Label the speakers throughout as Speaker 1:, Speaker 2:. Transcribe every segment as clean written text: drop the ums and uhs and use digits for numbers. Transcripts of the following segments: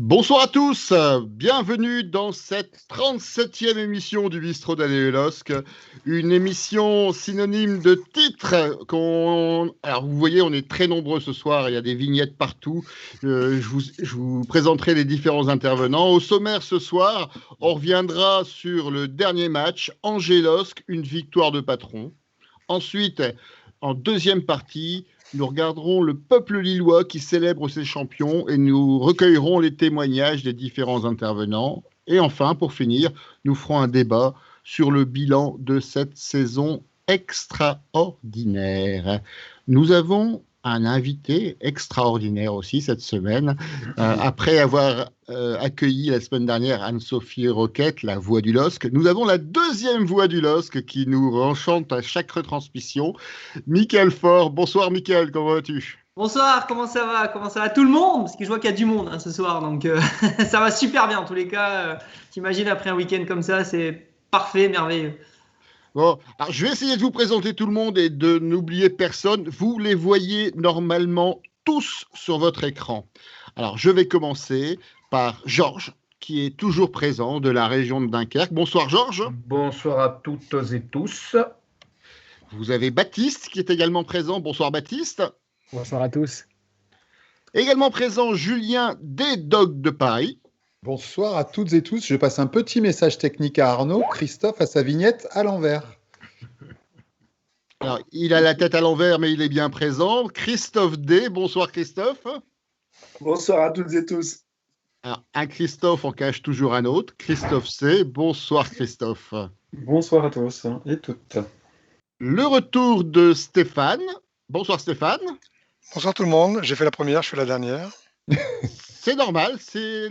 Speaker 1: Bonsoir à tous, bienvenue dans cette 37e émission du Bistrot d'Alain et LOSC, une émission synonyme de titre. Alors vous voyez, on est très nombreux ce soir, il y a des vignettes partout. Je vous présenterai les différents intervenants. Au sommaire ce soir, on reviendra sur le dernier match, Angers-LOSC, une victoire de patron. Ensuite, en deuxième partie, nous regarderons le peuple lillois qui célèbre ses champions et nous recueillerons les témoignages des différents intervenants. Et enfin, pour finir, nous ferons un débat sur le bilan de cette saison extraordinaire. Nous avons un invité extraordinaire aussi cette semaine. Après avoir accueilli la semaine dernière Anne-Sophie Roquette, la voix du LOSC, nous avons la deuxième voix du LOSC qui nous enchante à chaque retransmission, Mickaël Faure. Bonsoir Mickaël, comment vas-tu ?
Speaker 2: Bonsoir, comment ça va ? Comment ça va tout le monde ? Parce que je vois qu'il y a du monde ce soir, donc ça va super bien en tous les cas. T'imagines après un week-end comme ça, c'est parfait, merveilleux.
Speaker 1: Bon, alors je vais essayer de vous présenter tout le monde et de n'oublier personne. Vous les voyez normalement tous sur votre écran. Alors je vais commencer par Georges, qui est toujours présent de la région de Dunkerque. Bonsoir Georges.
Speaker 3: Bonsoir à toutes et tous.
Speaker 1: Vous avez Baptiste qui est également présent. Bonsoir Baptiste.
Speaker 4: Bonsoir à tous.
Speaker 1: Également présent Julien des Dogs de Paris.
Speaker 5: Bonsoir à toutes et tous. Je passe un petit message technique à Arnaud. Christophe a sa vignette à l'envers.
Speaker 1: Alors, il a la tête à l'envers, mais il est bien présent. Christophe D. Bonsoir Christophe.
Speaker 6: Bonsoir à toutes et tous.
Speaker 1: Alors, un Christophe en cache toujours un autre. Christophe C. Bonsoir Christophe.
Speaker 6: Bonsoir à tous et toutes.
Speaker 1: Le retour de Stéphane. Bonsoir Stéphane.
Speaker 7: Bonsoir tout le monde. J'ai fait la première, je fais la dernière.
Speaker 1: C'est normal, c'est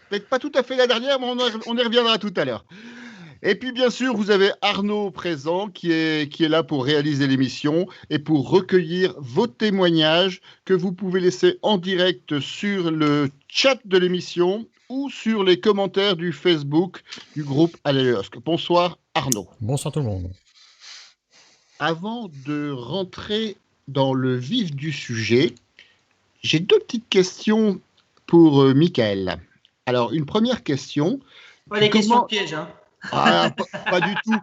Speaker 1: peut-être pas tout à fait la dernière, mais on y reviendra tout à l'heure. Et puis bien sûr, vous avez Arnaud présent qui est là pour réaliser l'émission et pour recueillir vos témoignages que vous pouvez laisser en direct sur le chat de l'émission ou sur les commentaires du Facebook du groupe Alain et LOSC. Bonsoir Arnaud.
Speaker 4: Bonsoir tout le monde.
Speaker 1: Avant de rentrer dans le vif du sujet, j'ai deux petites questions pour Mickaël. Alors, une première question.
Speaker 2: Pas des questions pièges, hein.
Speaker 1: Pas du tout.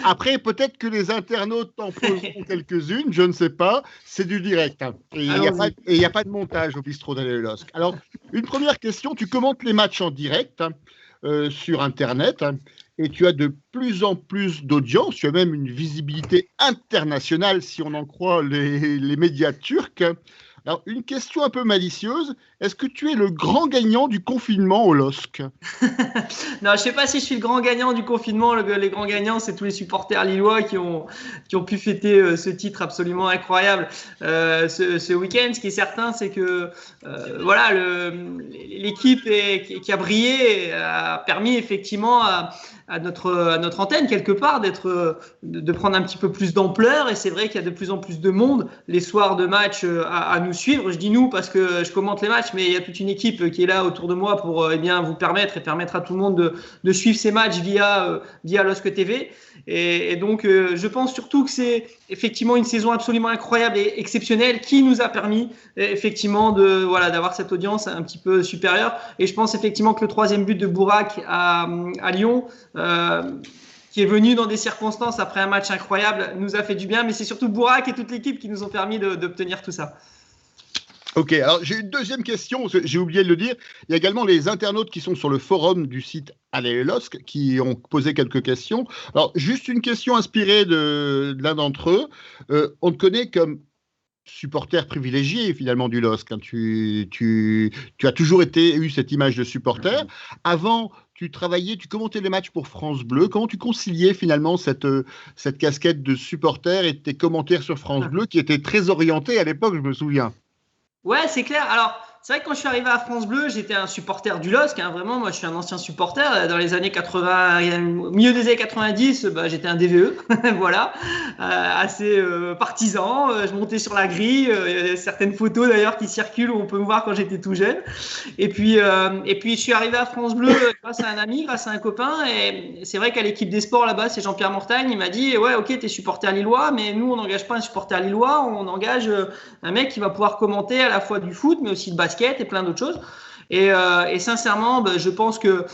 Speaker 1: Après, peut-être que les internautes en poseront quelques-unes, je ne sais pas. C'est du direct. Hein. Et il n'y a pas de montage au bistrot d'Alain et LOSC. Alors, une première question. Tu commentes les matchs en direct sur Internet et tu as de plus en plus d'audience. Tu as même une visibilité internationale, si on en croit les médias turcs. Alors, une question un peu malicieuse. Est-ce que tu es le grand gagnant du confinement au LOSC ?
Speaker 2: Non, je ne sais pas si je suis le grand gagnant du confinement. Les grands gagnants, c'est tous les supporters lillois qui ont pu fêter ce titre absolument incroyable ce week-end. Ce qui est certain, c'est que l'équipe qui a brillé a permis effectivement à notre antenne quelque part de prendre un petit peu plus d'ampleur, et c'est vrai qu'il y a de plus en plus de monde les soirs de match à nous suivre. Je dis nous parce que je commente les matchs, mais il y a toute une équipe qui est là autour de moi pour vous permettre et permettre à tout le monde de suivre ces matchs via LOSC TV. Et donc je pense surtout que c'est effectivement une saison absolument incroyable et exceptionnelle qui nous a permis effectivement d'avoir cette audience un petit peu supérieure. Et je pense effectivement que le troisième but de Bourak à Lyon, qui est venu dans des circonstances après un match incroyable, nous a fait du bien. Mais c'est surtout Bourak et toute l'équipe qui nous ont permis d'obtenir tout ça.
Speaker 1: Ok, alors j'ai une deuxième question, j'ai oublié de le dire. Il y a également les internautes qui sont sur le forum du site Alain et LOSC qui ont posé quelques questions. Alors, juste une question inspirée de l'un d'entre eux. On te connaît comme supporter privilégié finalement du LOSC. Hein. Tu as toujours eu cette image de supporter. Avant, tu commentais les matchs pour France Bleu. Comment tu conciliais finalement cette casquette de supporter et tes commentaires sur France Bleu qui étaient très orientés à l'époque, je me souviens.
Speaker 2: Ouais, c'est clair. Alors, c'est vrai que quand je suis arrivé à France Bleu, j'étais un supporter du LOSC. Hein, vraiment, moi, je suis un ancien supporter. Dans les années 80, au milieu des années 90, j'étais un DVE, voilà, assez partisan. Je montais sur la grille. Il y a certaines photos d'ailleurs qui circulent où on peut me voir quand j'étais tout jeune. Et puis, je suis arrivé à France Bleu grâce à un ami, grâce à un copain. Et c'est vrai qu'à l'équipe des sports là-bas, c'est Jean-Pierre Mortagne. Il m'a dit, ouais, ok, t'es supporter lillois, mais nous, on n'engage pas un supporter lillois. On engage un mec qui va pouvoir commenter à la fois du foot, mais aussi de basket et plein d'autres choses. Et sincèrement, je pense que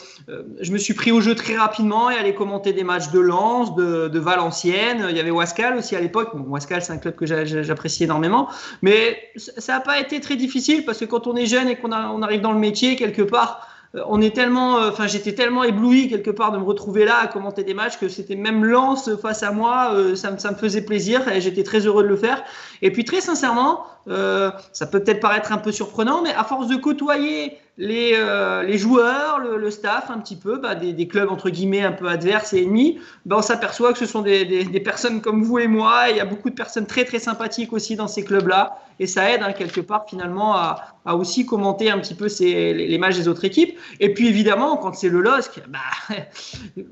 Speaker 2: je me suis pris au jeu très rapidement et allé commenter des matchs de Lens, de Valenciennes. Il y avait Wascal aussi à l'époque. Bon, Wascal, c'est un club que j'apprécie énormément. Mais ça n'a pas été très difficile parce que quand on est jeune et qu'on arrive dans le métier, quelque part, j'étais tellement ébloui quelque part de me retrouver là à commenter des matchs que c'était même Lens face à moi, ça me faisait plaisir et j'étais très heureux de le faire. Et puis très sincèrement, ça peut peut-être paraître un peu surprenant, mais à force de côtoyer les joueurs, le staff un petit peu, des clubs entre guillemets un peu adverses et ennemis, on s'aperçoit que ce sont des personnes comme vous et moi. Et il y a beaucoup de personnes très très sympathiques aussi dans ces clubs-là, et ça aide quelque part finalement à aussi commenter un petit peu les matchs des autres équipes. Et puis évidemment, quand c'est le LOSC,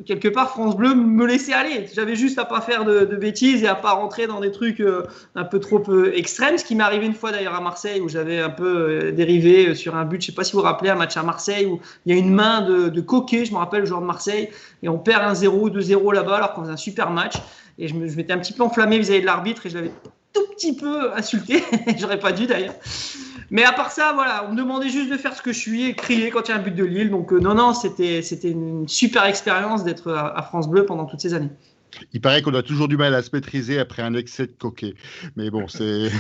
Speaker 2: quelque part France Bleu me laissait aller. J'avais juste à pas faire de bêtises et à pas rentrer dans des trucs un peu trop extrêmes. Ce qui m'est arrivé une fois d'ailleurs à Marseille où j'avais un peu dérivé sur un but. Je sais pas si vous vous rappelez un match à Marseille où il y a une main de Coquet, je me rappelle, le joueur de Marseille, et on perd 1-0 ou 2-0 là-bas alors qu'on faisait un super match. Et je m'étais un petit peu enflammé vis-à-vis de l'arbitre et je l'avais tout petit peu insulté. J'aurais pas dû d'ailleurs. Mais à part ça, voilà, on me demandait juste de faire ce que je suis et crier quand il y a un but de Lille. Donc non, c'était une super expérience d'être à France Bleu pendant toutes ces années.
Speaker 1: Il paraît qu'on a toujours du mal à se maîtriser après un excès de coquet. Mais bon, c'est...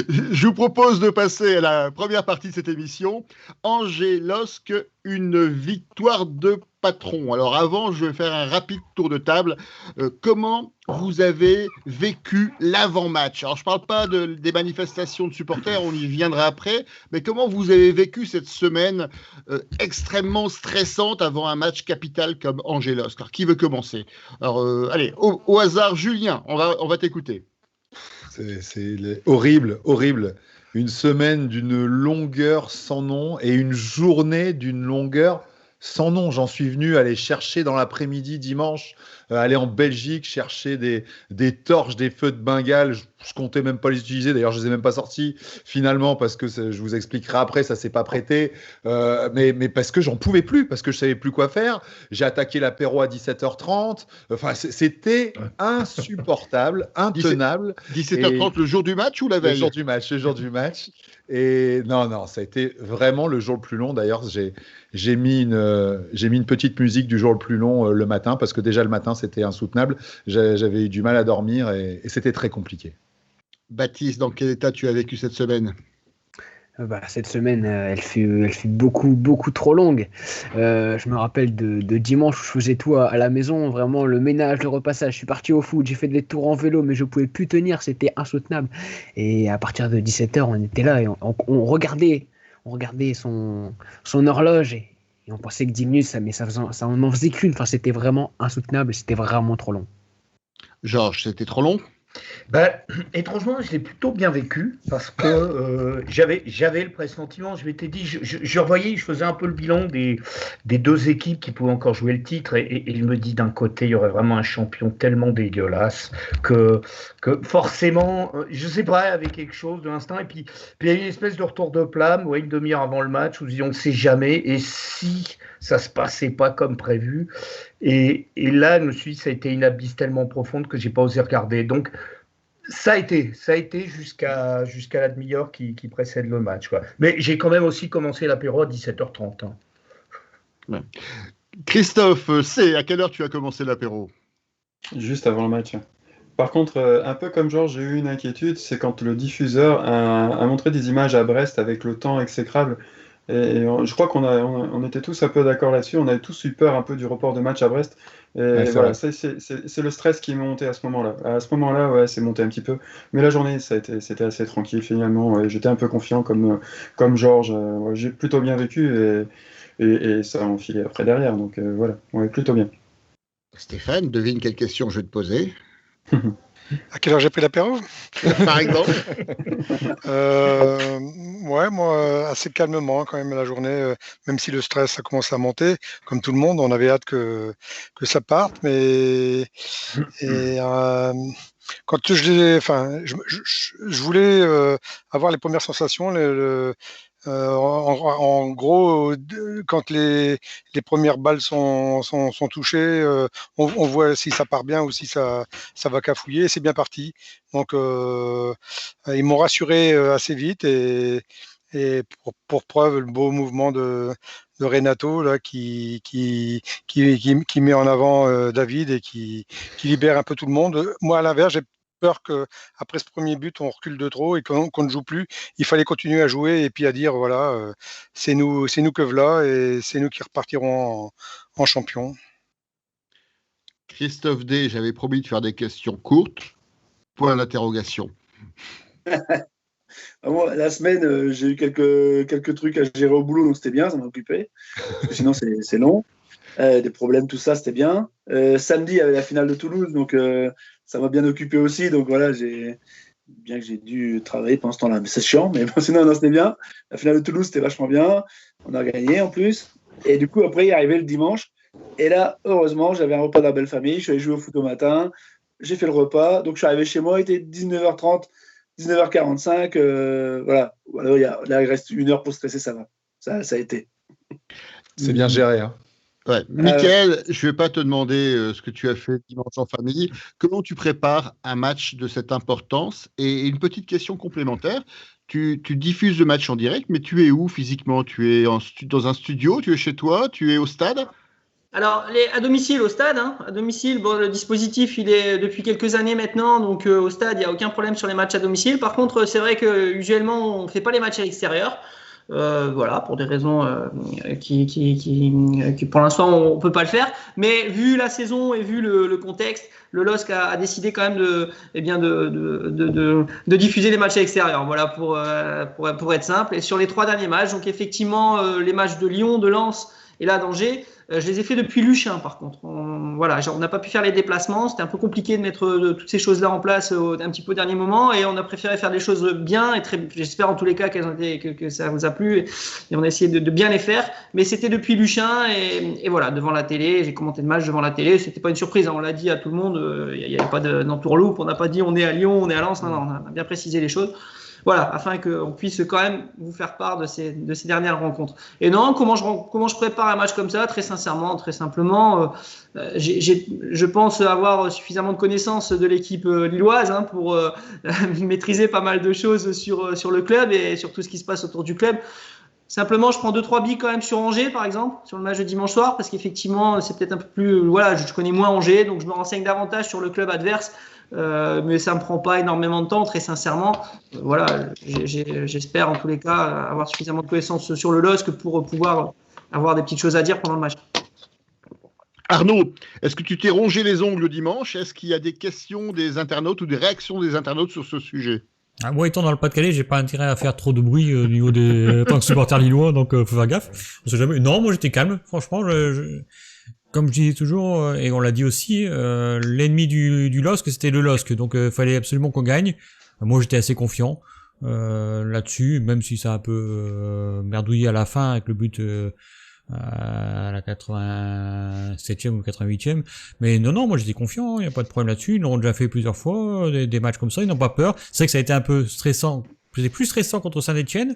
Speaker 1: Je vous propose de passer à la première partie de cette émission. Angers LOSC, une victoire de patron. Alors avant, je vais faire un rapide tour de table. Comment vous avez vécu l'avant-match? Alors je ne parle pas des manifestations de supporters, on y viendra après, mais comment vous avez vécu cette semaine extrêmement stressante avant un match capital comme Angers LOSC? Alors qui veut commencer? Alors allez, au hasard, Julien, on va t'écouter.
Speaker 5: C'est horrible, horrible. Une semaine d'une longueur sans nom et une journée d'une longueur sans nom. J'en suis venu aller chercher dans l'après-midi dimanche, aller en Belgique chercher des torches, des feux de Bengale. Je comptais même pas les utiliser. D'ailleurs, je les ai même pas sortis finalement parce que je vous expliquerai après, ça s'est pas prêté. Mais parce que j'en pouvais plus, parce que je savais plus quoi faire. J'ai attaqué l'apéro à 17h30. Enfin, c'était insupportable, intenable.
Speaker 1: 17h30 le jour du match ou la veille?
Speaker 5: Le jour du match. Et non, ça a été vraiment le jour le plus long. D'ailleurs, j'ai mis une petite musique du jour le plus long le matin parce que déjà le matin c'était insoutenable. J'avais eu du mal à dormir et c'était très compliqué.
Speaker 1: Baptiste, dans quel état tu as vécu cette semaine?
Speaker 4: Cette semaine, elle fut beaucoup trop longue. Je me rappelle de dimanche où je faisais tout à la maison, vraiment le ménage, le repassage. Je suis parti au foot, j'ai fait des tours en vélo, mais je pouvais plus tenir, c'était insoutenable. Et à partir de 17h, on était là et on regardait son horloge et on pensait que 10 minutes, ça on n'en faisait qu'une. Enfin, c'était vraiment insoutenable, c'était vraiment trop long.
Speaker 1: Georges, c'était trop long?
Speaker 3: Étrangement, je l'ai plutôt bien vécu parce que j'avais le pressentiment, je m'étais dit, je revoyais, je faisais un peu le bilan des deux équipes qui pouvaient encore jouer le titre et je me dis d'un côté, il y aurait vraiment un champion tellement dégueulasse que forcément, je sais pas, avec quelque chose de l'instinct et puis il y a une espèce de retour de flamme, une demi-heure avant le match où on ne sait jamais et si ça se passait pas comme prévu. Et là, je me suis dit, ça a été une abysse tellement profonde que j'ai pas osé regarder. Donc, ça a été jusqu'à la demi-heure qui précède le match, quoi. Mais j'ai quand même aussi commencé l'apéro à 17h30. Hein.
Speaker 1: Ouais. Christophe, à quelle heure tu as commencé l'apéro?
Speaker 6: Juste avant le match. Par contre, un peu comme Georges, j'ai eu une inquiétude, c'est quand le diffuseur a montré des images à Brest avec le temps exécrable. Et je crois qu'on était tous un peu d'accord là-dessus. On avait tous eu peur un peu du report de match à Brest. Et voilà, c'est le stress qui est monté à ce moment-là. À ce moment-là, ouais, c'est monté un petit peu. Mais la journée, c'était assez tranquille finalement. Ouais, j'étais un peu confiant comme Georges. Ouais, j'ai plutôt bien vécu et ça a enfilé après derrière. Donc voilà, ouais, plutôt bien.
Speaker 1: Stéphane, devine quelle question je vais te poser.
Speaker 7: À quelle heure j'ai pris l'apéro?
Speaker 1: Par exemple.
Speaker 7: Ouais, moi, assez calmement quand même la journée, même si le stress a commencé à monter, comme tout le monde, on avait hâte que ça parte, mais quand je voulais avoir les premières sensations, en gros, quand les premières balles sont touchées, on voit si ça part bien ou si ça va cafouiller. C'est bien parti. Donc, ils m'ont rassuré assez vite et Et pour preuve, le beau mouvement de Renato là, qui met en avant David et qui libère un peu tout le monde. Moi, à l'inverse, j'ai peur qu'après ce premier but, on recule de trop et qu'on ne joue plus. Il fallait continuer à jouer et puis à dire, voilà, c'est nous que voilà et c'est nous qui repartirons en champion.
Speaker 1: Christophe D, j'avais promis de faire des questions courtes. Point d'interrogation.
Speaker 8: Moi, la semaine, j'ai eu quelques trucs à gérer au boulot, donc c'était bien, ça m'a occupé. Parce que sinon, c'est long. Des problèmes, tout ça, c'était bien. Samedi, il y avait la finale de Toulouse, donc ça m'a bien occupé aussi. Donc voilà, bien que j'ai dû travailler pendant ce temps-là, mais c'est chiant, mais bon, sinon, non, c'était bien. La finale de Toulouse, c'était vachement bien. On a gagné en plus. Et du coup, après, il est arrivé le dimanche. Et là, heureusement, j'avais un repas de la belle famille. Je suis allé jouer au foot au matin. J'ai fait le repas. Donc, je suis arrivé chez moi. Il était 19h30, 19h45. Voilà. Là, il reste 1 heure pour stresser, ça va. Ça a été.
Speaker 5: C'est bien géré. Hein.
Speaker 1: Ouais. Mickaël, je ne vais pas te demander ce que tu as fait dimanche en famille. Comment tu prépares un match de cette importance? Et une petite question complémentaire. Tu diffuses le match en direct, mais tu es où physiquement? Tu es dans un studio? Tu es chez toi? Tu es au stade?
Speaker 2: Alors, à domicile, au stade, hein, à domicile, bon, le dispositif, il est depuis quelques années maintenant, donc au stade, il n'y a aucun problème sur les matchs à domicile. Par contre, c'est vrai que usuellement, on ne fait pas les matchs à l'extérieur. Voilà, pour des raisons qui pour l'instant on peut pas le faire, mais vu la saison et vu le contexte, le LOSC a décidé quand même de diffuser les matchs à l'extérieur. Voilà, pour être simple. Et sur les 3 derniers matchs, donc effectivement les matchs de Lyon, de Lens et là d'Angers, je les ai fait depuis Luchin par contre. On n'a pas pu faire les déplacements, c'était un peu compliqué de mettre toutes ces choses-là en place un petit peu au dernier moment et on a préféré faire des choses bien et j'espère en tous les cas que ça vous a plu et on a essayé de bien les faire. Mais c'était depuis Luchin et voilà, devant la télé, j'ai commenté le match devant la télé, c'était pas une surprise, hein, on l'a dit à tout le monde, il n'y avait pas d'entourloupe, on n'a pas dit on est à Lyon, on est à Lens, non, on a bien précisé les choses. Voilà, afin qu'on puisse quand même vous faire part de ces dernières rencontres. Et non, comment je prépare un match comme ça? Très sincèrement, très simplement, je pense avoir suffisamment de connaissances de l'équipe lilloise pour maîtriser pas mal de choses sur le club et sur tout ce qui se passe autour du club. Simplement, je prends 2-3 billes quand même sur Angers, par exemple, sur le match de dimanche soir, parce qu'effectivement, c'est peut-être un peu plus... Voilà, je connais moins Angers, donc je me renseigne davantage sur le club adverse. Mais ça ne me prend pas énormément de temps, très sincèrement. Voilà, j'espère en tous les cas avoir suffisamment de connaissances sur le LOSC pour pouvoir avoir des petites choses à dire pendant le match.
Speaker 1: Arnaud, est-ce que tu t'es rongé les ongles dimanche? Est-ce qu'il y a des questions des internautes ou des réactions des internautes sur ce sujet?
Speaker 9: Moi, étant dans le Pas-de-Calais, j'ai pas intérêt à faire trop de bruit au niveau des tant que supporters lillois, donc faut faire gaffe. On sait jamais. Non, moi j'étais calme, franchement. Comme je disais toujours, et on l'a dit aussi, l'ennemi du LOSC, c'était le LOSC, donc fallait absolument qu'on gagne. Moi, j'étais assez confiant là-dessus, même si ça a un peu merdouillé à la fin avec le but à la 87e ou 88e. Mais non, moi j'étais confiant, il n'y a pas de problème là-dessus. Ils l'ont déjà fait plusieurs fois, des matchs comme ça, ils n'ont pas peur. C'est vrai que ça a été un peu stressant. C'était plus stressant contre Saint-Etienne.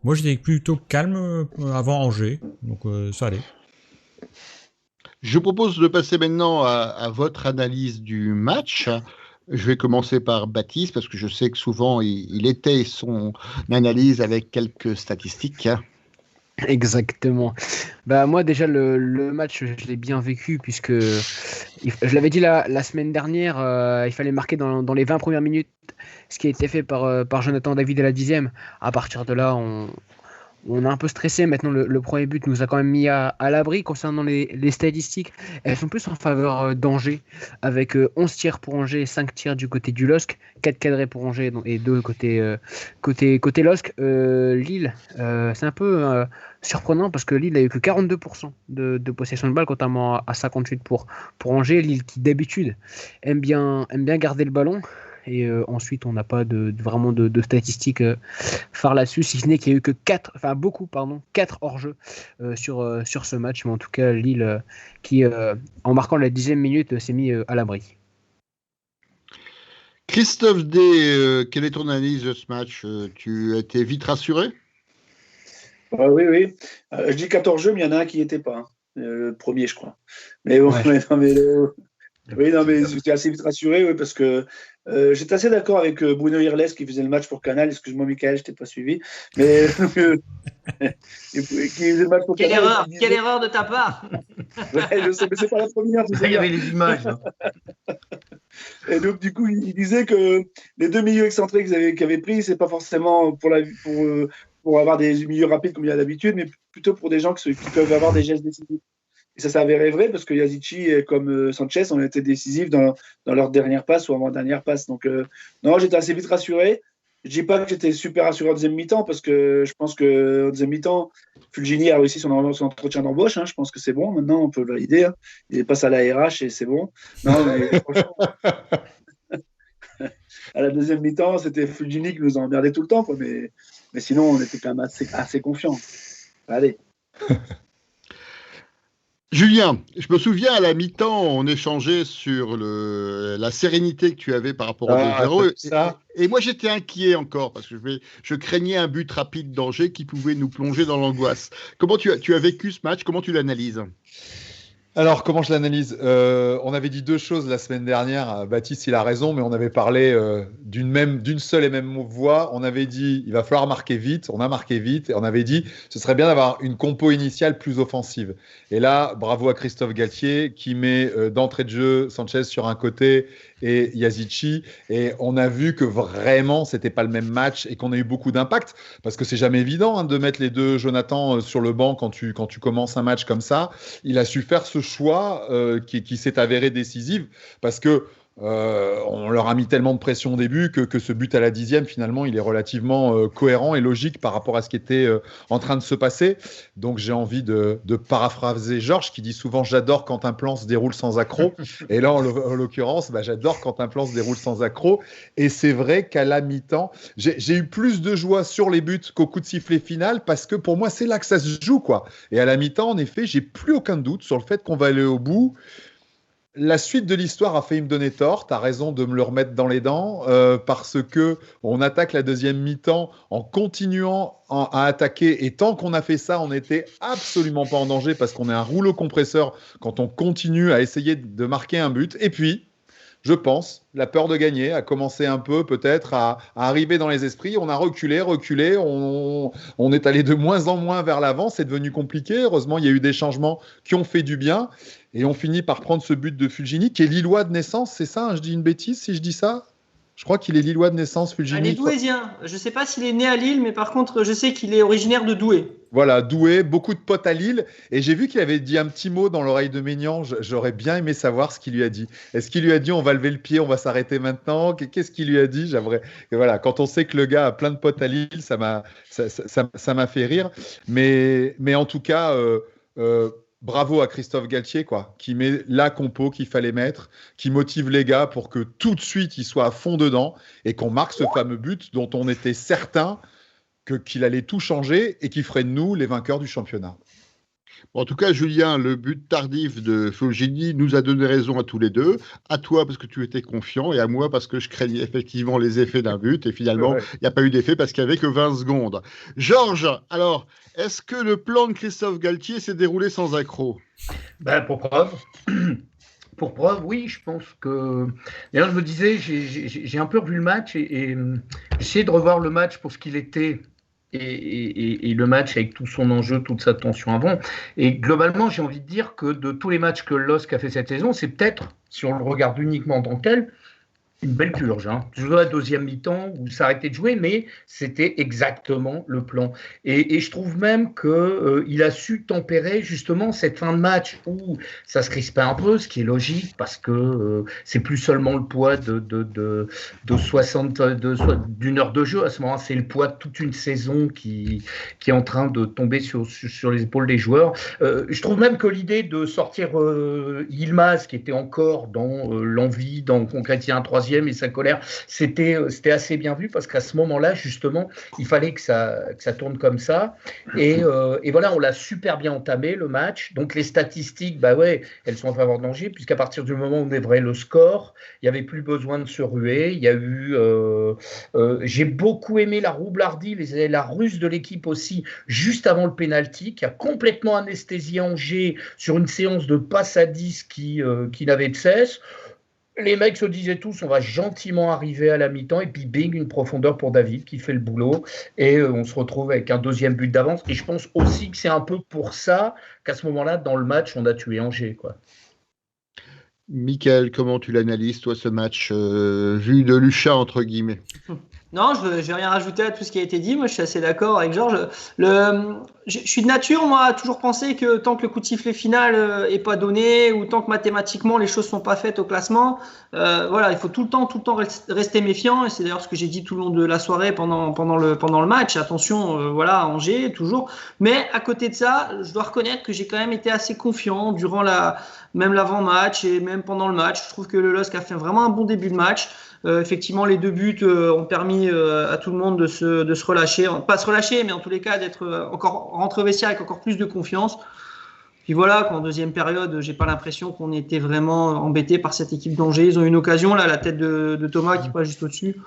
Speaker 9: Moi, j'étais plutôt calme avant Angers, donc ça allait.
Speaker 1: Je propose de passer maintenant à votre analyse du match. Je vais commencer par Baptiste, parce que je sais que souvent, il étaye son analyse avec quelques statistiques.
Speaker 4: Exactement. Moi déjà le match je l'ai bien vécu puisque je l'avais dit la semaine dernière, il fallait marquer dans les 20 premières minutes, ce qui a été fait par Jonathan David à la 10e. À partir de là on a un peu stressé. Maintenant le premier but nous a quand même mis à l'abri. Concernant les statistiques, elles sont plus en faveur d'Angers, avec 11 tirs pour Angers, 5 tirs du côté du LOSC, 4 cadrés pour Angers et 2 côté LOSC. Lille, c'est un peu surprenant parce que Lille a eu que 42% de possession de balle, contrairement à 58% pour Angers. Lille qui d'habitude aime bien garder le ballon. Et ensuite, on n'a pas vraiment de statistiques phares là-dessus, si ce n'est qu'il n'y a eu que 4 hors-jeu sur ce match. Mais en tout cas, Lille, qui, en marquant la 10e minute, s'est mis à l'abri.
Speaker 1: Christophe D, quelle est ton analyse de ce match? Tu as été vite rassuré?
Speaker 8: Oui. Je dis 14 jeux, mais il y en a un qui n'y était pas. Le premier, je crois. Mais bon, ouais. Oui, non, mais j'étais assez vite rassuré, oui, parce que j'étais assez d'accord avec Bruno Irles qui faisait le match pour Canal. Excuse-moi, Michael, je t'ai pas suivi. Mais qui faisait le match pour
Speaker 2: Quelle
Speaker 8: Canal.
Speaker 2: erreur, quelle erreur de ta part.
Speaker 8: Ouais, je sais, mais c'est pas la première. tu sais
Speaker 3: Il y
Speaker 8: bien.
Speaker 3: avait les images. Hein.
Speaker 8: Et donc, du coup, il disait que les deux milieux excentrés qu'ils avaient pris, c'est pas forcément pour avoir des milieux rapides comme il y a d'habitude, mais plutôt pour des gens qui peuvent avoir des gestes décisifs. Et ça s'est avéré vrai parce que Yazici comme Sanchez ont été décisifs dans leur dernière passe ou avant-dernière passe. Donc, non, j'étais assez vite rassuré. Je dis pas que j'étais super rassuré en deuxième mi-temps parce que je pense qu'en deuxième mi-temps, Fulgini a réussi son entretien d'embauche. Hein. Je pense que c'est bon. Maintenant, on peut le valider. Hein. Il passe à la RH et c'est bon. Non, mais franchement, à la deuxième mi-temps, c'était Fulgini qui nous a emmerdé tout le temps. Quoi. Mais sinon, on était quand même assez confiants. Allez.
Speaker 1: Julien, je me souviens à la mi-temps, on échangeait sur la sérénité que tu avais par rapport au 2-0. Et moi, j'étais inquiet encore parce que je craignais un but rapide d'Angers qui pouvait nous plonger dans l'angoisse. Comment tu as vécu ce match? Comment tu l'analyses?
Speaker 5: Alors, comment je l'analyse? On avait dit deux choses la semaine dernière. Baptiste, il a raison, mais on avait parlé d'une seule et même voix. On avait dit il va falloir marquer vite. On a marqué vite. Et on avait dit ce serait bien d'avoir une compo initiale plus offensive. Et là, bravo à Christophe Galtier qui met d'entrée de jeu Sanchez sur un côté et Yazici. Et on a vu que vraiment, c'était pas le même match et qu'on a eu beaucoup d'impact. Parce que c'est jamais évident de mettre les deux Jonathan sur le banc quand tu commences un match comme ça. Il a su faire ce choix qui s'est avéré décisif parce que on leur a mis tellement de pression au début que ce but à la 10e, finalement, il est relativement cohérent et logique par rapport à ce qui était en train de se passer. Donc, j'ai envie de paraphraser Georges qui dit souvent « J'adore quand un plan se déroule sans accroc ». Et là, en l'occurrence, j'adore quand un plan se déroule sans accroc. Et c'est vrai qu'à la mi-temps, j'ai eu plus de joie sur les buts qu'au coup de sifflet final parce que pour moi, c'est là que ça se joue, quoi. Et à la mi-temps, en effet, j'ai plus aucun doute sur le fait qu'on va aller au bout. La suite de l'histoire a failli me donner tort. Tu as raison de me le remettre dans les dents parce que on attaque la deuxième mi-temps en continuant à attaquer. Et tant qu'on a fait ça, on n'était absolument pas en danger parce qu'on est un rouleau compresseur quand on continue à essayer de marquer un but. Et puis, je pense, la peur de gagner a commencé un peu peut-être à arriver dans les esprits. On a reculé, on est allé de moins en moins vers l'avant. C'est devenu compliqué. Heureusement, il y a eu des changements qui ont fait du bien. Et on finit par prendre ce but de Fulgini, qui est lillois de naissance, c'est ça, hein, je dis une bêtise si je dis ça? Je crois qu'il est lillois de naissance, Fulgini.
Speaker 2: Il est douaisien. Je ne sais pas s'il est né à Lille, mais par contre, je sais qu'il est originaire de Douai.
Speaker 5: Voilà, Douai, beaucoup de potes à Lille. Et j'ai vu qu'il avait dit un petit mot dans l'oreille de Maignan. J'aurais bien aimé savoir ce qu'il lui a dit. Est-ce qu'il lui a dit on va lever le pied, on va s'arrêter maintenant? Qu'est-ce qu'il lui a dit? J'aimerais. Et voilà, quand on sait que le gars a plein de potes à Lille, ça m'a fait rire. Mais en tout cas, bravo à Christophe Galtier, quoi, qui met la compo qu'il fallait mettre, qui motive les gars pour que tout de suite ils soient à fond dedans et qu'on marque ce fameux but dont on était certain qu'il allait tout changer et qui ferait de nous les vainqueurs du championnat.
Speaker 1: Bon, en tout cas, Julien, le but tardif de Fulgini nous a donné raison à tous les deux. À toi parce que tu étais confiant et à moi parce que je craignais effectivement les effets d'un but. Et finalement, il n'y a pas eu d'effet parce qu'il n'y avait que 20 secondes. Georges, alors, est-ce que le plan de Christophe Galtier s'est déroulé sans accroc?
Speaker 3: Pour preuve. Pour preuve, oui, je pense que... D'ailleurs, je me disais, j'ai un peu revu le match et j'essayais de revoir le match pour ce qu'il était et le match avec tout son enjeu, toute sa tension avant. Et globalement, j'ai envie de dire que de tous les matchs que LOSC a fait cette saison, c'est peut-être, si on le regarde uniquement en tant que tel, une belle purge. Hein. Toujours la deuxième mi-temps où ça arrêtait de jouer, mais c'était exactement le plan. Et je trouve même qu'il a su tempérer justement cette fin de match où ça se crispait un peu, ce qui est logique parce que c'est plus seulement le poids d'une heure de jeu. À ce moment-là, c'est le poids de toute une saison qui est en train de tomber sur les épaules des joueurs. Je trouve même que l'idée de sortir Yilmaz, qui était encore dans l'envie d'en concrétiser un troisième, et sa colère, c'était assez bien vu parce qu'à ce moment-là, justement, il fallait que ça tourne comme ça. Et voilà, on l'a super bien entamé, le match. Donc, les statistiques, elles sont en faveur d'Angers, puisqu'à partir du moment où on évrait le score, il n'y avait plus besoin de se ruer. Il y a eu... j'ai beaucoup aimé la roublardie, la ruse de l'équipe aussi, juste avant le pénalty, qui a complètement anesthésié Angers sur une séance de passe à 10 qui n'avait de cesse. Les mecs se disaient tous, on va gentiment arriver à la mi-temps, et puis bing, une profondeur pour David qui fait le boulot, et on se retrouve avec un deuxième but d'avance. Et je pense aussi que c'est un peu pour ça qu'à ce moment-là, dans le match, on a tué Angers, quoi.
Speaker 1: Mickaël, comment tu l'analyses, toi, ce match vu de Luchat, entre guillemets?
Speaker 2: Non, je vais rien rajouter à tout ce qui a été dit. Moi, je suis assez d'accord avec Georges. Je suis de nature, moi, à toujours penser que tant que le coup de sifflet final est pas donné, ou tant que mathématiquement les choses sont pas faites au classement, voilà, il faut tout le temps rester méfiant. Et c'est d'ailleurs ce que j'ai dit tout le long de la soirée pendant le match. Attention, voilà, Angers toujours. Mais à côté de ça, je dois reconnaître que j'ai quand même été assez confiant durant même l'avant-match et même pendant le match. Je trouve que le LOSC a fait vraiment un bon début de match. Effectivement, les 2 buts ont permis à tout le monde de se relâcher, pas se relâcher, mais en tous les cas d'être encore rentré au vestiaire avec encore plus de confiance. Puis voilà, qu'en deuxième période, j'ai pas l'impression qu'on était vraiment embêté par cette équipe d'Angers. Ils ont eu une occasion, là, la tête de Thomas qui passe juste au-dessus.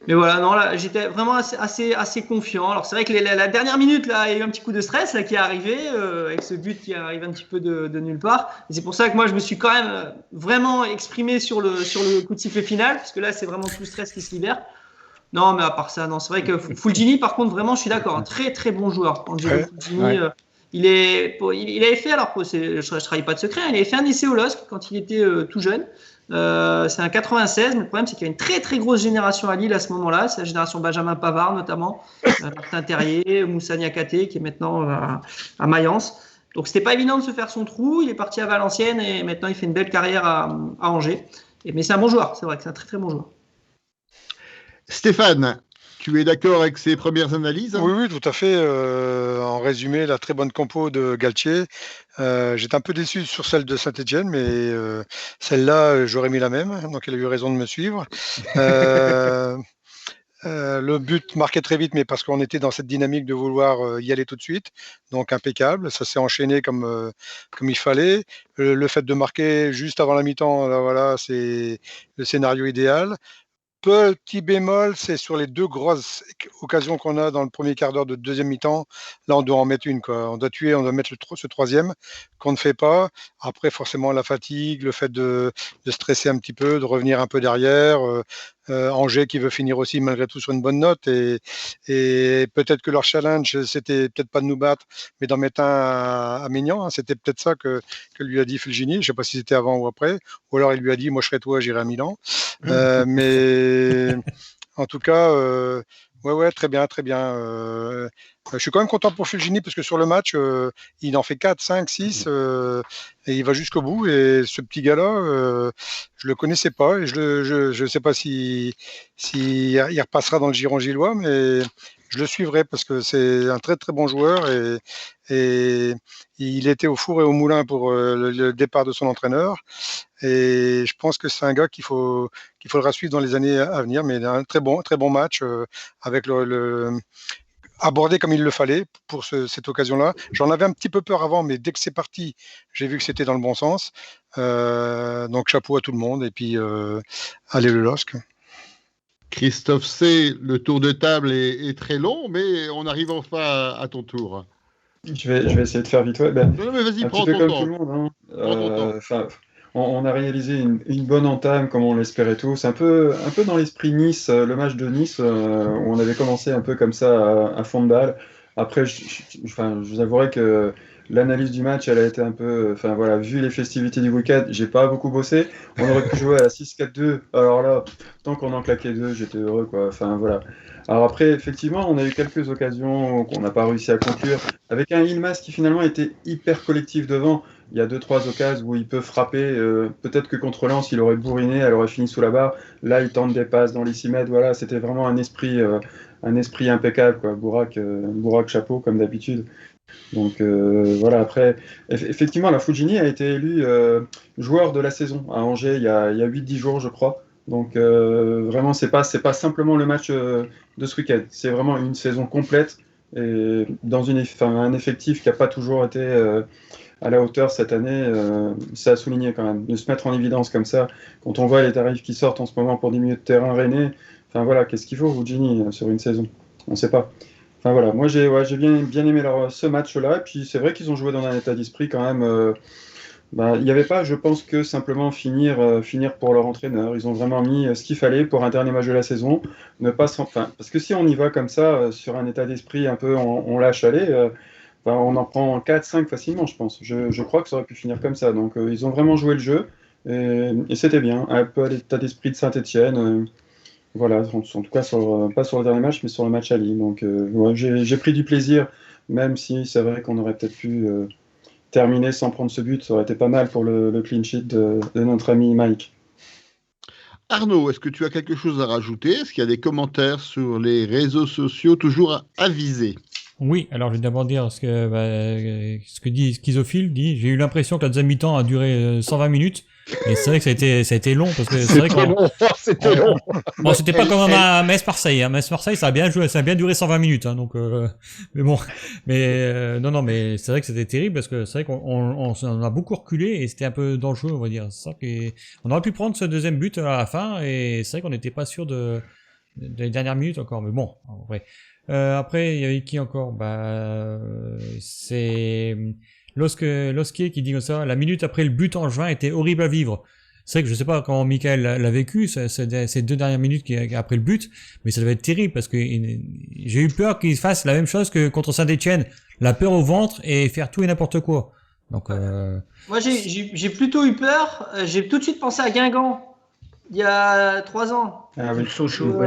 Speaker 2: Mais voilà, non, là, j'étais vraiment assez confiant. Alors, c'est vrai que la dernière minute, là, il y a eu un petit coup de stress là, qui est arrivé, avec ce but qui arrive un petit peu de nulle part. Et c'est pour ça que moi, je me suis quand même vraiment exprimé sur le coup de sifflet final, parce que là, c'est vraiment tout le stress qui se libère. Non, mais à part ça, non, c'est vrai que Fulgini, par contre, vraiment, je suis d'accord. Un très, très bon joueur. Angelo Fulgini, il avait fait, alors, je ne trahis pas de secret, il avait fait un essai au LOSC quand il était tout jeune. C'est un 96, mais le problème c'est qu'il y a une très très grosse génération à Lille à ce moment-là, c'est la génération Benjamin Pavard notamment, Martin Terrier, Moussa Niakate qui est maintenant à Mayence. Donc c'était pas évident de se faire son trou, il est parti à Valenciennes et maintenant il fait une belle carrière à Angers. Mais c'est un bon joueur, c'est vrai que c'est un très très bon joueur.
Speaker 1: Stéphane, tu es d'accord avec ces premières analyses?
Speaker 7: Oui, tout à fait. En résumé, la très bonne compo de Galtier. J'étais un peu déçu sur celle de Saint-Etienne, mais celle-là, j'aurais mis la même, donc elle a eu raison de me suivre. Le but marqué très vite, mais parce qu'on était dans cette dynamique de vouloir y aller tout de suite, donc impeccable. Ça s'est enchaîné comme il fallait. Le fait de marquer juste avant la mi-temps, là, voilà, c'est le scénario idéal. Petit bémol, c'est sur les 2 grosses occasions qu'on a dans le premier quart d'heure de deuxième mi-temps. Là, on doit en mettre une, quoi. On doit mettre ce troisième qu'on ne fait pas. Après, forcément, la fatigue, le fait de stresser un petit peu, de revenir un peu derrière. Angers qui veut finir aussi malgré tout sur une bonne note. Et peut-être que leur challenge, c'était peut-être pas de nous battre, mais d'en mettre un à Maignan. Hein. C'était peut-être ça que lui a dit Fulgini. Je ne sais pas si c'était avant ou après. Ou alors il lui a dit, moi je serai toi, j'irai à Milan. Mais en tout cas, ouais, très bien. Je suis quand même content pour Fulgini parce que sur le match, il en fait 4, 5, 6 et il va jusqu'au bout. Et ce petit gars-là, je le connaissais pas et je sais pas si il repassera dans le giron gillois, mais je le suivrai parce que c'est un très très bon joueur et il était au four et au moulin pour le départ de son entraîneur. Et je pense que c'est un gars qu'il faudra suivre dans les années à venir, mais un très bon match avec abordé comme il le fallait pour cette occasion-là. J'en avais un petit peu peur avant, mais dès que c'est parti, j'ai vu que c'était dans le bon sens. Donc chapeau à tout le monde et puis allez le LOSC.
Speaker 1: Christophe C, le tour de table est très long, mais on arrive enfin à ton tour.
Speaker 6: Je vais essayer de faire vite. Ouais, ben,
Speaker 1: non, mais vas-y,
Speaker 6: un
Speaker 1: prends
Speaker 6: petit peu
Speaker 1: ton
Speaker 6: comme
Speaker 1: temps.
Speaker 6: tout le monde.
Speaker 1: Prends ton temps.
Speaker 6: On a réalisé une bonne entame comme on l'espérait tous. Un peu dans l'esprit Nice, le match de Nice, où on avait commencé un peu comme ça à fond de balle. Après, je vous avouerai que l'analyse du match, elle a été un peu. Enfin voilà, vu les festivités du week-end, j'ai pas beaucoup bossé. On aurait pu jouer à la 6-4-2. Alors là, tant qu'on en claquait 2, j'étais heureux, quoi. Enfin voilà. Alors après, effectivement, on a eu quelques occasions qu'on n'a pas réussi à conclure. Avec un Yilmaz qui finalement était hyper collectif devant. Il y a 2-3 occasions où il peut frapper. Peut-être que contre Lens, il aurait bourriné, elle aurait fini sous la barre. Là, il tente des passes dans les 6 mètres. Voilà, c'était vraiment un esprit impeccable, quoi. Bourrac, chapeau, comme d'habitude. Donc voilà, après, effectivement, la Fulgini a été élu joueur de la saison à Angers il y a 8-10 jours, je crois. Donc vraiment, c'est pas simplement le match de ce week-end. C'est vraiment une saison complète et dans un effectif qui n'a pas toujours été à la hauteur cette année. C'est à souligner quand même. De se mettre en évidence comme ça, quand on voit les tarifs qui sortent en ce moment pour des milieux de terrain rennais, enfin voilà, qu'est-ce qu'il faut, Fulgini, sur une saison? On ne sait pas. Enfin voilà, moi j'ai bien aimé ce match-là, et puis c'est vrai qu'ils ont joué dans un état d'esprit quand même Bah, il n'y avait pas, je pense, que simplement finir pour leur entraîneur. Ils ont vraiment mis ce qu'il fallait pour un dernier match de la saison. Ne pas enfin, parce que si on y va comme ça, sur un état d'esprit un peu, on lâche aller, bah, on en prend 4-5 facilement, je pense. Je crois que ça aurait pu finir comme ça. Donc, ils ont vraiment joué le jeu et c'était bien. Un peu à l'état d'esprit de Saint-Etienne. Voilà, en tout cas, pas sur le dernier match, mais sur le match à Lille. Donc, ouais, j'ai pris du plaisir, même si c'est vrai qu'on aurait peut-être pu terminer sans prendre ce but. Ça aurait été pas mal pour le clean sheet de notre ami Mike.
Speaker 1: Arnaud, est-ce que tu as quelque chose à rajouter? Est-ce qu'il y a des commentaires sur les réseaux sociaux toujours avisés?
Speaker 9: Oui, alors je vais d'abord dire ce que dit Schizophile dit. J'ai eu l'impression que la deuxième mi-temps a duré 120 minutes. Et c'est vrai que ça a été long parce que c'est vrai
Speaker 3: C'était long.
Speaker 9: Bon, c'était pas comme à Metz-Marseille. Hein. Metz-Marseille, ça a bien joué, ça a bien duré 120 minutes. Hein, donc, mais bon, non, mais c'est vrai que c'était terrible parce que c'est vrai qu'on a beaucoup reculé et c'était un peu dangereux, on va dire. C'est ça on aurait pu prendre ce deuxième but à la fin et c'est vrai qu'on n'était pas sûr des dernières minutes encore. Mais bon, en vrai. Après, il y avait qui encore? C'est Losquier qui dit comme ça, la minute après le but en juin était horrible à vivre. C'est vrai que je sais pas comment Michael l'a vécu, ces 2 dernières minutes après le but, mais ça devait être terrible parce que j'ai eu peur qu'il fasse la même chose que contre Saint-Etienne, la peur au ventre et faire tout et n'importe quoi. Donc,
Speaker 2: Moi, j'ai plutôt eu peur. J'ai tout de suite pensé à Guingamp, il y a 3 ans.
Speaker 6: Ah oui.
Speaker 3: Sochaux,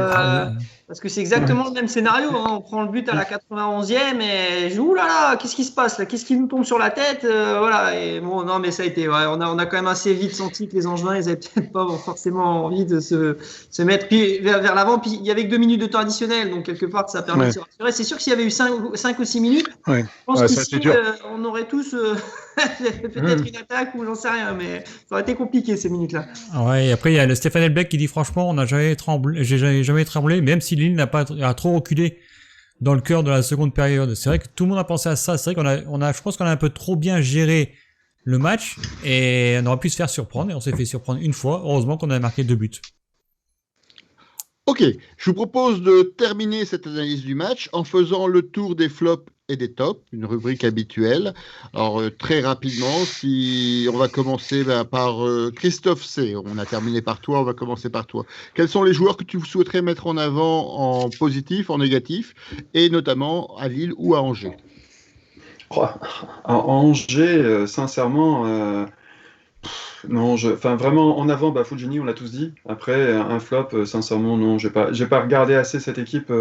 Speaker 2: Parce que c'est exactement le même scénario. Hein. On prend le but à la 91e et je dis, oulala, qu'est-ce qui se passe là? Qu'est-ce qui nous tombe sur la tête? Voilà. Et bon, non, mais ça a été. Ouais, on a quand même assez vite senti que les Angevins, ils avaient peut-être pas forcément envie de se mettre vers l'avant. Puis il y avait que 2 minutes de temps additionnel, donc quelque part, ça permet de se rassurer. C'est sûr que s'il y avait eu 5 ou 6 minutes, je pense qu'ici, on aurait tous peut-être une attaque ou j'en sais rien, mais ça aurait été compliqué ces minutes-là.
Speaker 9: ouais, et après, il y a le Stéphane Elbeck qui dit franchement, j'ai jamais tremblé, même si Lille a trop reculé dans le cœur de la seconde période. C'est vrai que tout le monde a pensé à ça. C'est vrai je pense qu'on a un peu trop bien géré le match et on aurait pu se faire surprendre et on s'est fait surprendre une fois. Heureusement qu'on a marqué 2 buts.
Speaker 1: Ok, je vous propose de terminer cette analyse du match en faisant le tour des flops et des tops, une rubrique habituelle. Alors très rapidement, si on va commencer par Christophe C. On a terminé par toi, on va commencer par toi. Quels sont les joueurs que tu souhaiterais mettre en avant en positif, en négatif, et notamment à Lille ou à Angers?
Speaker 6: À Angers, sincèrement, non, vraiment en avant, Fulgini, on l'a tous dit. Après, un flop, sincèrement, non, j'ai pas regardé assez cette équipe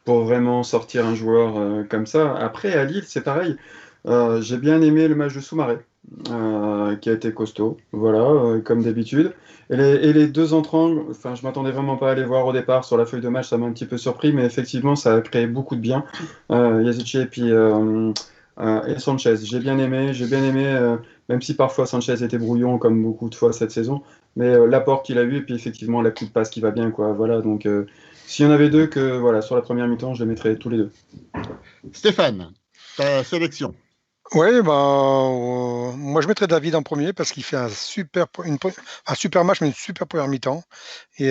Speaker 6: pour vraiment sortir un joueur comme ça. Après, à Lille, c'est pareil. J'ai bien aimé le match de Soumaré, qui a été costaud, voilà, comme d'habitude. Et les 2 entrants, je m'attendais vraiment pas à les voir au départ sur la feuille de match, ça m'a un petit peu surpris, mais effectivement, ça a créé beaucoup de bien. Yazici et Sanchez, j'ai bien aimé, même si parfois Sanchez était brouillon comme beaucoup de fois cette saison, mais l'apport qu'il a eu et puis effectivement la coup de passe qui va bien, quoi. Voilà, donc s'il y en avait 2 sur la première mi-temps, je les mettrais tous les 2.
Speaker 1: Stéphane, ta sélection.
Speaker 7: Oui, moi je mettrais David en premier parce qu'il fait un super match, mais une super première mi-temps. Et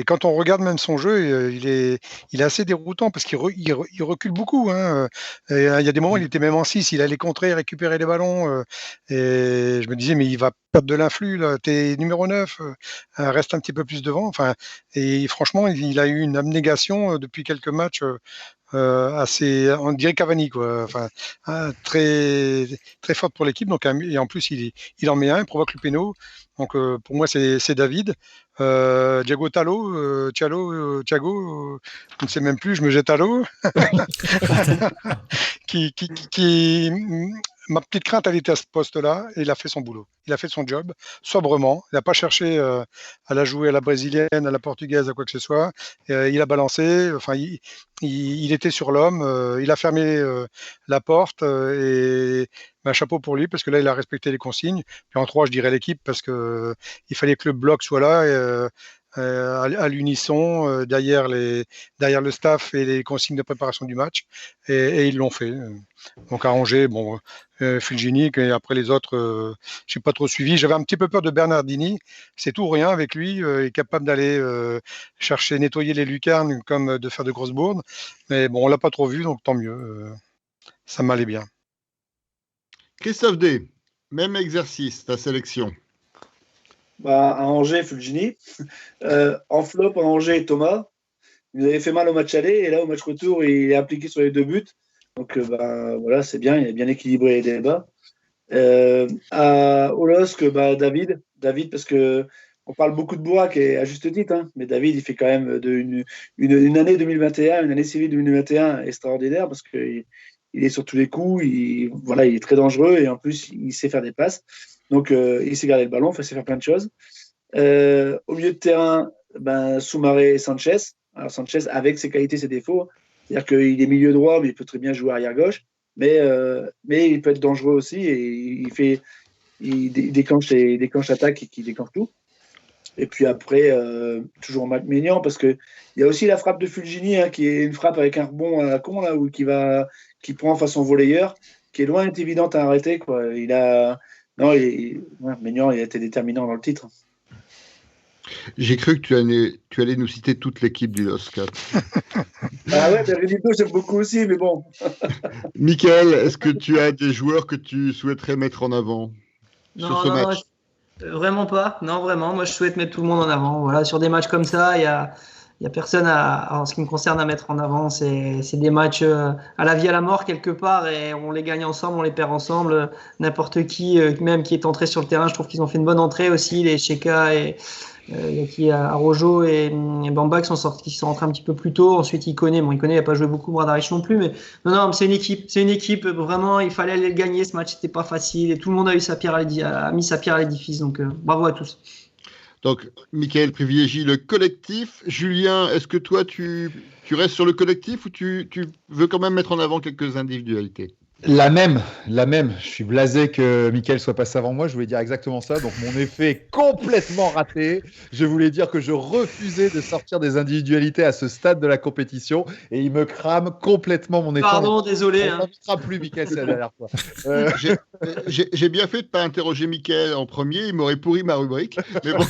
Speaker 7: quand on regarde même son jeu, il est assez déroutant parce qu'il recule beaucoup. Hein. Il y a des moments, il était même en 6, il allait contrer, récupérer les ballons. Et je me disais, mais il va perdre de l'influx, là. T'es numéro 9, reste un petit peu plus devant. Enfin, et franchement, il a eu une abnégation depuis quelques matchs. Assez, on dirait Cavani, quoi. Enfin, très très forte pour l'équipe. Donc, et en plus, il en met un, il provoque le péno. Donc, pour moi, c'est David. Thiago, je ne sais même plus, je me jette à l'eau. Ma petite crainte, elle était à ce poste-là, et il a fait son boulot. Il a fait son job, sobrement. Il n'a pas cherché à la jouer à la brésilienne, à la portugaise, à quoi que ce soit. Il a balancé, enfin, il était sur l'homme, il a fermé la porte, et chapeau pour lui, parce que là, il a respecté les consignes. Puis en 3, je dirais l'équipe, parce que il fallait que le bloc soit là, à l'unisson, derrière le staff et les consignes de préparation du match, et ils l'ont fait. Donc à Angers, bon, Fulgini, et après les autres, je n'ai pas trop suivi. J'avais un petit peu peur de Bernardini, c'est tout ou rien avec lui, il est capable d'aller chercher, nettoyer les lucarnes, comme de faire de grosses bourdes. Mais bon, on l'a pas trop vu, donc tant mieux, ça m'allait bien.
Speaker 1: Christophe D. Même exercice, ta sélection.
Speaker 8: À Angers, Fulgini. En flop, à Angers, Thomas. Il nous avait fait mal au match aller et là, au match retour, il est impliqué sur les 2 buts. Donc, voilà, c'est bien. Il a bien équilibré les débats. Au LOSC, David, parce que on parle beaucoup de Bourak et à juste titre, hein, mais David, il fait quand même une année 2021, une année civile 2021 extraordinaire parce qu'il est sur tous les coups, il est très dangereux et en plus, il sait faire des passes. Donc, il sait garder le ballon, il sait faire plein de choses. Au milieu de terrain, Soumaré et Sanchez. Alors, Sanchez, avec ses qualités, ses défauts, c'est-à-dire qu'il est milieu droit, mais il peut très bien jouer arrière gauche. Mais il peut être dangereux aussi et il déclenche l'attaque et qui déclenche tout. Et puis après, toujours Maignan, parce qu'il y a aussi la frappe de Fulgini, hein, qui est une frappe avec un rebond à la con, là, qui prend façon volleyeur, qui est loin d'être évidente à arrêter, quoi. Maignan, il a été déterminant dans le titre.
Speaker 1: J'ai cru que tu allais nous citer toute l'équipe du LOSC.
Speaker 8: Ah ouais, Renito, j'aime beaucoup aussi, mais bon.
Speaker 1: Mickaël, est-ce que tu as des joueurs que tu souhaiterais mettre en avant sur ce match?
Speaker 2: Vraiment pas. Non, vraiment. Moi, je souhaite mettre tout le monde en avant. Voilà, sur des matchs comme ça, il y a personne en ce qui me concerne à mettre en avant. C'est des matchs à la vie à la mort quelque part et on les gagne ensemble, on les perd ensemble. N'importe qui, même qui est entré sur le terrain, je trouve qu'ils ont fait une bonne entrée aussi. Les Cheka et Arojo et Bamba qui sont rentrés un petit peu plus tôt. Ensuite, il n'a pas joué beaucoup, Bradaric non plus, mais non, c'est une équipe vraiment, il fallait aller le gagner, ce match, c'était pas facile et tout le monde a mis sa pierre à l'édifice, donc bravo à tous.
Speaker 1: Donc, Mickaël privilégie le collectif. Julien, est-ce que toi, tu restes sur le collectif ou tu veux quand même mettre en avant quelques individualités?
Speaker 5: La même. Je suis blasé que Mickaël soit passé avant moi. Je voulais dire exactement ça. Donc, mon effet est complètement raté. Je voulais dire que je refusais de sortir des individualités à ce stade de la compétition et il me crame complètement mon effet.
Speaker 2: Pardon, désolé.
Speaker 5: On n'en mettra plus, Mickaël, c'est la dernière fois.
Speaker 1: J'ai bien fait de ne pas interroger Mickaël en premier. Il m'aurait pourri ma rubrique. Mais bon.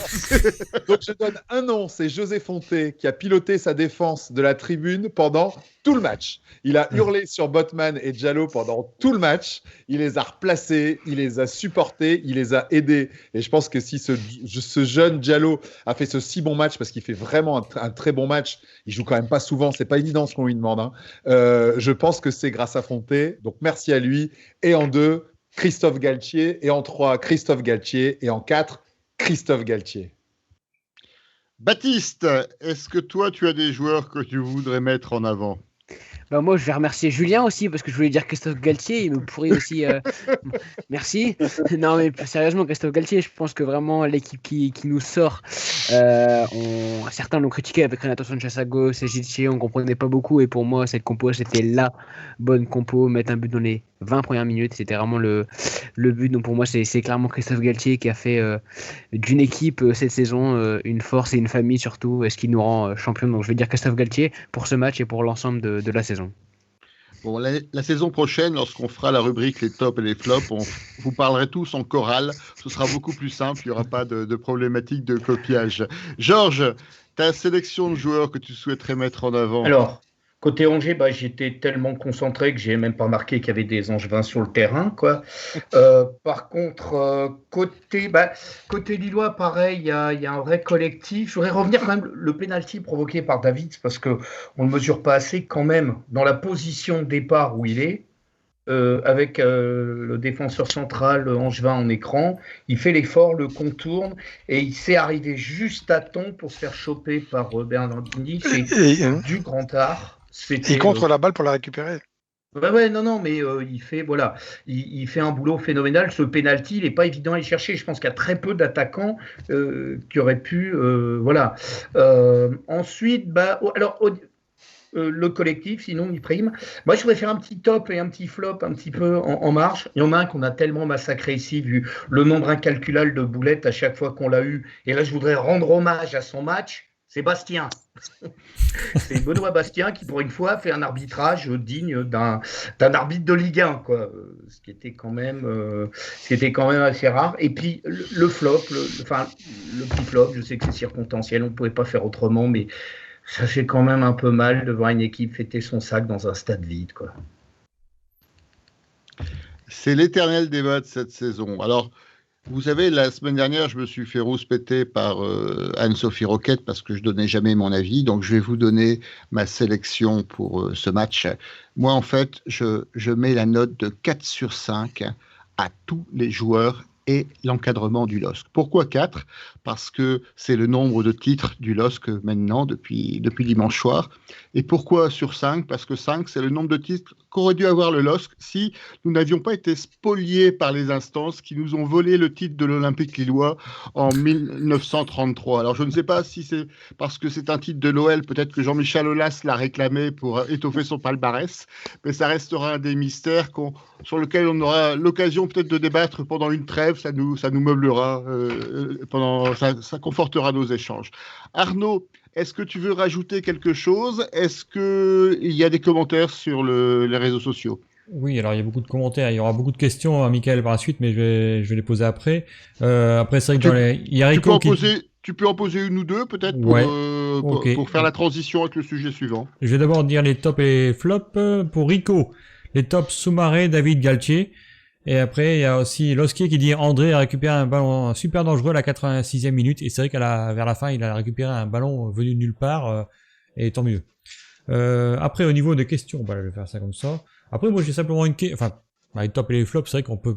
Speaker 5: Donc, je donne un nom. C'est José Fonté qui a piloté sa défense de la tribune pendant tout le match. Il a hurlé sur Botman et Diallo pendant tout le match. Il les a replacés, il les a supportés, il les a aidés. Et je pense que si ce jeune Diallo a fait ce si bon match, parce qu'il fait vraiment un très bon match, il joue quand même pas souvent, c'est pas évident ce qu'on lui demande. Hein. Je pense que c'est grâce à Fonté. Donc merci à lui. Et en 2, Christophe Galtier. Et en 3, Christophe Galtier. Et en 4, Christophe Galtier.
Speaker 1: Baptiste, est-ce que toi, tu as des joueurs que tu voudrais mettre en avant?
Speaker 4: Moi, je vais remercier Julien aussi parce que je voulais dire Christophe Galtier. Il me pourrit aussi. Merci. Non, mais sérieusement, Christophe Galtier, je pense que vraiment l'équipe qui nous sort, certains l'ont critiqué avec Renato Sanchez à gauche et Gilles, on comprenait pas beaucoup. Et pour moi, cette compo, c'était la bonne compo. Mettre un but dans les 20 premières minutes, c'était vraiment le but. Donc pour moi, c'est clairement Christophe Galtier qui a fait d'une équipe cette saison une force et une famille surtout, ce qui nous rend champion. Donc je vais dire Christophe Galtier pour ce match et pour l'ensemble de la saison.
Speaker 1: Bon, la saison prochaine, lorsqu'on fera la rubrique les tops et les flops, vous parlerez tous en chorale. Ce sera beaucoup plus simple. Il n'y aura pas de problématique de copiage. Georges, ta sélection de joueurs que tu souhaiterais mettre en avant?
Speaker 3: Alors, côté Angers, j'étais tellement concentré que je n'ai même pas remarqué qu'il y avait des Angevins sur le terrain, quoi. Par contre, côté Lillois, pareil, il y a un vrai collectif. Je voudrais revenir quand même le pénalty provoqué par David, parce qu'on ne le mesure pas assez quand même dans la position de départ où il est, avec le défenseur central Angevin en écran. Il fait l'effort, le contourne, et il s'est arrivé juste à temps pour se faire choper par Bernardini. C'est du grand art.
Speaker 7: Il contre la balle pour la récupérer.
Speaker 3: Non, mais il fait un boulot phénoménal. Ce penalty, il n'est pas évident à y chercher. Je pense qu'il y a très peu d'attaquants qui auraient pu, ensuite, le collectif, sinon il prime. Moi, je voudrais faire un petit top et un petit flop un petit peu en marche. Il y en a un qu'on a tellement massacré ici, vu le nombre incalculable de boulettes à chaque fois qu'on l'a eu. Et là, je voudrais rendre hommage à son match. C'est Bastien. C'est Benoît Bastien qui, pour une fois, fait un arbitrage digne d'un arbitre de Ligue 1, quoi. Ce qui était quand même assez rare. Et puis, le flop, le petit flop, je sais que c'est circonstanciel, on ne pouvait pas faire autrement, mais ça fait quand même un peu mal de voir une équipe fêter son sac dans un stade vide, quoi.
Speaker 1: C'est l'éternel débat de cette saison. Alors, vous savez, la semaine dernière, je me suis fait rouspéter par Anne-Sophie Roquette parce que je donnais jamais mon avis. Donc, je vais vous donner ma sélection pour ce match. Moi, en fait, je mets la note de 4 sur 5 à tous les joueurs et l'encadrement du LOSC. Pourquoi 4 ? Parce que c'est le nombre de titres du LOSC maintenant, depuis dimanche soir. Et pourquoi sur 5 ? Parce que 5, c'est le nombre de titres qu'aurait dû avoir le LOSC si nous n'avions pas été spoliés par les instances qui nous ont volé le titre de l'Olympique lillois en 1933. Alors je ne sais pas si c'est parce que c'est un titre de l'OL, peut-être que Jean-Michel Aulas l'a réclamé pour étoffer son palmarès, mais ça restera un des mystères sur lequel on aura l'occasion peut-être de débattre pendant une trêve. Ça nous meublera, ça confortera nos échanges. Arnaud, est-ce que tu veux rajouter quelque chose ? Est-ce qu'il y a des commentaires sur les réseaux sociaux ?
Speaker 9: Oui, alors il y a beaucoup de commentaires, il y aura beaucoup de questions à Mickaël par la suite, mais je vais les poser après. Après, c'est vrai que il y a Rico
Speaker 1: tu peux en poser une ou deux peut-être pour faire la transition avec le sujet suivant.
Speaker 9: Je vais d'abord dire les tops et les flops pour Rico. Les tops Soumaré, David Galtier. Et après, il y a aussi Losquier qui dit André a récupéré un ballon super dangereux à la 86e minute. Et c'est vrai vers la fin, il a récupéré un ballon venu de nulle part. Et tant mieux. Après, au niveau des questions, je vais faire ça comme ça. Après, moi, j'ai simplement une question. Enfin, les tops et les flops, c'est vrai qu'on peut...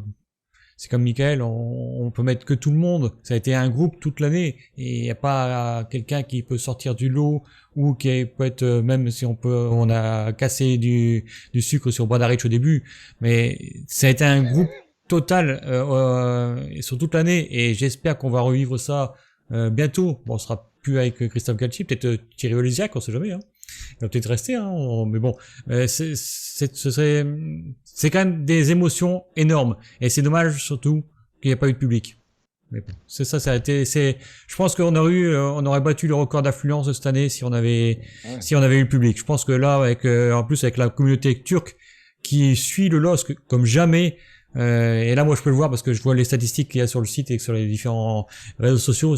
Speaker 9: C'est comme Mickaël, on peut mettre que tout le monde. Ça a été un groupe toute l'année. Et il n'y a pas quelqu'un qui peut sortir du lot ou qui peut être, même si on a cassé du sucre sur Bradaric au début. Mais ça a été un groupe total sur toute l'année. Et j'espère qu'on va revivre ça bientôt. Bon, on sera plus avec Christophe Galtier, peut-être Thierry Olesiac, on sait jamais. Il va peut-être rester, mais bon, c'est quand même des émotions énormes. Et c'est dommage surtout qu'il n'y ait pas eu de public. Mais bon, ça a été, je pense qu'on aurait battu le record d'affluence de cette année si on avait eu le public. Je pense que là, en plus avec la communauté turque qui suit le LOSC comme jamais, et là moi je peux le voir parce que je vois les statistiques qu'il y a sur le site et sur les différents réseaux sociaux,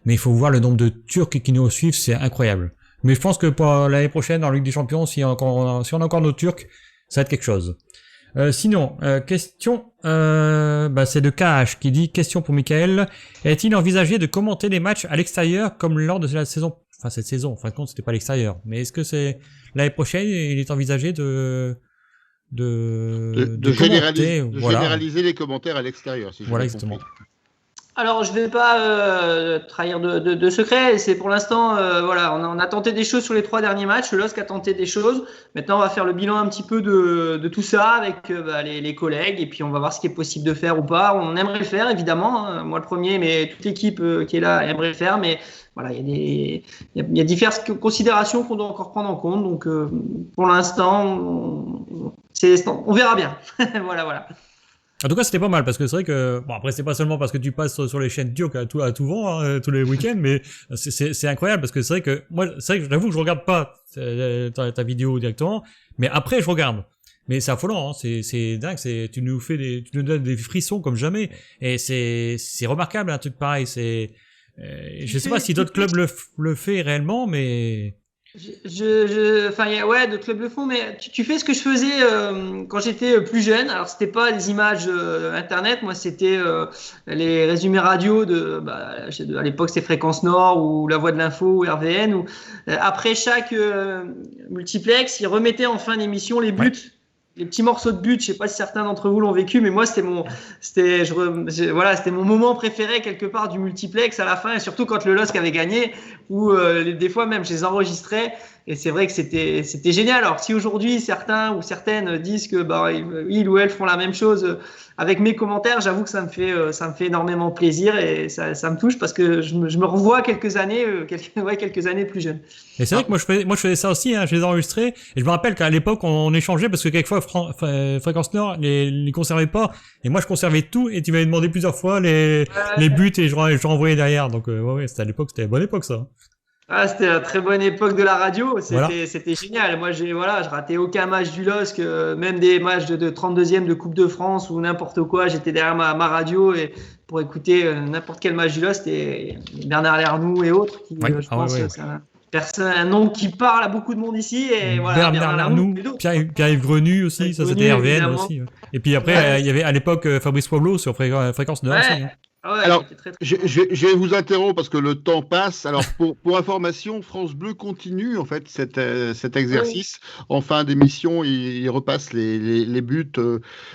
Speaker 9: mais il faut voir le nombre de Turcs qui nous suivent, c'est incroyable. Mais je pense que pour l'année prochaine, en Ligue des Champions, si on a encore nos Turcs, ça va être quelque chose. Sinon, question, c'est de KH qui dit, question pour Mickaël, est-il envisagé de commenter les matchs à l'extérieur comme lors de la saison, enfin cette saison, en fin de compte c'était pas à l'extérieur, mais est-ce que c'est l'année prochaine, il est envisagé de
Speaker 1: généraliser les commentaires à l'extérieur, si
Speaker 9: voilà, exactement.
Speaker 2: Alors, je ne vais pas trahir de secret. C'est pour l'instant, on a tenté des choses sur les 3 derniers matchs. Le LOSC a tenté des choses. Maintenant, on va faire le bilan un petit peu de tout ça avec les collègues. Et puis, on va voir ce qui est possible de faire ou pas. On aimerait le faire, évidemment. Moi, le premier, mais toute l'équipe qui est là aimerait le faire. Mais voilà, il y a diverses considérations qu'on doit encore prendre en compte. Donc, pour l'instant, on verra bien. voilà.
Speaker 9: En tout cas, c'était pas mal parce que c'est vrai que après c'est pas seulement parce que tu passes sur les chaînes turques à tout vent tous les week-ends, mais c'est incroyable parce que c'est vrai que moi, c'est vrai que j'avoue que je regarde pas ta vidéo directement, mais après je regarde. Mais c'est affolant, c'est dingue, tu nous donnes des frissons comme jamais, et c'est remarquable un truc pareil. Je sais pas si d'autres clubs le fait réellement, mais
Speaker 2: d'autres clubs le font, mais tu fais ce que je faisais quand j'étais plus jeune. Alors, c'était pas des images internet, moi, c'était les résumés radio à l'époque, c'était Fréquence Nord ou La Voix de l'Info ou RVN. Où, après chaque multiplex, ils remettaient en fin d'émission les buts. Ouais. Les petits morceaux de but, je sais pas si certains d'entre vous l'ont vécu, mais moi c'était mon moment préféré quelque part du multiplex à la fin, et surtout quand le LOSC avait gagné, où des fois même je les enregistrais, et c'est vrai que c'était génial. Alors si aujourd'hui certains ou certaines disent que ils ou elles font la même chose avec mes commentaires, j'avoue que ça me fait énormément plaisir et ça me touche parce que je me revois quelques années plus jeune.
Speaker 9: Et c'est vrai que moi je faisais ça aussi, je les enregistrais, et je me rappelle qu'à l'époque on échangeait parce que quelquefois Fréquence Nord les conservait pas, et moi je conservais tout, et tu m'avais demandé plusieurs fois les buts et je renvoyais derrière, donc c'était à l'époque, c'était la bonne époque ça.
Speaker 2: Ah, c'était la très bonne époque de la radio, c'était génial. Moi, je ratais aucun match du LOSC, même des matchs de 32e de Coupe de France ou n'importe quoi. J'étais derrière ma radio et pour écouter n'importe quel match du LOSC, c'était Bernard Lernoux et autres qui, un nom qui parle à beaucoup de monde ici. Et voilà,
Speaker 9: Bernard Larnoux, Pierre-Yves Grenu aussi, ça c'était RVN aussi. Et puis après, il y avait à l'époque Fabrice Poivlot sur Fréquence Nord aussi. Hein.
Speaker 2: Ouais,
Speaker 1: alors, je vais vous interrompre parce que le temps passe. Alors, pour information, France Bleu continue en fait cet exercice. En fin d'émission, il repasse les buts,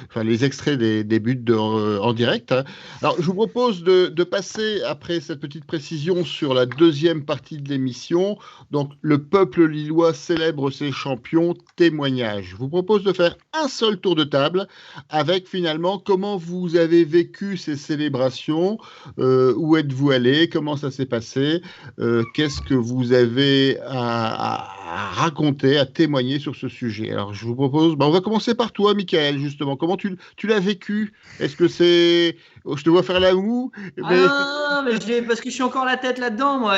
Speaker 1: enfin les extraits des buts en direct. Alors, je vous propose de passer, après cette petite précision, sur la deuxième partie de l'émission. Donc, le peuple lillois célèbre ses champions, témoignage. Je vous propose de faire un seul tour de table avec finalement comment vous avez vécu ces célébrations. Où êtes-vous allé? Comment ça s'est passé? Qu'est-ce que vous avez à raconter, à témoigner sur ce sujet? Alors, je vous propose, on va commencer par toi, Michael, justement. Comment tu l'as vécu? Est-ce que c'est... Je te vois faire la moue.
Speaker 2: Mais parce que je suis encore la tête là-dedans, moi.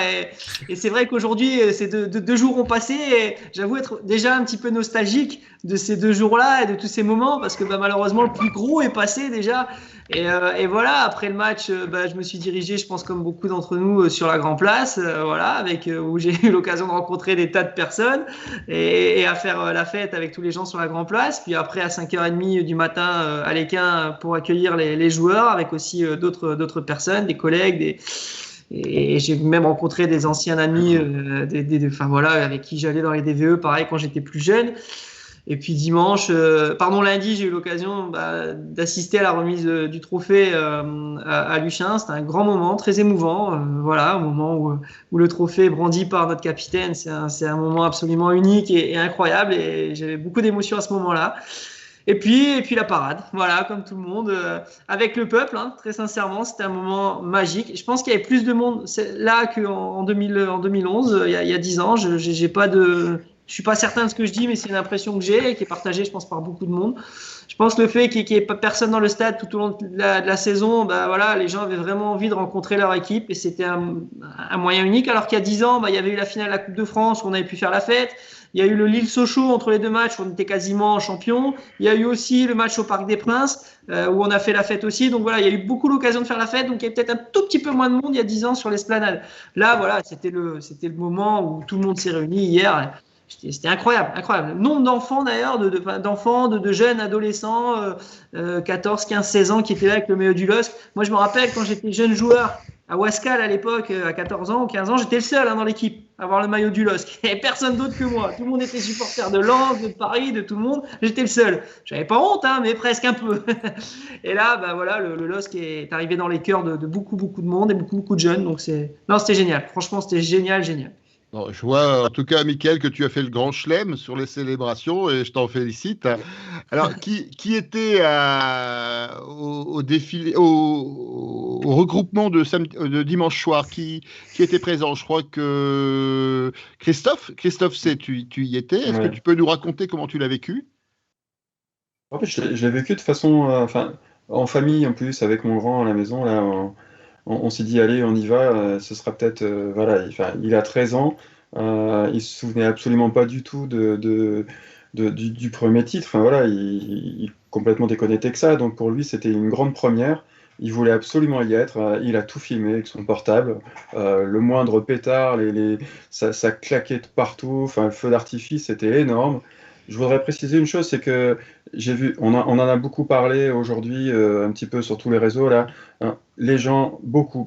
Speaker 2: Et c'est vrai qu'aujourd'hui, ces deux jours ont passé. Et j'avoue être déjà un petit peu nostalgique de ces 2 jours-là et de tous ces moments, parce que malheureusement, le plus gros est passé déjà. Et voilà, après le match, je me suis dirigé, je pense comme beaucoup d'entre nous, sur la Grand Place, voilà, où j'ai eu l'occasion de rencontrer des tas de personnes et à faire la fête avec tous les gens sur la Grand Place. Puis après, à 5h30 du matin, à l'Équin pour accueillir les joueurs, avec aussi d'autres personnes, des collègues, et j'ai même rencontré des anciens amis, avec qui j'allais dans les DVE, pareil, quand j'étais plus jeune. Et puis lundi, j'ai eu l'occasion d'assister à la remise du trophée à Luchin. C'était un grand moment, très émouvant. Un moment où le trophée est brandi par notre capitaine. C'est un moment absolument unique et incroyable. Et j'avais beaucoup d'émotions à ce moment-là. Et puis la parade, voilà, comme tout le monde, avec le peuple, très sincèrement, c'était un moment magique. Je pense qu'il y avait plus de monde là qu'en 2011, il y a 10 ans. Je suis pas certain de ce que je dis, mais c'est une impression que j'ai et qui est partagée, je pense, par beaucoup de monde. Je pense que le fait qu'il n'y ait pas personne dans le stade tout au long de la saison, les gens avaient vraiment envie de rencontrer leur équipe et c'était un moyen unique. Alors qu'il y a 10 ans, il y avait eu la finale de la Coupe de France où on avait pu faire la fête. Il y a eu le Lille-Sochaux entre les 2 matchs où on était quasiment champion. Il y a eu aussi le match au Parc des Princes où on a fait la fête aussi. Donc voilà, il y a eu beaucoup l'occasion de faire la fête. Donc il y avait peut-être un tout petit peu moins de monde il y a 10 ans sur l'esplanade. Là, voilà, c'était le moment où tout le monde s'est réuni hier. C'était incroyable. Nombre d'enfants d'ailleurs, de jeunes adolescents, 14, 15, 16 ans qui étaient là avec le maillot du LOSC. Moi, je me rappelle quand j'étais jeune joueur à Wascal à l'époque, à 14 ans ou 15 ans, j'étais le seul dans l'équipe à avoir le maillot du LOSC. Il n'y avait personne d'autre que moi. Tout le monde était supporter de Lens, de Paris, de tout le monde. J'étais le seul. J'avais pas honte, mais presque un peu. Et là, le LOSC est arrivé dans les cœurs de beaucoup, beaucoup de monde et beaucoup, beaucoup de jeunes. Donc c'était génial. Franchement, c'était génial.
Speaker 1: Non, je vois en tout cas, Mickaël, que tu as fait le grand chelem sur les célébrations et je t'en félicite. Alors, qui était au défilé, au regroupement de dimanche soir, qui était présent? Je crois que Christophe, tu y étais. Est-ce que tu peux nous raconter comment tu l'as vécu?
Speaker 6: En fait, je l'ai vécu de façon, en famille en plus, avec mon grand à la maison. Là, on s'est dit, allez, on y va, ce sera peut-être... il a 13 ans, il se souvenait absolument pas du tout du premier titre. Il est complètement déconnecté que ça. Donc pour lui, c'était une grande première. Il voulait absolument y être. Il a tout filmé avec son portable. Le moindre pétard, ça claquait de partout. Le feu d'artifice, c'était énorme. Je voudrais préciser une chose, c'est que j'ai vu, on en a beaucoup parlé aujourd'hui, un petit peu sur tous les réseaux là. Les gens, beaucoup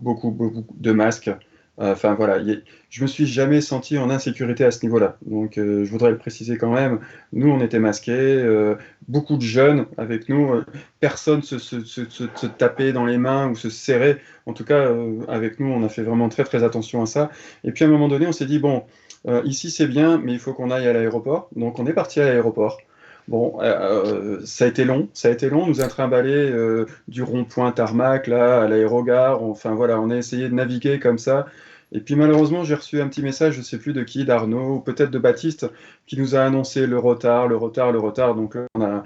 Speaker 6: de masques. Je me suis jamais senti en insécurité à ce niveau-là. Donc, je voudrais le préciser quand même. Nous, on était masqués, beaucoup de jeunes avec nous. Personne se tapait dans les mains ou se serrait. En tout cas, avec nous, on a fait vraiment très très attention à ça. Et puis à un moment donné, on s'est dit bon. Ici c'est bien, mais il faut qu'on aille à l'aéroport. Donc on est parti à l'aéroport. Bon, ça a été long. On nous a trimballé du rond-point Tarmac là à l'aérogare. On a essayé de naviguer comme ça. Et puis malheureusement, j'ai reçu un petit message, je ne sais plus de qui, d'Arnaud ou peut-être de Baptiste, qui nous a annoncé le retard. Donc là,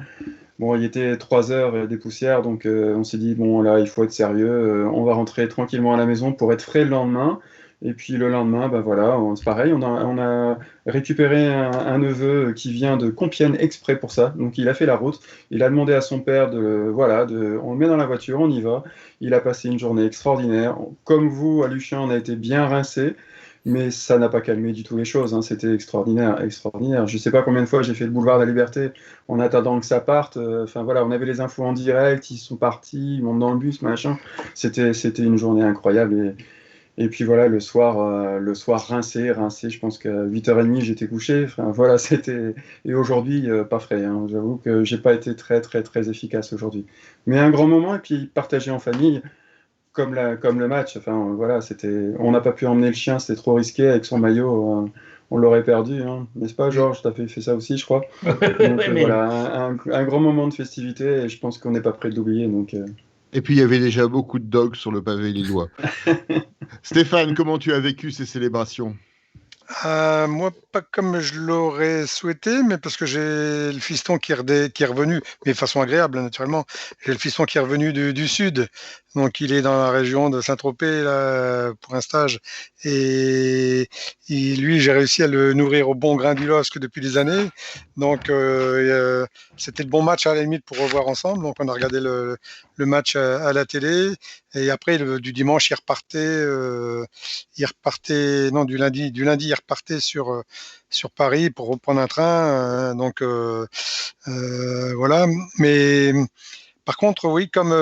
Speaker 6: il était 3 heures et des poussières, donc on s'est dit bon là, il faut être sérieux. On va rentrer tranquillement à la maison pour être frais le lendemain. Et puis le lendemain, c'est pareil, on a récupéré un neveu qui vient de Compiègne exprès pour ça. Donc il a fait la route, il a demandé à son père on le met dans la voiture, on y va. Il a passé une journée extraordinaire. Comme vous, à Luchin, on a été bien rincés. mais ça n'a pas calmé du tout les choses, hein. C'était extraordinaire, extraordinaire. Je sais pas combien de fois j'ai fait le boulevard de la Liberté en attendant que ça parte. Enfin voilà, on avait les infos en direct, ils sont partis, ils montent dans le bus, machin. C'était une journée incroyable. Et puis voilà, le soir rincé. Je pense qu'à 8h30, j'étais couché. Enfin voilà, c'était. Et aujourd'hui, pas frais, hein. J'avoue que j'ai pas été très, très, très efficace aujourd'hui. Mais un grand moment, et puis partagé en famille, comme le match. Enfin voilà, on n'a pas pu emmener le chien, c'était trop risqué avec son maillot. On l'aurait perdu, hein. N'est-ce pas, Georges? T'as fait ça aussi, je crois. Donc voilà, un grand moment de festivité, et je pense qu'on n'est pas prêt de l'oublier. Donc.
Speaker 1: Et puis il y avait déjà beaucoup de dogs sur le pavé lillois. Stéphane, comment tu as vécu ces célébrations?
Speaker 7: Moi, pas comme je l'aurais souhaité, mais parce que j'ai le fiston qui est revenu, mais de façon agréable, hein, naturellement. J'ai le fiston qui est revenu du sud, donc il est dans la région de Saint-Tropez là, pour un stage. Et lui, j'ai réussi à le nourrir au bon grain du LOSC depuis des années. Donc, c'était le bon match à la limite pour revoir ensemble. Donc, on a regardé le match à la télé. Et après, du dimanche, non, du lundi, il repartait sur Paris pour reprendre un train. Voilà. Mais par contre, oui, comme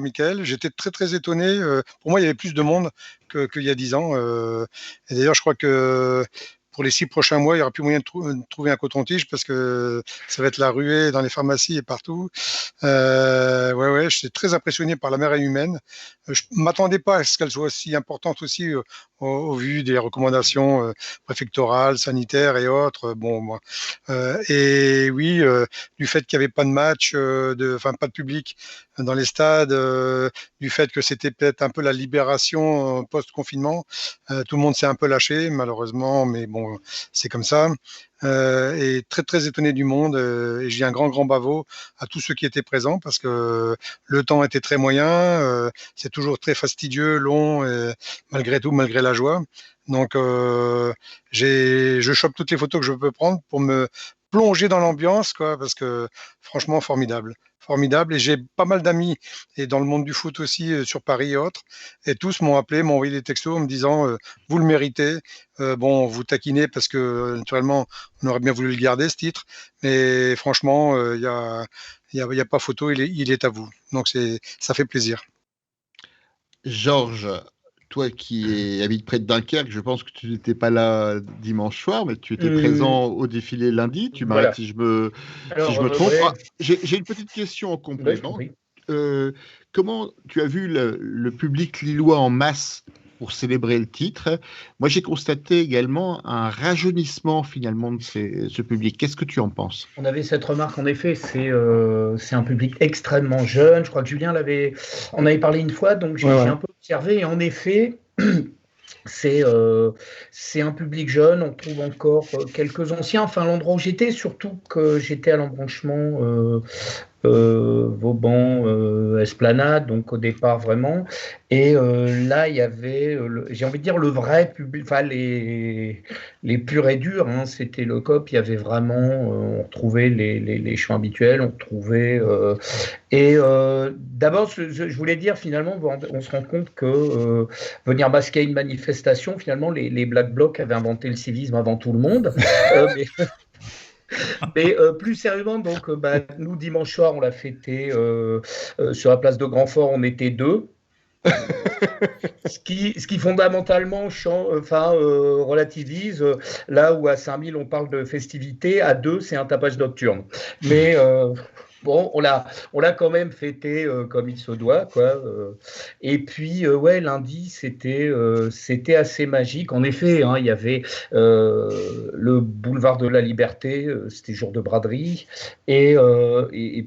Speaker 7: Michael, j'étais très très étonné. Pour moi, il y avait plus de monde qu'il y a 10 ans. Et d'ailleurs, je crois que pour les 6 prochains mois, il n'y aura plus moyen de trouver un coton-tige parce que ça va être la ruée dans les pharmacies et partout. Ouais, j'étais très impressionné par la marée humaine. Je ne m'attendais pas à ce qu'elle soit aussi importante aussi au vu des recommandations préfectorales, sanitaires et autres. Et oui, du fait qu'il n'y avait pas de match, pas de public dans les stades, du fait que c'était peut-être un peu la libération post-confinement, tout le monde s'est un peu lâché, malheureusement, mais bon, c'est comme ça. Et très très étonné du monde, et j'ai un grand bravo à tous ceux qui étaient présents parce que le temps était très moyen, c'est toujours très fastidieux, long, et malgré tout, malgré la joie. Donc je chope toutes les photos que je peux prendre pour me plonger dans l'ambiance, quoi, parce que franchement formidable. Et j'ai pas mal d'amis et dans le monde du foot aussi, sur Paris et autres, et tous m'ont appelé, m'ont envoyé des textos en me disant vous le méritez. Bon, vous taquinez parce que naturellement on aurait bien voulu le garder ce titre, mais franchement il y a pas photo, il est à vous. Donc ça fait plaisir.
Speaker 1: Georges, toi qui habites près de Dunkerque, je pense que tu n'étais pas là dimanche soir, mais tu étais présent au défilé lundi. Tu m'arrêtes si je me trompe.
Speaker 3: Ouais.
Speaker 1: J'ai une petite question en complément. Comment tu as vu le public lillois en masse pour célébrer le titre? Moi, j'ai constaté également un rajeunissement finalement de ce public. Qu'est-ce que tu en penses?
Speaker 3: On avait cette remarque, en effet, c'est un public extrêmement jeune. Je crois que Julien on avait parlé une fois, donc j'ai un peu observé. Et en effet, c'est un public jeune. On trouve encore quelques anciens. Enfin, l'endroit où j'étais, surtout que j'étais à l'embranchement Vauban, Esplanade, donc au départ vraiment. Et là, il y avait, j'ai envie de dire, le vrai public, enfin les purs et durs, hein, c'était le COP. Il y avait vraiment, on retrouvait les chants habituels, on retrouvait. D'abord, je voulais dire, finalement, on se rend compte que venir masquer une manifestation, finalement, les Black Blocs avaient inventé le civisme avant tout le monde. Mais plus sérieusement, donc, nous, dimanche soir, on l'a fêté sur la place de Grandfort, on était 2. Ce qui fondamentalement relativise, là où à 5000 on parle de festivité, à 2 c'est un tapage nocturne. Mais bon, on l'a quand même fêté comme il se doit, quoi. Et puis lundi c'était assez magique. En effet, hein, il y avait le boulevard de la Liberté, c'était jour de braderie, et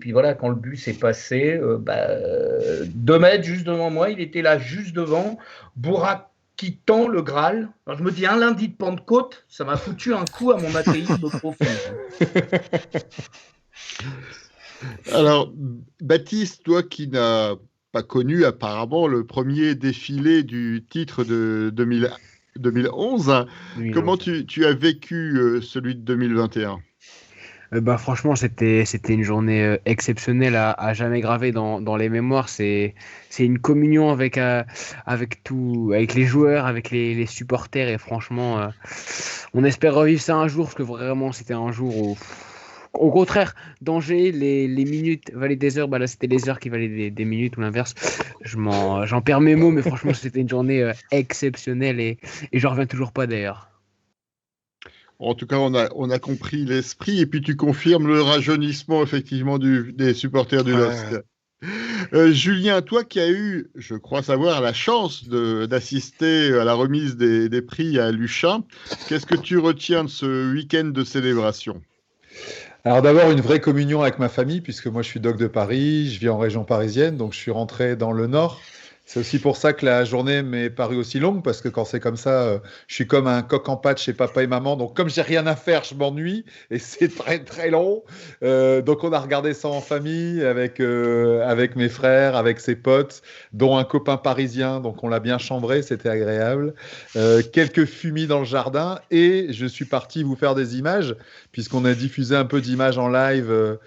Speaker 3: puis voilà, quand le bus est passé, 2 mètres juste devant moi, il était là juste devant, Bourrac qui tend le Graal. Alors je me dis, un lundi de Pentecôte, ça m'a foutu un coup à mon athéisme profond.
Speaker 1: Alors, Baptiste, toi qui n'as pas connu apparemment le premier défilé du titre de 2011, comment tu as vécu celui de 2021?
Speaker 4: Franchement, c'était une journée exceptionnelle à jamais graver dans les mémoires. C'est une communion avec tout, avec les joueurs, avec les supporters. Et franchement, on espère revivre ça un jour parce que vraiment, c'était un jour où, au contraire, danger, les minutes valaient des heures. Là, c'était les heures qui valaient des minutes ou l'inverse. J'en perds mes mots, mais franchement, c'était une journée exceptionnelle et j'en reviens toujours pas d'ailleurs.
Speaker 1: En tout cas, on a compris l'esprit et puis tu confirmes le rajeunissement effectivement des supporters du LOSC. Julien, toi qui as eu, je crois savoir, la chance d'assister à la remise des prix à Luchin, qu'est-ce que tu retiens de ce week-end de célébration?
Speaker 5: Alors d'abord, une vraie communion avec ma famille, puisque moi je suis doc de Paris, je vis en région parisienne, donc je suis rentré dans le Nord. C'est aussi pour ça que la journée m'est parue aussi longue, parce que quand c'est comme ça, je suis comme un coq en pâte chez papa et maman. Donc comme j'ai rien à faire, je m'ennuie et c'est très très long. Donc on a regardé ça en famille avec mes frères, avec ses potes, dont un copain parisien. Donc on l'a bien chambré, c'était agréable. Quelques fumis dans le jardin et je suis parti vous faire des images, puisqu'on a diffusé un peu d'images en live.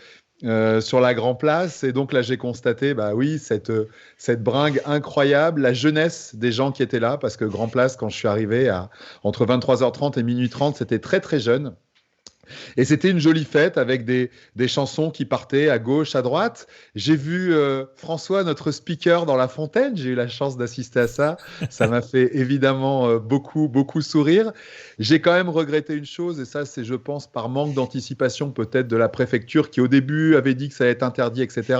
Speaker 5: Sur la Grand Place. Et donc là, j'ai constaté, bah oui, cette bringue incroyable, la jeunesse des gens qui étaient là, parce que Grand Place, quand je suis arrivé entre 23h30 et minuit 30, c'était très, très jeune. Et c'était une jolie fête avec des chansons qui partaient à gauche, à droite. J'ai vu François, notre speaker, dans la fontaine. J'ai eu la chance d'assister à ça. Ça m'a fait évidemment beaucoup, beaucoup sourire. J'ai quand même regretté une chose, et ça, c'est, je pense, par manque d'anticipation peut-être de la préfecture qui, au début, avait dit que ça allait être interdit, etc.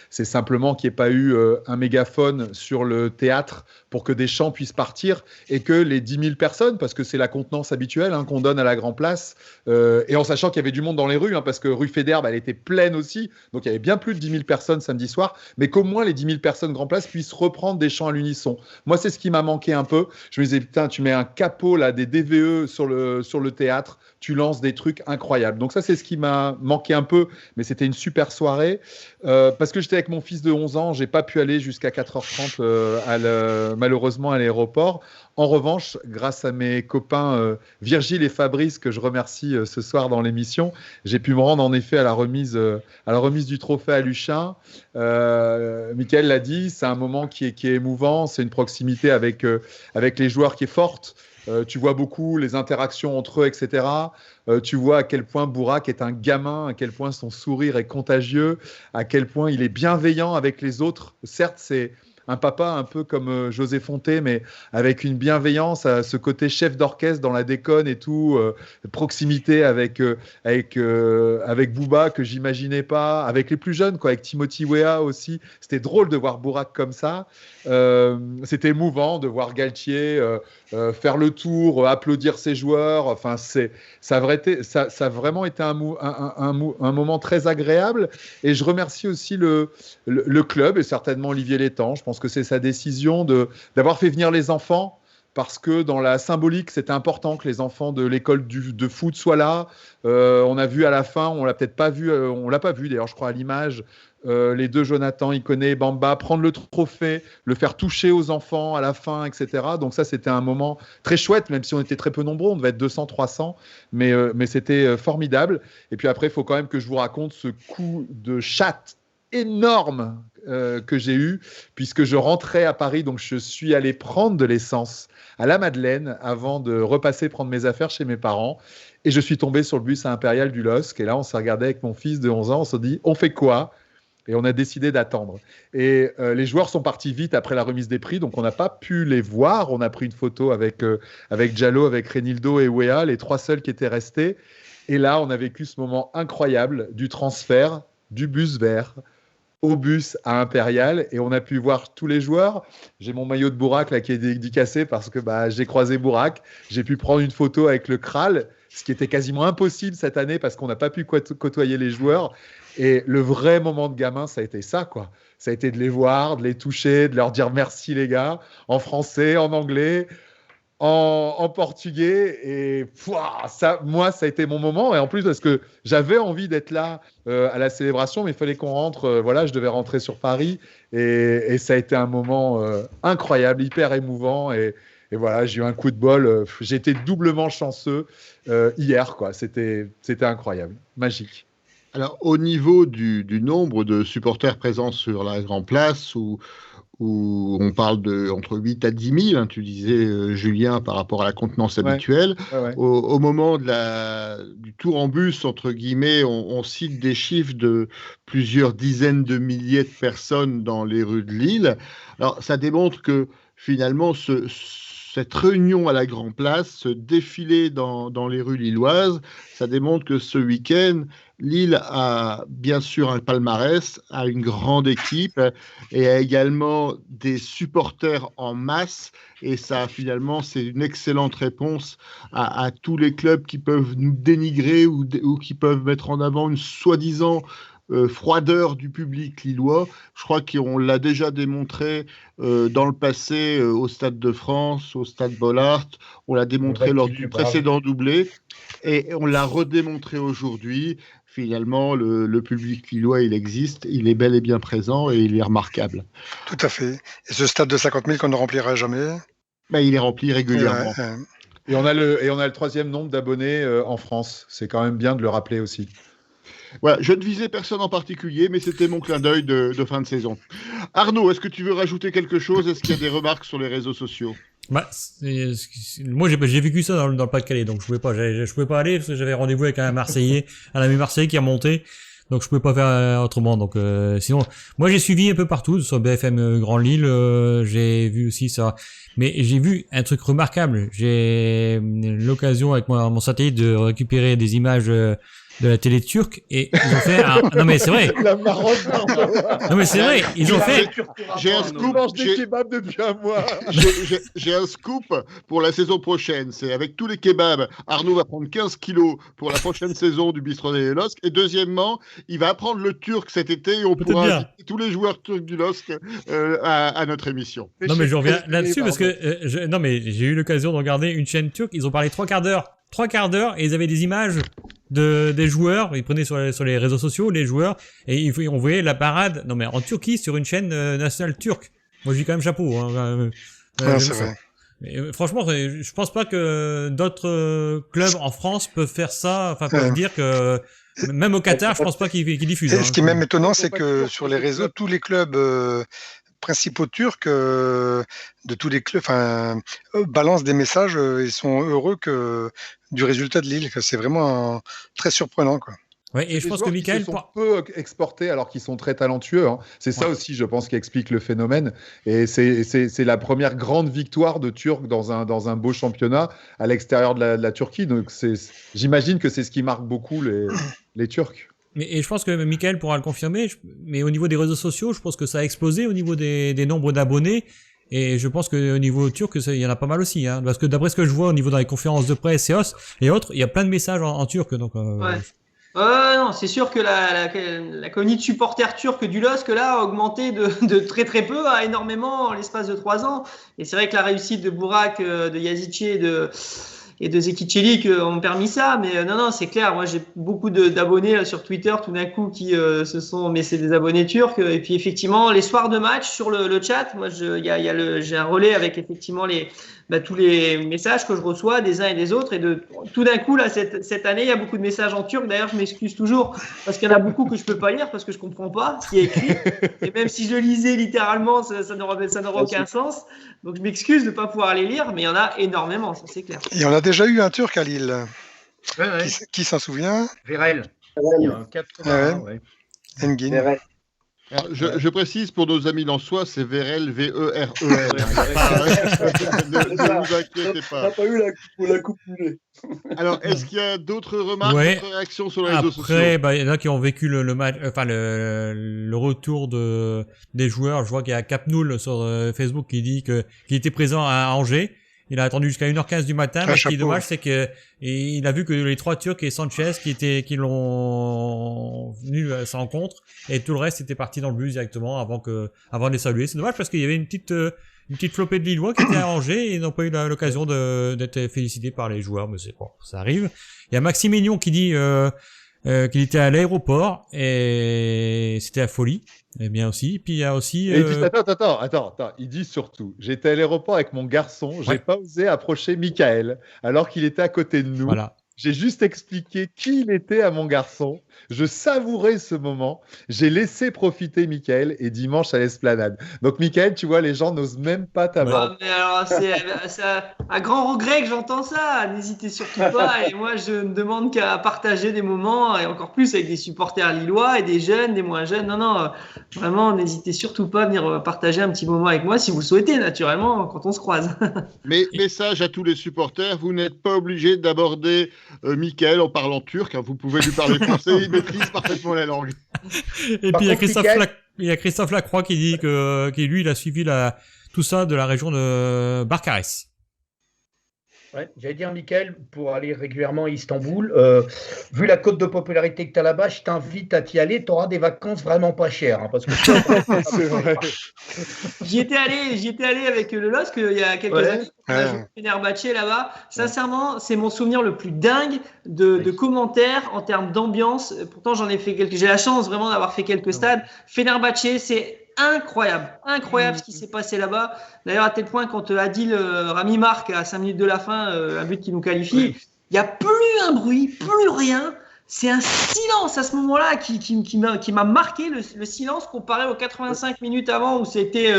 Speaker 5: C'est simplement qu'il n'y ait pas eu un mégaphone sur le théâtre pour que des chants puissent partir et que les 10 000 personnes, parce que c'est la contenance habituelle qu'on donne à la Grand Place, et en sachant qu'il y avait du monde dans les rues, parce que rue Fédère, elle était pleine aussi, donc il y avait bien plus de 10 000 personnes samedi soir, mais qu'au moins les 10 000 personnes Grand Place puissent reprendre des chants à l'unisson. Moi, c'est ce qui m'a manqué un peu. Je me disais, putain, tu mets un capot, là, des DVE sur le théâtre, tu lances des trucs incroyables. Donc ça, c'est ce qui m'a manqué un peu, mais c'était une super soirée. Parce que j'étais avec mon fils de 11 ans, j'ai pas pu aller jusqu'à 4h30 malheureusement à l'aéroport. En revanche, grâce à mes copains Virgile et Fabrice, que je remercie ce soir dans l'émission, j'ai pu me rendre en effet à la remise du trophée à Luchin. Mickaël l'a dit, c'est un moment qui est émouvant, c'est une proximité avec les joueurs qui est forte. Tu vois beaucoup les interactions entre eux, etc. Tu vois à quel point Bourak est un gamin, à quel point son sourire est contagieux, à quel point il est bienveillant avec les autres. Certes, c'est un papa un peu comme José Fonté, mais avec une bienveillance, ce côté chef d'orchestre dans la déconne et tout, proximité avec Bouba que j'imaginais pas, avec les plus jeunes, quoi, avec Timothy Weah aussi. C'était drôle de voir Bourak comme ça. C'était émouvant de voir Galtier faire le tour, applaudir ses joueurs. Enfin, ça a vraiment été un moment très agréable. Et je remercie aussi le club et certainement Olivier Létang. Je pense que c'est sa décision d'avoir fait venir les enfants, parce que dans la symbolique, c'était important que les enfants de l'école de foot soient là. On a vu à la fin, on l'a peut-être pas vu, on l'a pas vu d'ailleurs, je crois à l'image, les deux Jonathan, Ikoné et Bamba prendre le trophée, le faire toucher aux enfants à la fin, etc. Donc ça, c'était un moment très chouette, même si on était très peu nombreux, on devait être 200, 300, mais c'était formidable. Et puis après, il faut quand même que je vous raconte ce coup de chatte énorme que j'ai eu, puisque je rentrais à Paris, donc je suis allé prendre de l'essence à la Madeleine avant de repasser prendre mes affaires chez mes parents, et je suis tombé sur le bus à Impérial du LOSC, et là on s'est regardé avec mon fils de 11 ans, on s'est dit on fait quoi? Et on a décidé d'attendre. Et les joueurs sont partis vite après la remise des prix, donc on n'a pas pu les voir. On a pris une photo avec Diallo, avec Renildo et Weah, les trois seuls qui étaient restés. Et là, on a vécu ce moment incroyable du transfert du bus vert au bus à Impérial, et on a pu voir tous les joueurs. J'ai mon maillot de Bourak là qui est dédicacé parce que j'ai croisé Bourak. J'ai pu prendre une photo avec le Kral, ce qui était quasiment impossible cette année parce qu'on n'a pas pu côtoyer les joueurs. Et le vrai moment de gamin, ça a été ça, quoi. Ça a été de les voir, de les toucher, de leur dire merci les gars, en français, en anglais. en portugais. Et ça a été mon moment. Et en plus, parce que j'avais envie d'être là à la célébration, mais il fallait qu'on rentre. Voilà, je devais rentrer sur Paris. Et ça a été un moment incroyable, hyper émouvant. Et voilà, j'ai eu un coup de bol. J'ai été doublement chanceux hier, quoi. C'était incroyable, magique.
Speaker 1: Alors, au niveau du nombre de supporters présents sur la Grand Place, où on parle entre 8 à 10 000, hein, tu disais, Julien, par rapport à la contenance habituelle.
Speaker 5: Ouais.
Speaker 1: Au moment du tour en bus, entre guillemets, on cite des chiffres de plusieurs dizaines de milliers de personnes dans les rues de Lille. Alors, ça démontre que finalement, cette réunion à la Grand Place, ce défilé dans les rues lilloises, ça démontre que ce week-end, Lille a bien sûr un palmarès, a une grande équipe et a également des supporters en masse. Et ça, finalement, c'est une excellente réponse à tous les clubs qui peuvent nous dénigrer ou qui peuvent mettre en avant une soi-disant froideur du public lillois. Je crois qu'on l'a déjà démontré dans le passé au Stade de France, au Stade Bollaert. On l'a démontré lors du précédent doublé et on l'a redémontré aujourd'hui. Finalement, le public lillois, il existe, il est bel et bien présent et il est remarquable.
Speaker 7: Tout à fait. Et ce stade de 50 000 qu'on ne remplira jamais.
Speaker 1: Il est rempli régulièrement.
Speaker 5: Et on a le troisième nombre d'abonnés en France. C'est quand même bien de le rappeler aussi.
Speaker 1: Voilà, je ne visais personne en particulier, mais c'était mon clin d'œil de fin de saison. Arnaud, est-ce que tu veux rajouter quelque chose? Est-ce qu'il y a des remarques sur les réseaux sociaux?
Speaker 9: Moi j'ai vécu ça dans le Pas-de-Calais, donc je pouvais pas aller parce que j'avais rendez-vous avec un Marseillais, un ami Marseillais qui est remonté, donc je pouvais pas faire autrement. Donc sinon, moi j'ai suivi un peu partout sur BFM Grand Lille, j'ai vu aussi ça, mais j'ai vu un truc remarquable. J'ai l'occasion avec mon satellite de récupérer des images de la télé turque et ils ont fait non mais c'est vrai.
Speaker 5: La Maroc,
Speaker 9: non mais c'est vrai, ils ont fait.
Speaker 1: J'ai un scoop.
Speaker 5: Des kebabs depuis un mois.
Speaker 1: J'ai un scoop pour la saison prochaine. C'est avec tous les kebabs. Arnaud va prendre 15 kilos pour la prochaine saison du Bistrot des LOSC. Et deuxièmement, il va apprendre le turc cet été et on pourra inviter tous les joueurs turcs du LOSC à notre émission.
Speaker 9: Non mais je reviens là-dessus parce que j'ai eu l'occasion de regarder une chaîne turque. Ils ont parlé 3 quarts d'heure et ils avaient des images des joueurs. Ils prenaient sur les réseaux sociaux les joueurs et on voyait la parade en Turquie sur une chaîne nationale turque. Moi je dis quand même chapeau.
Speaker 7: C'est vrai.
Speaker 9: Mais, franchement, je pense pas que d'autres clubs en France peuvent faire ça. Enfin, peuvent dire que même au Qatar, je pense pas qu'ils diffusent.
Speaker 7: Ce qui est même étonnant, c'est que sur les réseaux, tous les clubs principaux turcs de tous les clubs balancent des messages, ils sont heureux du résultat de Lille. C'est vraiment très surprenant, quoi.
Speaker 9: Ouais, et je pense que Michael
Speaker 5: sont peu exportés alors qu'ils sont très talentueux. Hein. C'est ça aussi, je pense, qui explique le phénomène. Et c'est la première grande victoire de Turcs dans un beau championnat à l'extérieur de la Turquie. Donc j'imagine que c'est ce qui marque beaucoup les Turcs.
Speaker 9: Et je pense que Michael pourra le confirmer, mais au niveau des réseaux sociaux, je pense que ça a explosé au niveau des nombres d'abonnés. Et je pense qu'au niveau turc, il y en a pas mal aussi. Hein, parce que d'après ce que je vois au niveau dans les conférences de presse et autres, il y a plein de messages en turc. Donc,
Speaker 2: non, c'est sûr que la communauté de supporters turcs du LOSC là a augmenté de très très peu à énormément en l'espace de 3 ans. Et c'est vrai que la réussite de Burak, de Yazici et de Zeki Çelik ont permis ça. Mais non, c'est clair. Moi, j'ai beaucoup d'abonnés là, sur Twitter tout d'un coup qui mais c'est des abonnés turcs. Et puis effectivement, les soirs de match sur le chat, moi, j'ai un relais avec effectivement tous les messages que je reçois des uns et des autres. Et tout d'un coup, là, cette année, il y a beaucoup de messages en turc. D'ailleurs, je m'excuse toujours parce qu'il y en a beaucoup que je peux pas lire parce que je comprends pas ce qui est écrit. Et même si je le lisais littéralement, ça n'aurait aucun sens. Donc, je m'excuse de ne pas pouvoir les lire, mais il y en a énormément, ça c'est clair.
Speaker 7: Et on a déjà eu un Turc à Lille. Ouais. Qui s'en souvient?
Speaker 3: Vérel. Il y a un 80, ouais.
Speaker 7: Engin.
Speaker 1: Alors, je précise pour nos amis lensois, c'est Vérel, V-E-R-E-L. Ne vous inquiétez pas.
Speaker 8: On n'a pas eu la coupe mulet.
Speaker 1: Alors, est-ce qu'il y a d'autres remarques, d'autres réactions sur les réseaux sociaux?
Speaker 9: Après, il y en a qui ont vécu le match, le retour des joueurs. Je vois qu'il y a Capnoul sur Facebook qui dit qu'il était présent à Angers. Il a attendu jusqu'à 1h15 du matin. Mais ce qui est dommage, c'est que il a vu que les 3 Turcs et Sanchez qui l'ont venu à sa rencontre, et tout le reste était parti dans le bus directement avant de les saluer. C'est dommage parce qu'il y avait une petite une petite flopée de Lillois qui étaient arrangés et n'ont pas eu l'occasion d'être félicités par les joueurs, mais c'est bon, ça arrive. Il y a Maxime Mignon qui dit qu'il était à l'aéroport et c'était la folie. Eh bien aussi. Puis il y a aussi.
Speaker 5: Et il dit, attends. Il dit surtout, j'étais à l'aéroport avec mon garçon, j'ai pas osé approcher Michael alors qu'il était à côté de nous.
Speaker 9: Voilà.
Speaker 5: J'ai juste expliqué qui il était à mon garçon. Je savourais ce moment. J'ai laissé profiter Michael et dimanche à l'Esplanade. Donc Michael, tu vois, les gens n'osent même pas t'avoir.
Speaker 2: Mais alors, c'est un grand regret que j'entends ça. N'hésitez surtout pas. Et moi, je ne demande qu'à partager des moments, et encore plus avec des supporters lillois et des jeunes, des moins jeunes. Non, vraiment, n'hésitez surtout pas à venir partager un petit moment avec moi si vous le souhaitez, naturellement, quand on se croise.
Speaker 1: Mais message à tous les supporters, vous n'êtes pas obligés d'aborder Michael en parlant turc. Hein, vous pouvez lui parler français, il maîtrise parfaitement la langue.
Speaker 9: Et puis il y a Christophe Lacroix qui dit que lui, il a suivi tout ça de la région de Barcarès.
Speaker 3: Ouais, j'allais dire, Michael, pour aller régulièrement à Istanbul, vu la cote de popularité que tu as là-bas, je t'invite à t'y aller. Tu auras des vacances vraiment pas chères. Hein, parce que
Speaker 5: C'est vrai.
Speaker 2: J'y étais allé avec le LOSC il y a quelques années. On a joué au Fenerbahçe là-bas. Sincèrement, c'est mon souvenir le plus dingue de commentaires en termes d'ambiance. Pourtant, j'en ai fait quelques. J'ai la chance vraiment d'avoir fait quelques stades. Fenerbahçe, c'est incroyable ce qui s'est passé là-bas. D'ailleurs, à tel point, quand Adil Rami marque à 5 minutes de la fin, un but qui nous qualifie, il n'y a plus un bruit, plus rien. C'est un silence à ce moment-là qui m'a marqué, le silence comparé aux 85 minutes avant où c'était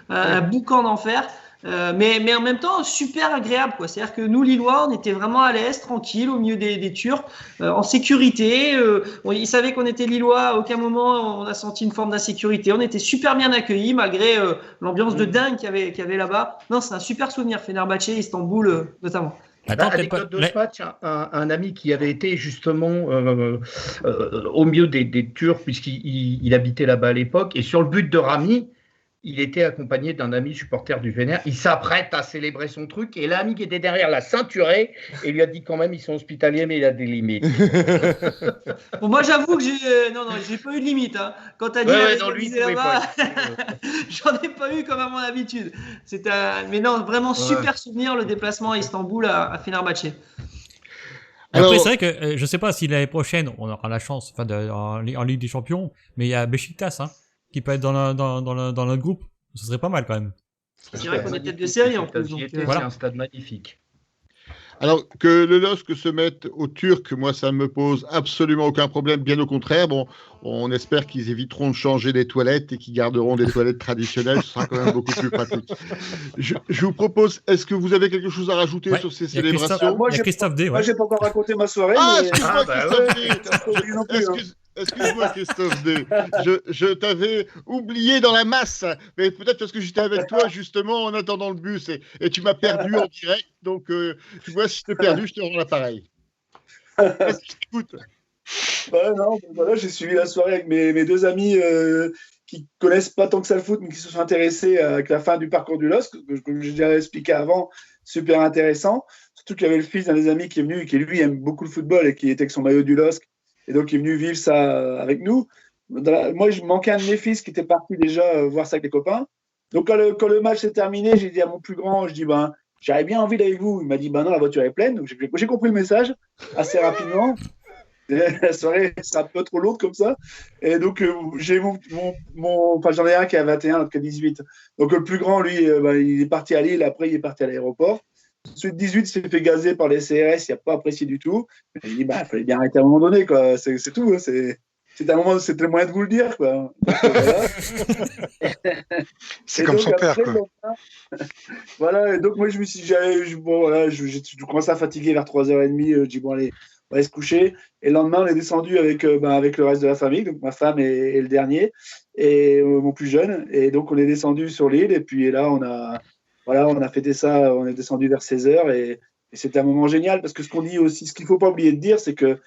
Speaker 2: un boucan d'enfer. Mais en même temps, super agréable, quoi. C'est-à-dire que nous, Lillois, on était vraiment à l'aise, tranquille, au milieu des Turcs, en sécurité. Ils savaient qu'on était Lillois. À aucun moment, on a senti une forme d'insécurité. On était super bien accueillis, malgré l'ambiance de dingue qu'il y avait là-bas. Non, c'est un super souvenir, Fenerbahçe, Istanbul, notamment.
Speaker 3: Anecdote de ce match, un ami qui avait été justement au milieu des Turcs, puisqu'il habitait là-bas à l'époque, et sur le but de Rami, il était accompagné d'un ami supporter du Vénère. Il s'apprête à célébrer son truc et l'ami qui était derrière l'a ceinturé et lui a dit quand même ils sont hospitaliers mais il a des limites.
Speaker 2: Bon, moi j'avoue que j'ai pas eu de limite. Hein. Quand t'as dit là-bas, j'en ai pas eu comme à mon habitude. Mais non, vraiment super souvenir le déplacement à Istanbul à Fenerbahçe.
Speaker 9: Après, c'est vrai que je sais pas si l'année prochaine on aura la chance, en Ligue des Champions, mais il y a Beşiktaş, qui peut être dans notre groupe. Ce serait pas mal quand même.
Speaker 2: C'est vrai qu'on est tête de série en plus.
Speaker 3: C'est un stade magnifique.
Speaker 1: Alors, que le LOSC se mette au turc, moi, ça ne me pose absolument aucun problème. Bien au contraire, bon, on espère qu'ils éviteront de changer les toilettes et qu'ils garderont des toilettes traditionnelles. Ce sera quand même beaucoup plus pratique. Je vous propose, est-ce que vous avez quelque chose à rajouter sur ces célébrations?
Speaker 9: Il y a Christophe D.
Speaker 8: Moi, j'ai pas encore raconté ma soirée.
Speaker 1: Excuse-moi, Christophe D. Excuse-moi, Christophe D. Je t'avais oublié dans la masse, mais peut-être parce que j'étais avec toi justement en attendant le bus et tu m'as perdu en direct. Donc, tu vois, si je t'ai perdu, je te rends l'appareil. Est-ce que je t'écoute?
Speaker 8: Voilà, j'ai suivi la soirée avec mes deux amis qui connaissent pas tant que ça le foot, mais qui se sont intéressés avec la fin du parcours du LOSC, que j'ai déjà expliqué avant, super intéressant. Surtout qu'il y avait le fils d'un des amis qui est venu, qui lui aime beaucoup le football et qui était avec son maillot du LOSC. Et donc, il est venu vivre ça avec nous. Moi, je manquais un de mes fils qui était parti déjà voir ça avec les copains. Donc, quand le match s'est terminé, j'ai dit à mon plus grand, je dis, j'avais bien envie d'aller avec vous. Il m'a dit, non, la voiture est pleine. Donc, j'ai compris le message assez rapidement. La soirée, c'est un peu trop lourde comme ça. Et donc, j'ai j'en ai un qui a 21, l'autre qui a 18. Donc, le plus grand, lui, il est parti à Lille. Après, il est parti à l'aéroport. Ensuite, 18, il s'est fait gazer par les CRS, il n'a pas apprécié du tout. Il dit, il fallait bien arrêter à un moment donné, quoi. C'est tout. Hein. C'était le moyen de vous le dire, quoi. Donc, voilà.
Speaker 7: C'est comme son père, quoi.
Speaker 8: Voilà, et donc moi, je commençais à fatiguer vers 3h30. Je dis, allez, on va se coucher. Et le lendemain, on est descendu avec le reste de la famille, donc ma femme et le dernier, et mon plus jeune. Et donc, on est descendu sur l'île, et puis là, on a fêté ça, on est descendu vers 16h et c'était un moment génial parce que ce qu'on dit aussi, ce qu'il ne faut pas oublier de dire, c'est que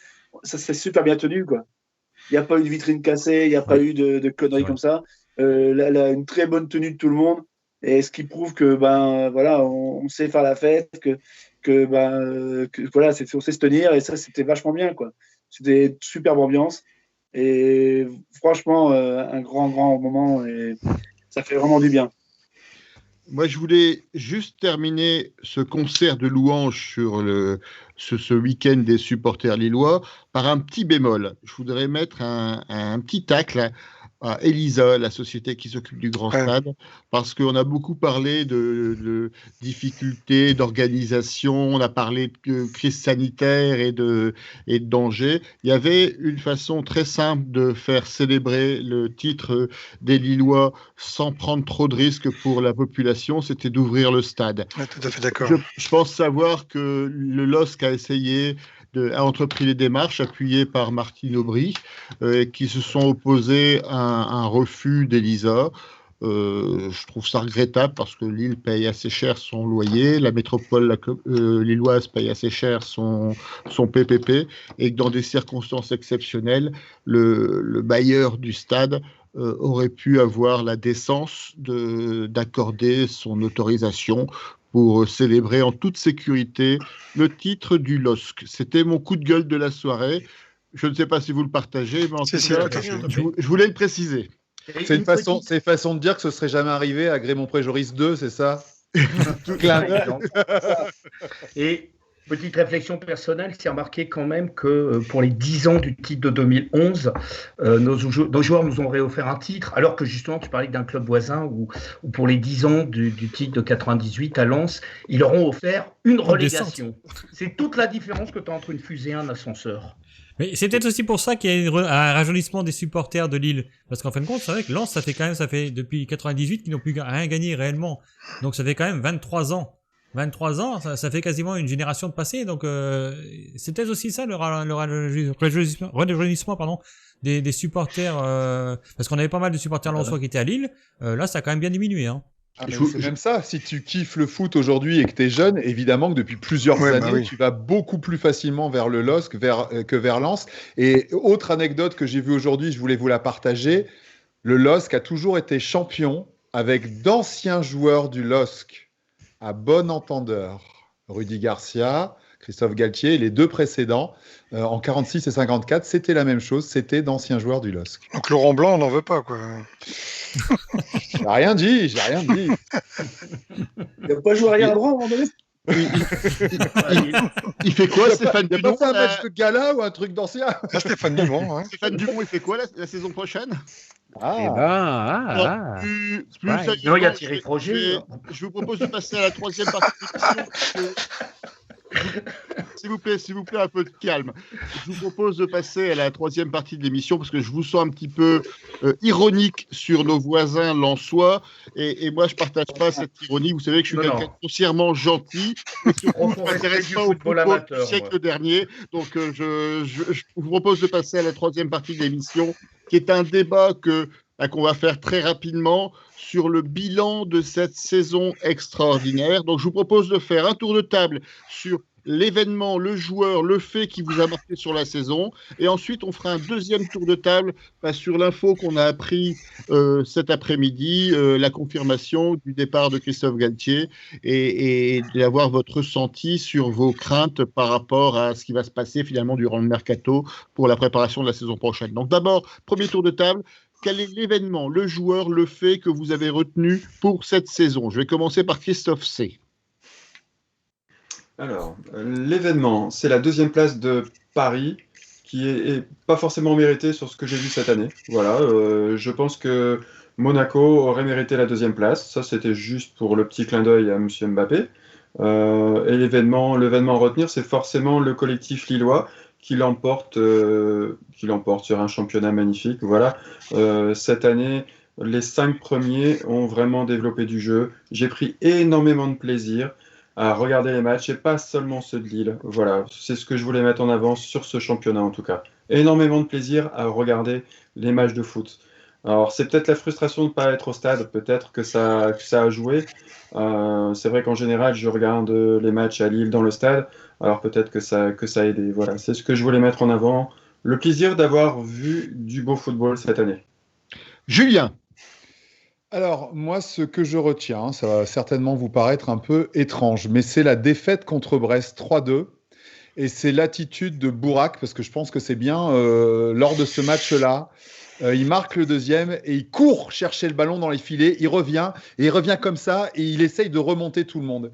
Speaker 8: ça s'est super bien tenu, quoi. Il n'y a pas eu de vitrine cassée, il n'y a pas eu de conneries comme ça. Une très bonne tenue de tout le monde et ce qui prouve que on sait faire la fête, on sait se tenir et ça c'était vachement bien, quoi. C'était une superbe ambiance et franchement un grand moment et ça fait vraiment du bien.
Speaker 1: Moi, je voulais juste terminer ce concert de louanges sur ce week-end des supporters lillois par un petit bémol. Je voudrais mettre un petit tacle à Elisa, la société qui s'occupe du Grand Stade, parce qu'on a beaucoup parlé de difficultés d'organisation, on a parlé de crise sanitaire et de danger. Il y avait une façon très simple de faire célébrer le titre des Lillois sans prendre trop de risques pour la population, c'était d'ouvrir le stade.
Speaker 7: Ouais, tout à fait d'accord.
Speaker 1: Je pense savoir que le LOSC a entrepris les démarches appuyées par Martine Aubry qui se sont opposées à un refus d'Elisa. Je trouve ça regrettable parce que Lille paye assez cher son loyer, la métropole lilloise paye assez cher son PPP et que dans des circonstances exceptionnelles, le bailleur du stade aurait pu avoir la décence d'accorder son autorisation pour célébrer en toute sécurité le titre du LOSC. C'était mon coup de gueule de la soirée. Je ne sais pas si vous le partagez, mais en tout cas, je voulais le préciser.
Speaker 5: C'est une façon de dire que ce serait jamais arrivé à Grésmont-Pré-Joris 2, c'est ça?
Speaker 3: Tout clin d'œil. Et petite réflexion personnelle, c'est remarqué quand même que pour les 10 ans du titre de 2011, nos joueurs nous ont réoffert un titre, alors que justement, tu parlais d'un club voisin où pour les 10 ans du titre de 98 à Lens, ils leur ont offert une relégation. C'est toute la différence que tu as entre une fusée et un ascenseur.
Speaker 9: Mais c'est peut-être aussi pour ça qu'il y a un rajeunissement des supporters de Lille. Parce qu'en fin de compte, c'est vrai que Lens, ça fait depuis 98 qu'ils n'ont plus rien gagné réellement. Donc ça fait quand même 23 ans. 23 ans, ça fait quasiment une génération de passé. Donc c'est peut-être aussi ça le rajeunissement des supporters. Parce qu'on avait pas mal de supporters lensois qui étaient à Lille. Là, ça a quand même bien diminué. Hein.
Speaker 5: C'est même ça, si tu kiffes le foot aujourd'hui et que tu es jeune, évidemment que depuis plusieurs années, tu vas beaucoup plus facilement vers le LOSC que vers Lens. Et autre anecdote que j'ai vue aujourd'hui, je voulais vous la partager, le LOSC a toujours été champion avec d'anciens joueurs du LOSC, à bon entendeur. Rudy Garcia, Christophe Galtier, et les deux précédents, en 46 et 54, c'était la même chose, c'était d'anciens joueurs du LOSC.
Speaker 7: Donc Laurent Blanc, on n'en veut pas, quoi.
Speaker 5: J'ai rien dit.
Speaker 8: Il n'a pas joué arrière droit à un moment donné.
Speaker 1: Il fait quoi, Stéphane Dumont?
Speaker 5: Il n'a pas fait un match de gala ou un truc d'ancien?
Speaker 7: Stéphane Dumont. Hein.
Speaker 1: Stéphane Dumont, il fait quoi la saison prochaine?
Speaker 3: Non, il y a Thierry Froger.
Speaker 1: Je vous propose de passer à la troisième partie de l'émission. S'il vous plaît, un peu de calme. Je vous propose de passer à la troisième partie de l'émission parce que je vous sens un petit peu ironique sur nos voisins lensois et moi je partage pas cette ironie. Vous savez que je suis quelqu'un de foncièrement gentil et surtout je ne m'intéresse pas au football du siècle dernier. Donc je vous propose de passer à la troisième partie de l'émission qui est un débat qu'on va faire très rapidement sur le bilan de cette saison extraordinaire. Donc, je vous propose de faire un tour de table sur l'événement, le joueur, le fait qui vous a marqué sur la saison. Et ensuite, on fera un deuxième tour de table sur l'info qu'on a appris cet après-midi, la confirmation du départ de Christophe Galtier et d'avoir votre ressenti sur vos craintes par rapport à ce qui va se passer finalement durant le mercato pour la préparation de la saison prochaine. Donc, d'abord, premier tour de table. Quel est l'événement, le joueur, le fait que vous avez retenu pour cette saison? Je vais commencer par Christophe C.
Speaker 6: Alors, l'événement, c'est la deuxième place de Paris, qui est pas forcément méritée sur ce que j'ai vu cette année. Voilà, je pense que Monaco aurait mérité la deuxième place. Ça, c'était juste pour le petit clin d'œil à M. Mbappé. Et l'événement à retenir, c'est forcément le collectif lillois qui l'emporte sur un championnat magnifique. Voilà. Cette année, les 5 premiers ont vraiment développé du jeu. J'ai pris énormément de plaisir à regarder les matchs et pas seulement ceux de Lille. Voilà, c'est ce que je voulais mettre en avant sur ce championnat en tout cas. Énormément de plaisir à regarder les matchs de foot. Alors, c'est peut-être la frustration de ne pas être au stade, peut-être que ça a joué. C'est vrai qu'en général, je regarde les matchs à Lille dans le stade, alors peut-être que ça a aidé. Voilà, c'est ce que je voulais mettre en avant. Le plaisir d'avoir vu du beau football cette année.
Speaker 1: Julien.
Speaker 5: Alors, moi, ce que je retiens, ça va certainement vous paraître un peu étrange, mais c'est la défaite contre Brest 3-2. Et c'est l'attitude de Bourak, parce que je pense que c'est bien, lors de ce match-là, Il marque le deuxième et il court chercher le ballon dans les filets. Il revient comme ça et il essaye de remonter tout le monde.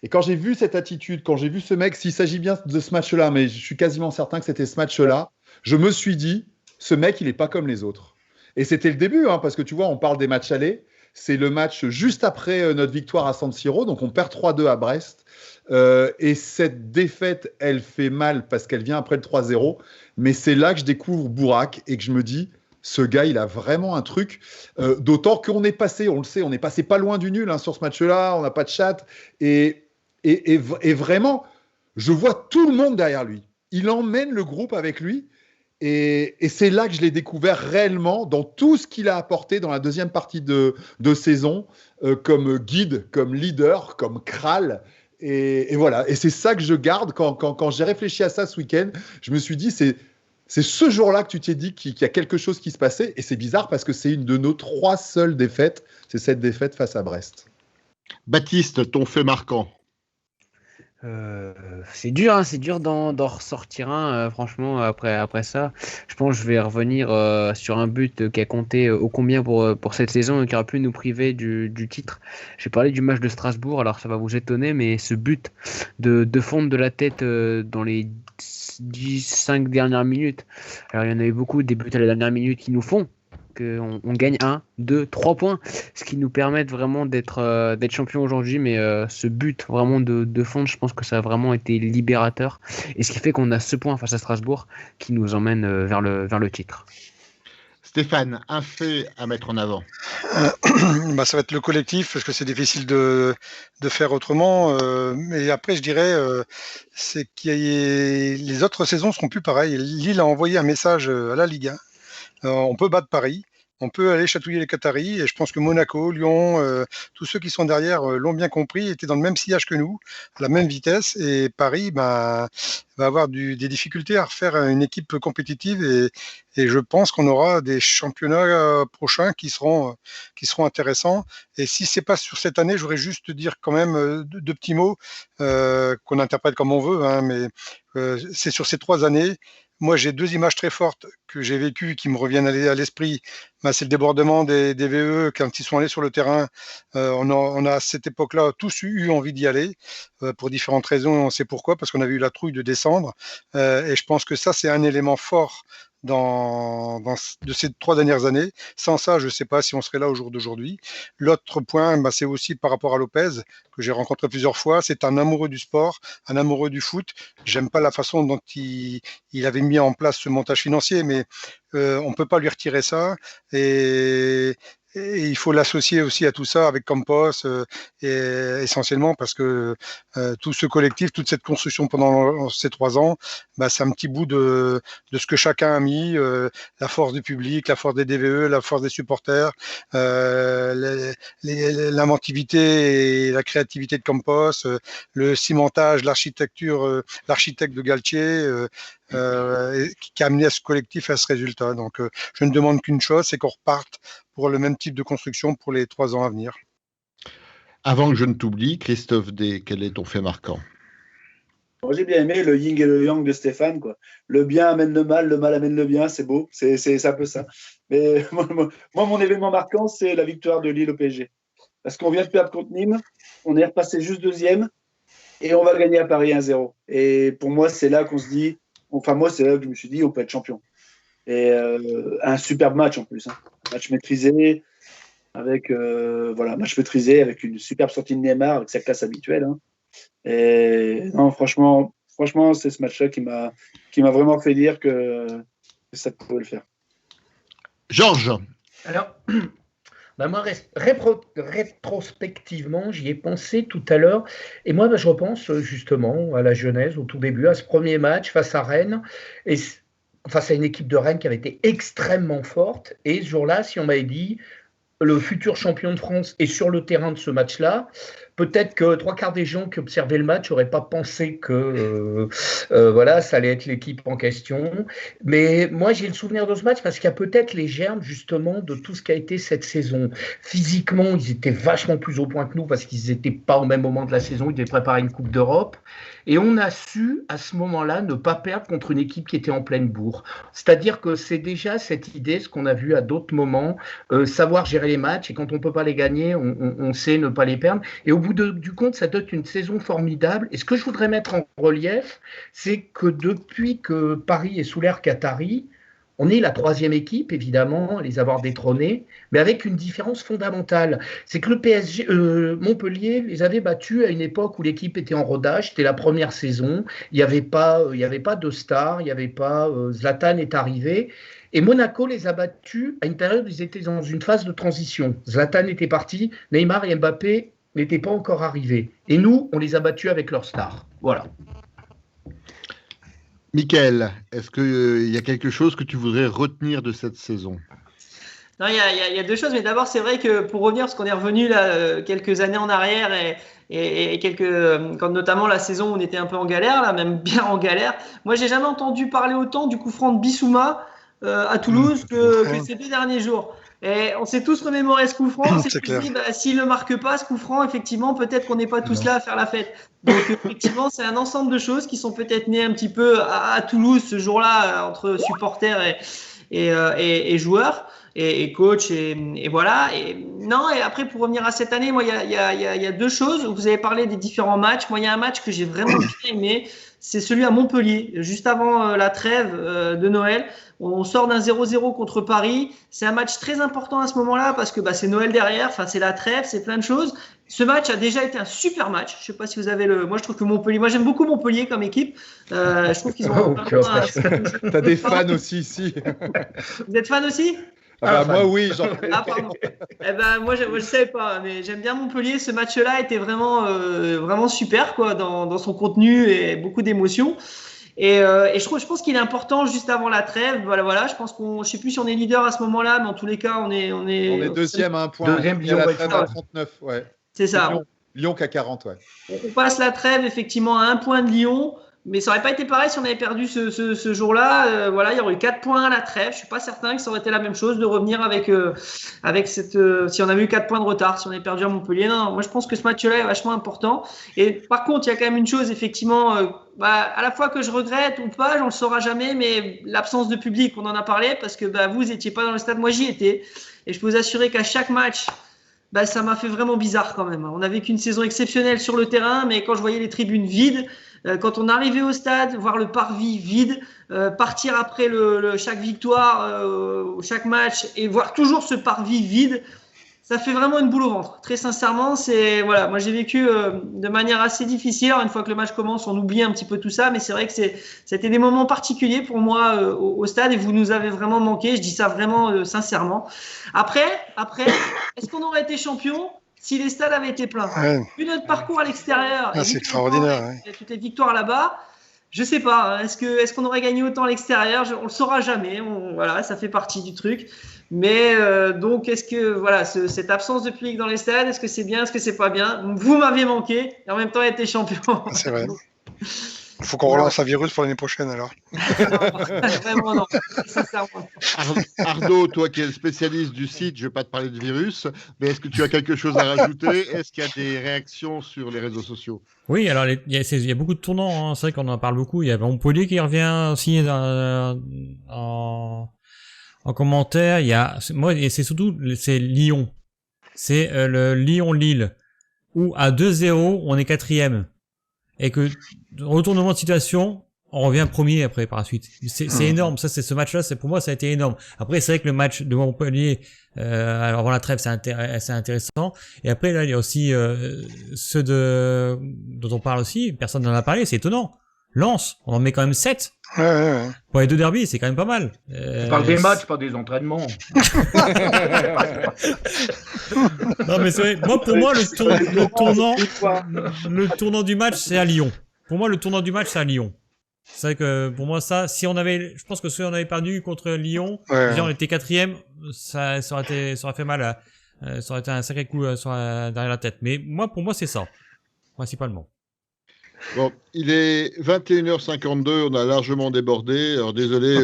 Speaker 5: Et quand j'ai vu cette attitude, quand j'ai vu ce mec, s'il s'agit bien de ce match-là, mais je suis quasiment certain que c'était ce match-là, je me suis dit, ce mec, il n'est pas comme les autres. Et c'était le début, hein, parce que tu vois, on parle des matchs allés. C'est le match juste après notre victoire à San Siro, donc on perd 3-2 à Brest. Et cette défaite, elle fait mal parce qu'elle vient après le 3-0. Mais c'est là que je découvre Bourak et que je me dis, ce gars, il a vraiment un truc. D'autant qu'on est passé, on le sait, on est passé pas loin du nul hein, sur ce match-là. On n'a pas de chat. Et vraiment, je vois tout le monde derrière lui. Il emmène le groupe avec lui. Et c'est là que je l'ai découvert réellement dans tout ce qu'il a apporté dans la deuxième partie de saison, comme guide, comme leader, comme Kral. Et voilà. Et c'est ça que je garde quand j'ai réfléchi à ça ce week-end. Je me suis dit, c'est ce jour-là que tu t'es dit qu'il y a quelque chose qui se passait. Et c'est bizarre parce que c'est une de nos 3 seules défaites. C'est cette défaite face à Brest.
Speaker 1: Baptiste, ton fait marquant.
Speaker 4: C'est dur d'en ressortir un, franchement, après ça. Je pense que je vais revenir sur un but qui a compté ô combien pour cette saison et qui aura pu nous priver du titre. J'ai parlé du match de Strasbourg, alors ça va vous étonner, mais ce but de fondre de la tête dans les 10-5 dernières minutes. Alors il y en a eu beaucoup, des buts à la dernière minute qui nous font qu'on gagne 1, 2, 3 points, ce qui nous permet vraiment d'être champion aujourd'hui, mais ce but vraiment de fond, je pense que ça a vraiment été libérateur, et ce qui fait qu'on a ce point face à Strasbourg qui nous emmène vers le titre.
Speaker 1: Stéphane, un fait à mettre en avant.
Speaker 7: Ça va être le collectif, parce que c'est difficile de faire autrement. Mais après, je dirais, c'est les autres saisons seront plus pareilles. Lille a envoyé un message à la Ligue 1. On peut battre Paris, on peut aller chatouiller les Qataris, et je pense que Monaco, Lyon, tous ceux qui sont derrière l'ont bien compris, étaient dans le même sillage que nous, à la même vitesse, et Paris va avoir des difficultés à refaire une équipe compétitive, et je pense qu'on aura des championnats prochains qui seront intéressants. Et si c'est pas sur cette année, je voudrais juste dire quand même deux petits mots qu'on interprète comme on veut, hein, mais c'est sur ces 3 années. Moi, j'ai 2 images très fortes que j'ai vécues qui me reviennent à l'esprit. C'est le débordement des VE quand ils sont allés sur le terrain. On a à cette époque-là tous eu envie d'y aller pour différentes raisons. On sait pourquoi, parce qu'on avait eu la trouille de descendre. Et je pense que ça, c'est un élément fort de ces 3 dernières années. Sans ça, je ne sais pas si on serait là au jour d'aujourd'hui. L'autre point, c'est aussi par rapport à Lopez, que j'ai rencontré plusieurs fois. C'est un amoureux du sport, un amoureux du foot. J'aime pas la façon dont il avait mis en place ce montage financier, mais on ne peut pas lui retirer ça. Et il faut l'associer aussi à tout ça avec Campos, essentiellement parce que tout ce collectif, toute cette construction pendant ces 3 ans, c'est un petit bout de ce que chacun a mis, la force du public, la force des DVE, la force des supporters, l'inventivité et la créativité de Campos, le cimentage, l'architecture, l'architecte de Galtier, qui a amené à ce collectif à ce résultat. Donc je ne demande qu'une chose, c'est qu'on reparte pour le même type de construction pour les 3 ans à venir.
Speaker 1: Avant que je ne t'oublie, Christophe D, quel est ton fait marquant?
Speaker 8: Moi, j'ai bien aimé le yin et le yang de Stéphane, quoi. Le bien amène le mal amène le bien, c'est beau, c'est un peu ça. Mais moi, mon événement marquant, c'est la victoire de Lille au PSG. Parce qu'on vient de perdre contre Nîmes, on est repassé juste 2e, et on va gagner à Paris 1-0. Et pour moi, c'est là qu'on se dit, moi, c'est là que je me suis dit, on peut être champion. Et un superbe match en plus, hein. Match maîtrisé, avec une superbe sortie de Neymar, avec sa classe habituelle, hein. Et non, franchement, c'est ce match-là qui m'a vraiment fait dire que ça pouvait le faire.
Speaker 1: Georges.
Speaker 3: Alors, moi, rétrospectivement, j'y ai pensé tout à l'heure. Et moi, je repense justement à la Genèse, au tout début, à ce premier match face à Rennes. Et face à une équipe de Rennes qui avait été extrêmement forte. Et ce jour-là, si on m'avait dit le futur champion de France est sur le terrain de ce match-là, peut-être que 3/4 des gens qui observaient le match n'auraient pas pensé que voilà, ça allait être l'équipe en question. Mais moi, j'ai le souvenir de ce match parce qu'il y a peut-être les germes justement de tout ce qui a été cette saison. Physiquement, ils étaient vachement plus au point que nous parce qu'ils n'étaient pas au même moment de la saison, ils devaient préparer une Coupe d'Europe. Et on a su, à ce moment-là, ne pas perdre contre une équipe qui était en pleine bourre. C'est-à-dire que c'est déjà cette idée, ce qu'on a vu à d'autres moments, savoir gérer les matchs, et quand on ne peut pas les gagner, on sait ne pas les perdre. Et au bout du compte, ça donne une saison formidable. Et ce que je voudrais mettre en relief, c'est que depuis que Paris est sous l'ère qatari, on est la 3e équipe, évidemment, à les avoir détrônés, mais avec une différence fondamentale. C'est que le PSG, Montpellier les avait battus à une époque où l'équipe était en rodage, c'était la première saison, il n'y avait pas de stars, il n'y avait pas Zlatan est arrivé, et Monaco les a battus à une période où ils étaient dans une phase de transition. Zlatan était parti, Neymar et Mbappé n'étaient pas encore arrivés. Et nous, on les a battus avec leurs stars. Voilà.
Speaker 1: Mickaël, est-ce qu'il y a quelque chose que tu voudrais retenir de cette saison?
Speaker 2: Non, il y a deux choses, mais d'abord, c'est vrai que pour revenir, parce qu'on est revenu là quelques années en arrière et quand notamment la saison où on était un peu en galère, là, même bien en galère. Moi, j'ai jamais entendu parler autant du coup franc de Bissouma à Toulouse que ces 2 derniers jours. Et on s'est tous remémoré ce coup franc. On s'est tous dit, s'il ne marque pas ce coup franc, effectivement, peut-être qu'on n'est pas tous là à faire la fête. Donc, effectivement, c'est un ensemble de choses qui sont peut-être nées un petit peu à Toulouse ce jour-là, entre supporters et joueurs. Et coach et voilà. Et après pour revenir à cette année, moi il y a 2 choses. Vous avez parlé des différents matchs. Moi il y a un match que j'ai vraiment bien aimé, c'est celui à Montpellier, juste avant la trêve de Noël. On sort d'un 0-0 contre Paris. C'est un match très important à ce moment-là parce que c'est Noël derrière. Enfin c'est la trêve, c'est plein de choses. Ce match a déjà été un super match. Je sais pas si vous avez moi je trouve que Montpellier. Moi j'aime beaucoup Montpellier comme équipe. Je trouve qu'ils ont.
Speaker 5: T'as des fans aussi ici.
Speaker 2: Vous êtes fan aussi?
Speaker 5: Moi oui,
Speaker 2: pardon. Moi je sais pas, mais j'aime bien Montpellier. Ce match-là était vraiment super quoi dans son contenu et beaucoup d'émotions. Et je pense qu'il est important juste avant la trêve. Voilà. Je pense je sais plus si on est leader à ce moment-là, mais en tous les cas on est
Speaker 5: 2e à 1 point.
Speaker 3: Deuxième,
Speaker 5: à la trêve à 39, ouais.
Speaker 2: C'est ça.
Speaker 5: Lyon qui a 40, ouais.
Speaker 2: On passe la trêve effectivement à 1 point de Lyon. Mais ça n'aurait pas été pareil si on avait perdu ce jour-là. Il y aurait eu 4 points à la trêve. Je suis pas certain que ça aurait été la même chose de revenir avec cette. Si on avait eu 4 points de retard, si on avait perdu à Montpellier. Non, moi je pense que ce match-là est vachement important. Et par contre, il y a quand même une chose effectivement, à la fois que je regrette ou pas, j'en le saurai jamais, mais l'absence de public, on en a parlé parce que vous étiez pas dans le stade, moi j'y étais, et je peux vous assurer qu'à chaque match. Ça m'a fait vraiment bizarre quand même. On a vécu une saison exceptionnelle sur le terrain, mais quand je voyais les tribunes vides, quand on arrivait au stade, voir le parvis vide, partir après chaque victoire, chaque match et voir toujours ce parvis vide, ça fait vraiment une boule au ventre. Très sincèrement, moi j'ai vécu de manière assez difficile. Alors, une fois que le match commence, on oublie un petit peu tout ça, mais c'est vrai que c'était des moments particuliers pour moi au stade et vous nous avez vraiment manqué. Je dis ça vraiment sincèrement. Après, est-ce qu'on aurait été champion si les stades avaient été pleins? Vu notre parcours à l'extérieur,
Speaker 7: c'est extraordinaire.
Speaker 2: Toutes les victoires là-bas. Je sais pas. Est-ce qu'on aurait gagné autant à l'extérieur? On le saura jamais. Voilà, ça fait partie du truc. Mais donc, est-ce que cette absence de public dans les stades, est-ce que c'est bien, est-ce que c'est pas bien? Vous m'avez manqué et en même temps été champion.
Speaker 7: C'est vrai. Il faut qu'on relance un virus pour l'année prochaine alors.
Speaker 2: Vraiment non.
Speaker 1: Arnaud, toi qui es le spécialiste du site, je ne vais pas te parler de virus, mais est-ce que tu as quelque chose à rajouter? Est-ce qu'il y a des réactions sur les réseaux sociaux?
Speaker 9: Oui, alors il y a beaucoup de tournants, hein. C'est vrai qu'on en parle beaucoup. Il y a Montpellier qui revient aussi en commentaire. C'est surtout Lyon. C'est le Lyon-Lille où à 2-0 on est 4e et que retournement de situation, on revient premier après par la suite. C'est énorme. Ça, ce match-là, pour moi, ça a été énorme. Après, c'est vrai que le match de Montpellier avant la trêve, c'est intéressant. Et après, là, il y a aussi ceux dont on parle aussi. Personne n'en a parlé. C'est étonnant. Lens, on en met quand même 7.
Speaker 7: Ouais.
Speaker 9: Pour les 2 derbys, c'est quand même pas mal.
Speaker 3: On parle des matchs, pas des entraînements.
Speaker 9: Non, mais c'est vrai. Pour moi, le tournant du match, c'est à Lyon. Pour moi, le tournant du match, c'est à Lyon. C'est vrai que pour moi, je pense que si on avait perdu contre Lyon, déjà on était 4e, ça aurait fait mal ça aurait été un sacré coup derrière la tête. Mais pour moi, c'est ça, principalement.
Speaker 1: Bon, il est 21h52, on a largement débordé. Alors désolé,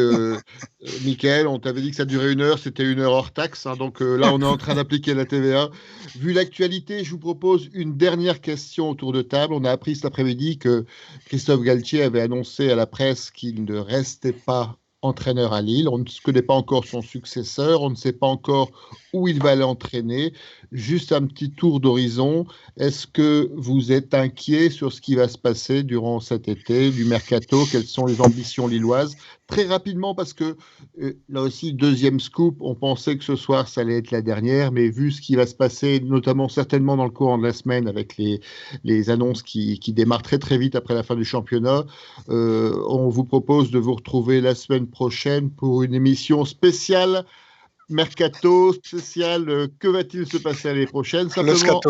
Speaker 1: Mickaël, on t'avait dit que ça durait 1 heure, c'était 1 heure hors taxe. Hein, donc là, on est en train d'appliquer la TVA. Vu l'actualité, je vous propose une dernière question autour de table. On a appris cet après-midi que Christophe Galtier avait annoncé à la presse qu'il ne restait pas entraîneur à Lille. On ne connaît pas encore son successeur, on ne sait pas encore où il va l'entraîner. Juste un petit tour d'horizon. Est-ce que vous êtes inquiet sur ce qui va se passer durant cet été, du mercato? Quelles sont les ambitions lilloises? Très rapidement, parce que là aussi, deuxième scoop, on pensait que ce soir, ça allait être la dernière, mais vu ce qui va se passer, notamment certainement dans le courant de la semaine, avec les annonces qui démarrent très très vite après la fin du championnat, on vous propose de vous retrouver la semaine prochaine pour une émission spéciale mercato, spéciale que va-t-il se passer l'année prochaine?
Speaker 7: Simplement,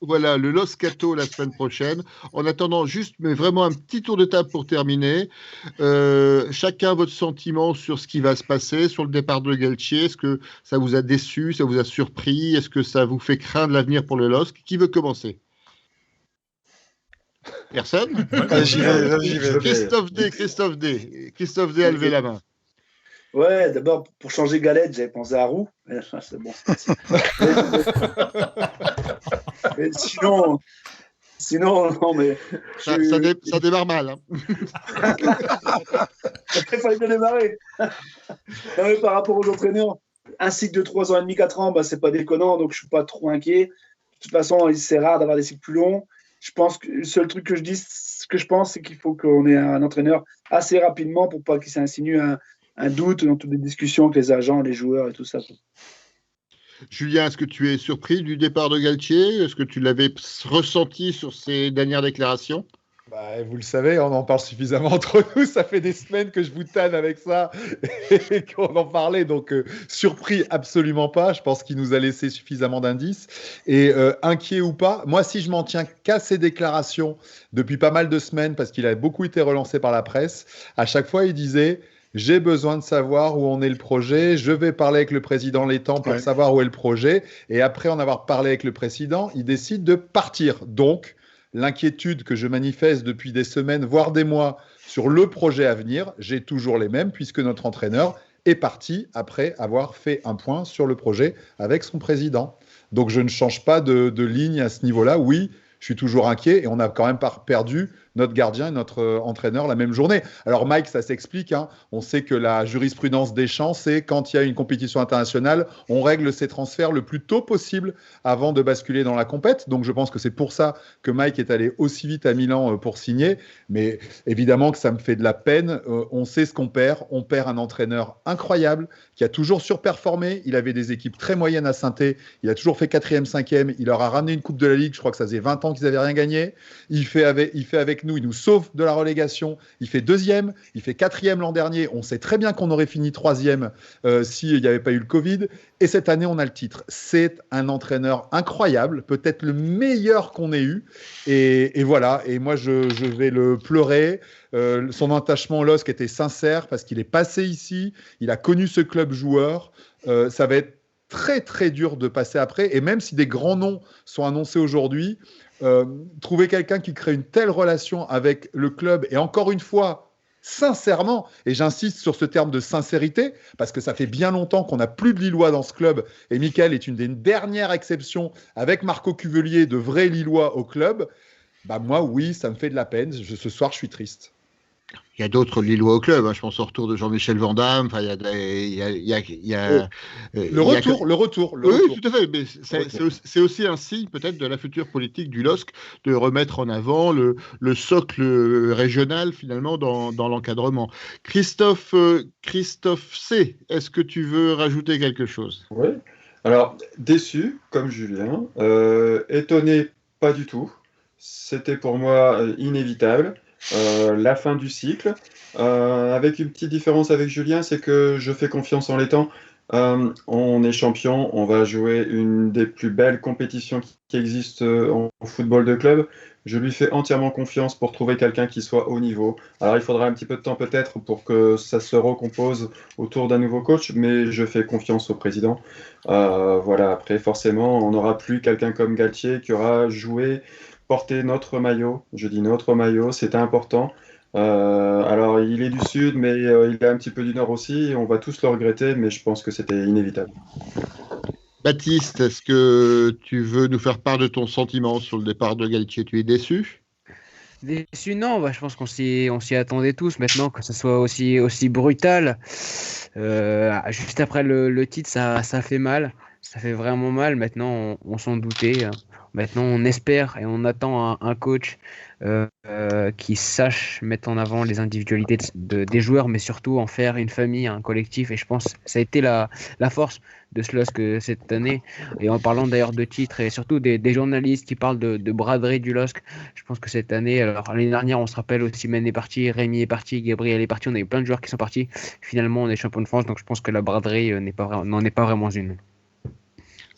Speaker 1: voilà, le Loscato la semaine prochaine. En attendant, juste, mais vraiment un petit tour de table pour terminer. Chacun votre sentiment sur ce qui va se passer, sur le départ de Galtier. Est-ce que ça vous a déçu, ça vous a surpris? Est-ce que ça vous fait craindre l'avenir pour le LOSC? Qui veut commencer? Personne?
Speaker 7: J'y vais.
Speaker 1: Christophe D a levé la main.
Speaker 8: Ouais, d'abord, pour changer Galette, j'avais pensé à Roux. Mais, c'est bon. Mais sinon, non, mais.
Speaker 1: Ça démarre mal. Hein.
Speaker 8: Il fallait bien démarrer. Non, mais par rapport aux entraîneurs, un cycle de 3 ans et demi, 4 ans, bah, c'est pas déconnant, donc je suis pas trop inquiet. De toute façon, c'est rare d'avoir des cycles plus longs. Je pense que le seul truc que je pense, c'est qu'il faut qu'on ait un entraîneur assez rapidement pour pas qu'il s'insinue un doute dans toutes les discussions avec les agents, les joueurs et tout ça.
Speaker 1: Julien, est-ce que tu es surpris du départ de Galtier? Est-ce que tu l'avais ressenti sur ses dernières déclarations?
Speaker 5: Vous le savez, on en parle suffisamment entre nous. Ça fait des semaines que je vous tanne avec ça et qu'on en parlait. Donc, surpris, absolument pas. Je pense qu'il nous a laissé suffisamment d'indices. Et inquiet ou pas, moi, si je m'en tiens qu'à ses déclarations depuis pas mal de semaines, parce qu'il a beaucoup été relancé par la presse, à chaque fois, il disait... J'ai besoin de savoir où en est le projet. Je vais parler avec le président Létang pour savoir où est le projet. Et après en avoir parlé avec le président, il décide de partir. Donc, l'inquiétude que je manifeste depuis des semaines, voire des mois, sur le projet à venir, j'ai toujours les mêmes, puisque notre entraîneur est parti après avoir fait un point sur le projet avec son président. Donc, je ne change pas de ligne à ce niveau-là. Oui, je suis toujours inquiet et on a quand même perdu notre gardien et notre entraîneur la même journée. Alors Mike, ça s'explique. Hein. On sait que la jurisprudence des champs, c'est quand il y a une compétition internationale, on règle ses transferts le plus tôt possible avant de basculer dans la compète. Donc je pense que c'est pour ça que Mike est allé aussi vite à Milan pour signer. Mais évidemment que ça me fait de la peine. On sait ce qu'on perd. On perd un entraîneur incroyable qui a toujours surperformé. Il avait des équipes très moyennes à Saint-Étienne. Il a toujours fait 4e, 5e. Il leur a ramené une Coupe de la Ligue. Je crois que ça faisait 20 ans qu'ils n'avaient rien gagné. Il fait avec nous, il nous sauve de la relégation, il fait 2e, il fait 4e l'an dernier, on sait très bien qu'on aurait fini 3e s'il n'y avait pas eu le Covid, et cette année on a le titre. C'est un entraîneur incroyable, peut-être le meilleur qu'on ait eu, et voilà, et moi je vais le pleurer. Son attachement au LOSC était sincère parce qu'il est passé ici, il a connu ce club joueur, ça va être très très dur de passer après, et même si des grands noms sont annoncés aujourd'hui, trouver quelqu'un qui crée une telle relation avec le club, et encore une fois, sincèrement, et j'insiste sur ce terme de sincérité, parce que ça fait bien longtemps qu'on n'a plus de Lillois dans ce club, et Mickaël est une des dernières exceptions, avec Marco Cuvelier, de vrais Lillois au club, bah moi, oui, ça me fait de la peine. Ce soir, je suis triste.
Speaker 1: Il y a d'autres Lillois au club. Hein. Je pense au retour de Jean-Michel Van Damme. Enfin,
Speaker 5: le retour.
Speaker 1: Oui, tout à fait. Mais c'est aussi un signe peut-être de la future politique du LOSC de remettre en avant le socle régional finalement dans l'encadrement. Christophe C, est-ce que tu veux rajouter quelque chose?
Speaker 6: Oui. Alors, déçu, comme Julien. Étonné, pas du tout. C'était pour moi inévitable. La fin du cycle. Avec une petite différence avec Julien, c'est que je fais confiance en Létang On est champion, on va jouer une des plus belles compétitions qui existent en football de club. Je lui fais entièrement confiance pour trouver quelqu'un qui soit au niveau. Alors il faudra un petit peu de temps peut-être pour que ça se recompose autour d'un nouveau coach, mais je fais confiance au président. Voilà, après forcément, on n'aura plus quelqu'un comme Galtier qui aura joué, porté notre maillot. Je dis notre maillot, c'était important. Alors, il est du sud, mais il est un petit peu du nord aussi. On va tous le regretter, mais je pense que c'était inévitable.
Speaker 1: Baptiste, est-ce que tu veux nous faire part de ton sentiment sur le départ de Galtier? Tu es déçu?
Speaker 4: Déçu, non, je pense qu'on s'y attendait tous. Maintenant, que ce soit aussi brutal, juste après le titre, ça fait mal. Ça fait vraiment mal. Maintenant, on s'en doutait. Maintenant, on espère et on attend un coach qui sache mettre en avant les individualités des joueurs, mais surtout en faire une famille, un collectif. Et je pense que ça a été la force de LOSC cette année. Et en parlant d'ailleurs de titres et surtout des journalistes qui parlent de braderie du LOSC, je pense que cette année, alors l'année dernière, on se rappelle, Osimhen est parti, Rémi est parti, Gabriel est parti, on a eu plein de joueurs qui sont partis. Finalement, on est champion de France, donc je pense que la braderie n'en est pas vraiment une.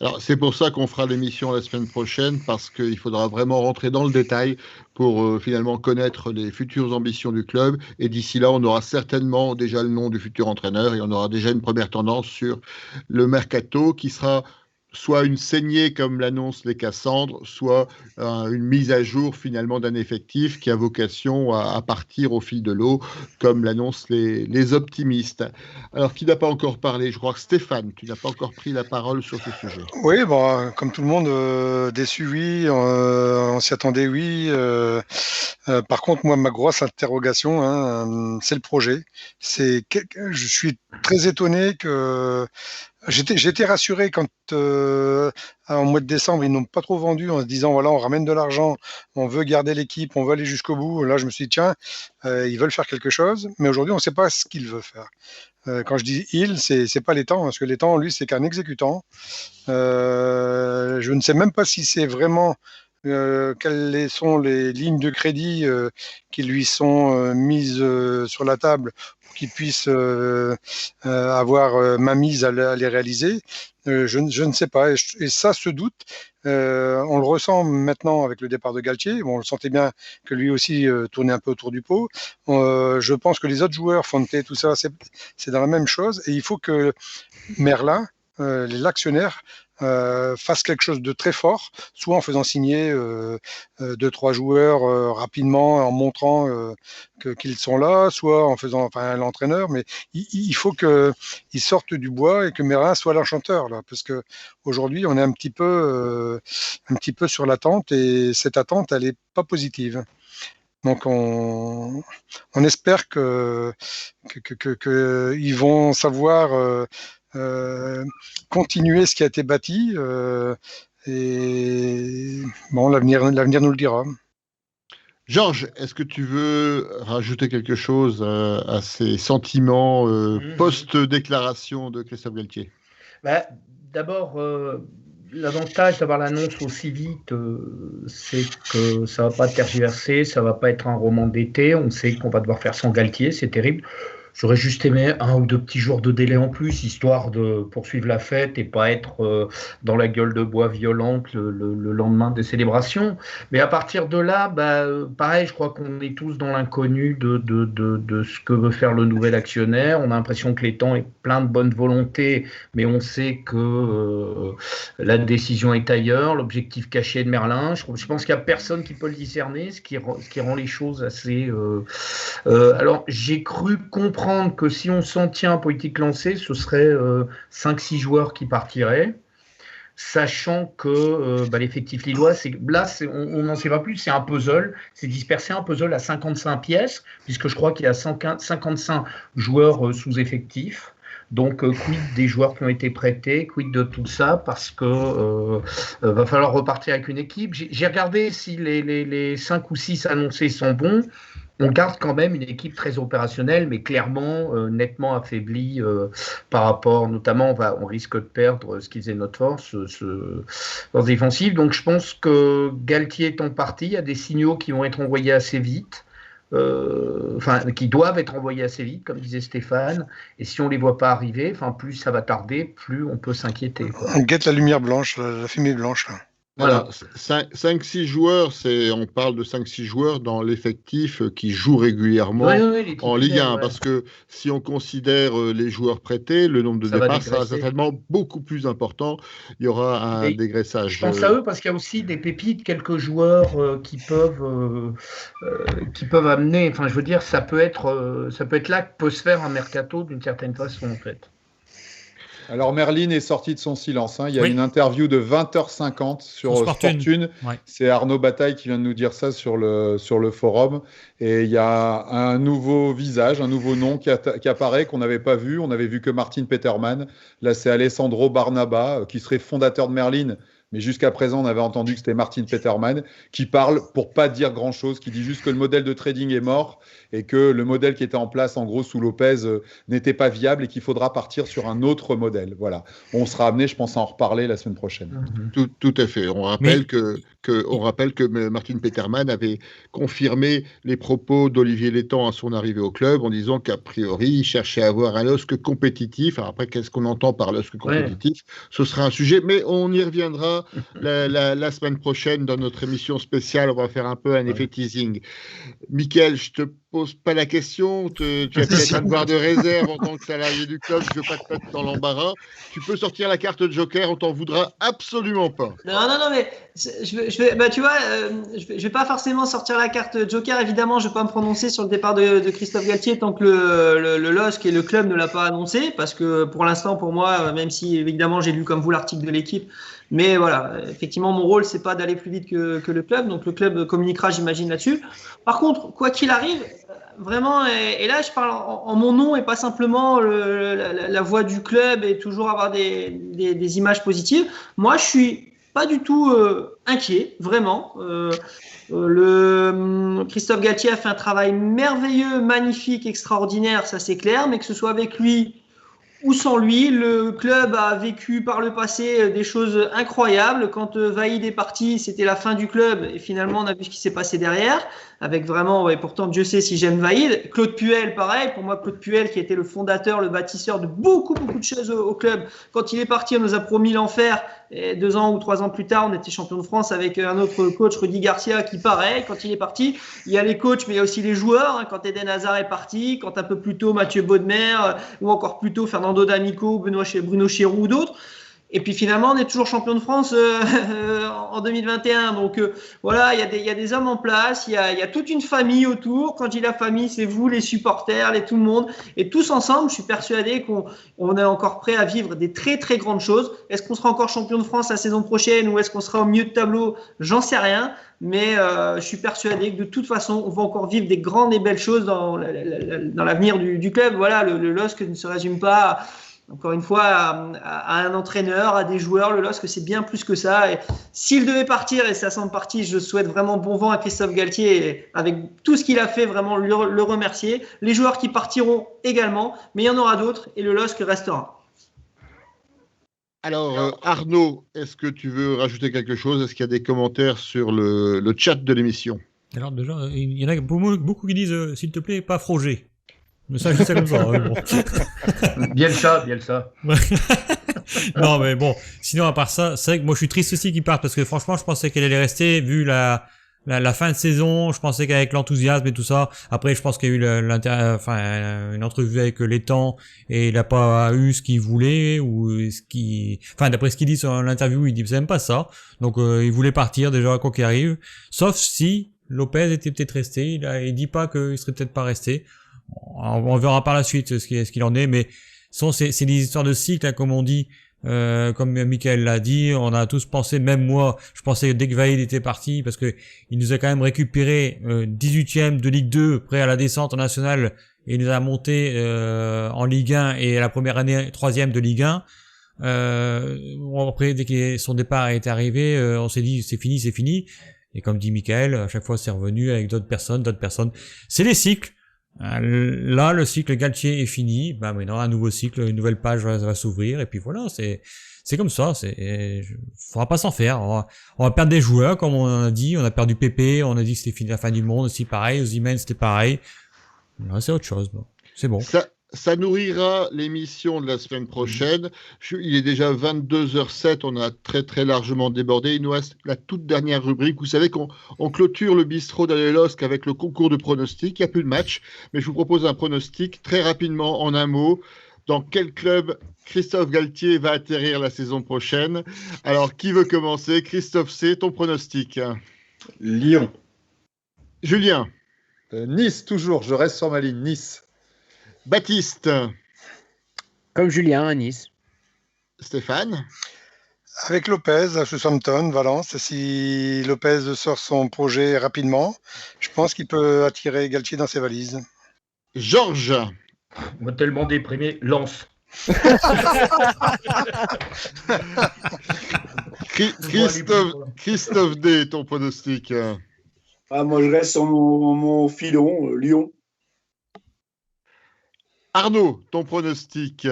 Speaker 1: Alors, c'est pour ça qu'on fera l'émission la semaine prochaine, parce qu'il faudra vraiment rentrer dans le détail pour finalement connaître les futures ambitions du club. Et d'ici là, on aura certainement déjà le nom du futur entraîneur et on aura déjà une première tendance sur le mercato qui sera soit une saignée comme l'annoncent les Cassandres, soit une mise à jour finalement d'un effectif qui a vocation à partir au fil de l'eau, comme l'annoncent les optimistes. Alors, qui n'a pas encore parlé? Je crois que Stéphane, tu n'as pas encore pris la parole sur ce sujet.
Speaker 7: Oui, bon, comme tout le monde, déçu, oui, on s'y attendait, oui. Par contre, moi, ma grosse interrogation, c'est le projet. Je suis très étonné que j'étais rassuré quand en mois de décembre ils n'ont pas trop vendu en se disant voilà, on ramène de l'argent, on veut garder l'équipe, on veut aller jusqu'au bout. Là, je me suis dit tiens, ils veulent faire quelque chose, mais aujourd'hui on ne sait pas ce qu'ils veulent faire. Quand je dis il, c'est pas l'étang, parce que l'étang, lui, c'est qu'un exécutant. Je ne sais même pas si c'est vraiment quelles sont les lignes de crédit qui lui sont mises sur la table pour qu'il puisse avoir mainmise à les réaliser. Je ne sais pas. Et ça, ce doute, on le ressent maintenant avec le départ de Galtier. Bon, on le sentait bien que lui aussi tournait un peu autour du pot. Je pense que les autres joueurs, Fonte, tout ça, c'est dans la même chose. Et il faut que Merlin, l'actionnaire, fasse quelque chose de très fort, soit en faisant signer 2-3 joueurs rapidement, en montrant qu'ils sont là, soit en faisant l'entraîneur, mais il faut qu'ils sortent du bois et que Merlin soit l'enchanteur, là, parce que aujourd'hui on est un petit peu sur l'attente, et cette attente elle est pas positive. Donc on espère que ils vont savoir continuer ce qui a été bâti, et bon, l'avenir nous le dira.
Speaker 1: Georges, est-ce que tu veux rajouter quelque chose à ces sentiments post-déclaration de Christophe Galtier?
Speaker 3: D'abord, l'avantage d'avoir l'annonce aussi vite, c'est que ça ne va pas tergiverser, ça ne va pas être un roman d'été. On sait qu'on va devoir faire sans Galtier, c'est terrible. J'aurais juste aimé 1 ou 2 petits jours de délai en plus, histoire de poursuivre la fête et pas être dans la gueule de bois violente le lendemain des célébrations. Mais à partir de là, pareil, je crois qu'on est tous dans l'inconnu de ce que veut faire le nouvel actionnaire. On a l'impression que l'étang est plein de bonne volonté, mais on sait que la décision est ailleurs, l'objectif caché de Merlin. Je pense qu'il n'y a personne qui peut le discerner, ce qui rend les choses assez... alors, j'ai cru comprendre que si on s'en tient à politique lancée, ce serait 5-6 joueurs qui partiraient, sachant que l'effectif lillois, on n'en sait pas plus, c'est un puzzle, c'est dispersé, un puzzle à 55 pièces, puisque je crois qu'il y a 55 joueurs sous effectif. Donc, quid des joueurs qui ont été prêtés, quid de tout ça, parce que va falloir repartir avec une équipe. J'ai regardé si les 5 ou 6 annoncés sont bons. On garde quand même une équipe très opérationnelle, mais clairement nettement affaiblie par rapport, notamment, on risque de perdre ce qui faisait notre force défensive. Donc je pense que Galtier étant parti, il y a des signaux qui vont être envoyés assez vite. qui doivent être envoyés assez vite, comme disait Stéphane. Et si on les voit pas arriver, plus ça va tarder, plus on peut s'inquiéter.
Speaker 7: On guette la lumière blanche, la fumée blanche. Là.
Speaker 1: Voilà, 5-6 joueurs, on parle de 5-6 joueurs dans l'effectif qui jouent régulièrement en Ligue 1, parce que si on considère les joueurs prêtés, le nombre de départs sera certainement beaucoup plus important. Il y aura un dégraissage.
Speaker 3: Je pense à eux parce qu'il y a aussi des pépites, quelques joueurs qui peuvent amener. Enfin, je veux dire, ça peut être là que peut se faire un mercato d'une certaine façon, en fait.
Speaker 5: Alors Merlin est sorti de son silence. Il y a une interview de 20h50 sur Sportune. Ouais. C'est Arnaud Bataille qui vient de nous dire ça sur le forum. Et il y a un nouveau visage, un nouveau nom qui apparaît, qu'on n'avait pas vu. On n'avait vu que Martin Peterman. Là, c'est Alessandro Barnaba, qui serait fondateur de Merlin. Mais jusqu'à présent, on avait entendu que c'était Martin Peterman qui parle pour pas dire grand-chose, qui dit juste que le modèle de trading est mort et que le modèle qui était en place, en gros, sous Lopez, n'était pas viable et qu'il faudra partir sur un autre modèle. Voilà. On sera amené, je pense, à en reparler la semaine prochaine.
Speaker 1: Tout à fait. On rappelle que Martin Peterman avait confirmé les propos d'Olivier Létang à son arrivée au club en disant qu'a priori, il cherchait à avoir un LOSC compétitif. Alors après, qu'est-ce qu'on entend par LOSC compétitif ? Ce sera un sujet, mais on y reviendra la semaine prochaine dans notre émission spéciale. On va faire un peu un effet teasing. Mickaël, je te pose pas la question. Tu as peut-être un devoir de réserve en tant que salarié du club. Je ne veux pas te mettre dans l'embarras. Tu peux sortir la carte de Joker. On t'en voudra absolument pas.
Speaker 2: Non, mais je vais pas forcément sortir la carte Joker. Évidemment, je vais pas me prononcer sur le départ de Christophe Galtier tant que le LOSC et le club ne l'a pas annoncé, parce que pour l'instant, pour moi, même si évidemment j'ai lu comme vous l'article de l'équipe, mais voilà, effectivement, mon rôle c'est pas d'aller plus vite que le club. Donc le club communiquera, j'imagine, là-dessus. Par contre, quoi qu'il arrive, vraiment, et là je parle en mon nom et pas simplement la voix du club et toujours avoir des images positives. Moi, je suis pas du tout inquiet, vraiment. Christophe Galtier a fait un travail merveilleux, magnifique, extraordinaire, ça c'est clair, mais que ce soit avec lui ou sans lui, le club a vécu par le passé des choses incroyables. Quand Vaïd est parti, c'était la fin du club et finalement on a vu ce qui s'est passé derrière, avec vraiment, et pourtant Dieu sait si j'aime Vaïd. Claude Puel, pareil, pour moi Claude Puel qui était le fondateur, le bâtisseur de beaucoup de choses au club. Quand il est parti, on nous a promis l'enfer et 2 ans ou 3 ans plus tard, on était champion de France avec un autre coach, Rudy Garcia, qui pareil, quand il est parti, il y a les coachs mais il y a aussi les joueurs. Quand Eden Hazard est parti, quand un peu plus tôt Mathieu Baudemer ou encore plus tôt Fernando D'Amico, Bruno Chéroux ou d'autres. Et puis finalement, on est toujours champion de France en 2021. Donc voilà, il y a des hommes en place, il y a toute une famille autour. Quand je dis la famille, c'est vous, les supporters, tout le monde. Et tous ensemble, je suis persuadé qu'on est encore prêt à vivre des très très grandes choses. Est-ce qu'on sera encore champion de France la saison prochaine ou est-ce qu'on sera au milieu de tableau ? J'en sais rien. Mais je suis persuadé que de toute façon, on va encore vivre des grandes et belles choses dans l'avenir du club. Voilà, le LOSC ne se résume pas encore une fois à un entraîneur, à des joueurs. Le LOSC, c'est bien plus que ça. Et s'il devait partir, et ça semble parti, je souhaite vraiment bon vent à Christophe Galtier et avec tout ce qu'il a fait, vraiment le remercier. Les joueurs qui partiront également, mais il y en aura d'autres et le LOSC restera.
Speaker 1: Alors Arnaud, est-ce que tu veux rajouter quelque chose ? Est-ce qu'il y a des commentaires sur le chat de l'émission ?
Speaker 9: Alors déjà, il y en a beaucoup qui disent s'il te plaît, pas Froger. Mais ça, je dis ça comme ça. Bon.
Speaker 3: Bielsa.
Speaker 9: Non, mais bon. Sinon, à part ça, c'est vrai que moi, je suis triste aussi qu'il parte parce que franchement, je pensais qu'elle allait rester vu la fin de saison. Je pensais qu'avec l'enthousiasme et tout ça. Après, je pense qu'il y a eu une entrevue avec Létang et il a pas eu ce qu'il voulait ou d'après ce qu'il dit sur l'interview, il dit c'est même pas ça. Donc, il voulait partir déjà quoi qu'il arrive. Sauf si Lopez était peut-être resté. Il dit pas qu'il serait peut-être pas resté. On verra par la suite ce qu'il en est, mais c'est des histoires de cycle, hein, comme on dit, comme Mickaël l'a dit, on a tous pensé, même moi, je pensais dès que Vaïd était parti, parce que il nous a quand même récupéré 18e de Ligue 2, prêt à la descente en nationale, et il nous a monté en Ligue 1 et à la première année 3e de Ligue 1. Après, dès que son départ est arrivé, on s'est dit c'est fini. Et comme dit Mickaël, à chaque fois c'est revenu avec d'autres personnes. C'est les cycles. Là, le cycle Galtier est fini. Bah, maintenant, un nouveau cycle, une nouvelle page va s'ouvrir. Et puis voilà, c'est comme ça. Faudra pas s'en faire. On va perdre des joueurs, comme on a dit. On a perdu Pépé. On a dit que c'était fini la fin du monde aussi. Pareil. Osimhen, c'était pareil. Là, c'est autre chose. Bon. C'est bon.
Speaker 1: Ça nourrira l'émission de la semaine prochaine. Il est déjà 22h07, on a très très largement débordé. Il nous reste la toute dernière rubrique. Vous savez qu'on clôture le bistrot d'Alelosque avec le concours de pronostics. Il n'y a plus de match, mais je vous propose un pronostic très rapidement en un mot. Dans quel club Christophe Galtier va atterrir la saison prochaine? Alors, qui veut commencer? Christophe C, ton pronostic.
Speaker 6: Lyon.
Speaker 1: Julien.
Speaker 5: Nice, toujours. Je reste sur ma ligne. Nice.
Speaker 1: Baptiste.
Speaker 4: Comme Julien à Nice.
Speaker 1: Stéphane.
Speaker 7: Avec Lopez à Southampton, Valence. Si Lopez sort son projet rapidement, je pense qu'il peut attirer Galtier dans ses valises.
Speaker 1: Georges.
Speaker 3: Moi, tellement déprimé, Lens.
Speaker 1: Christophe D, ton pronostic.
Speaker 8: Moi, je reste sur mon filon, Lyon.
Speaker 1: Arnaud, ton pronostic.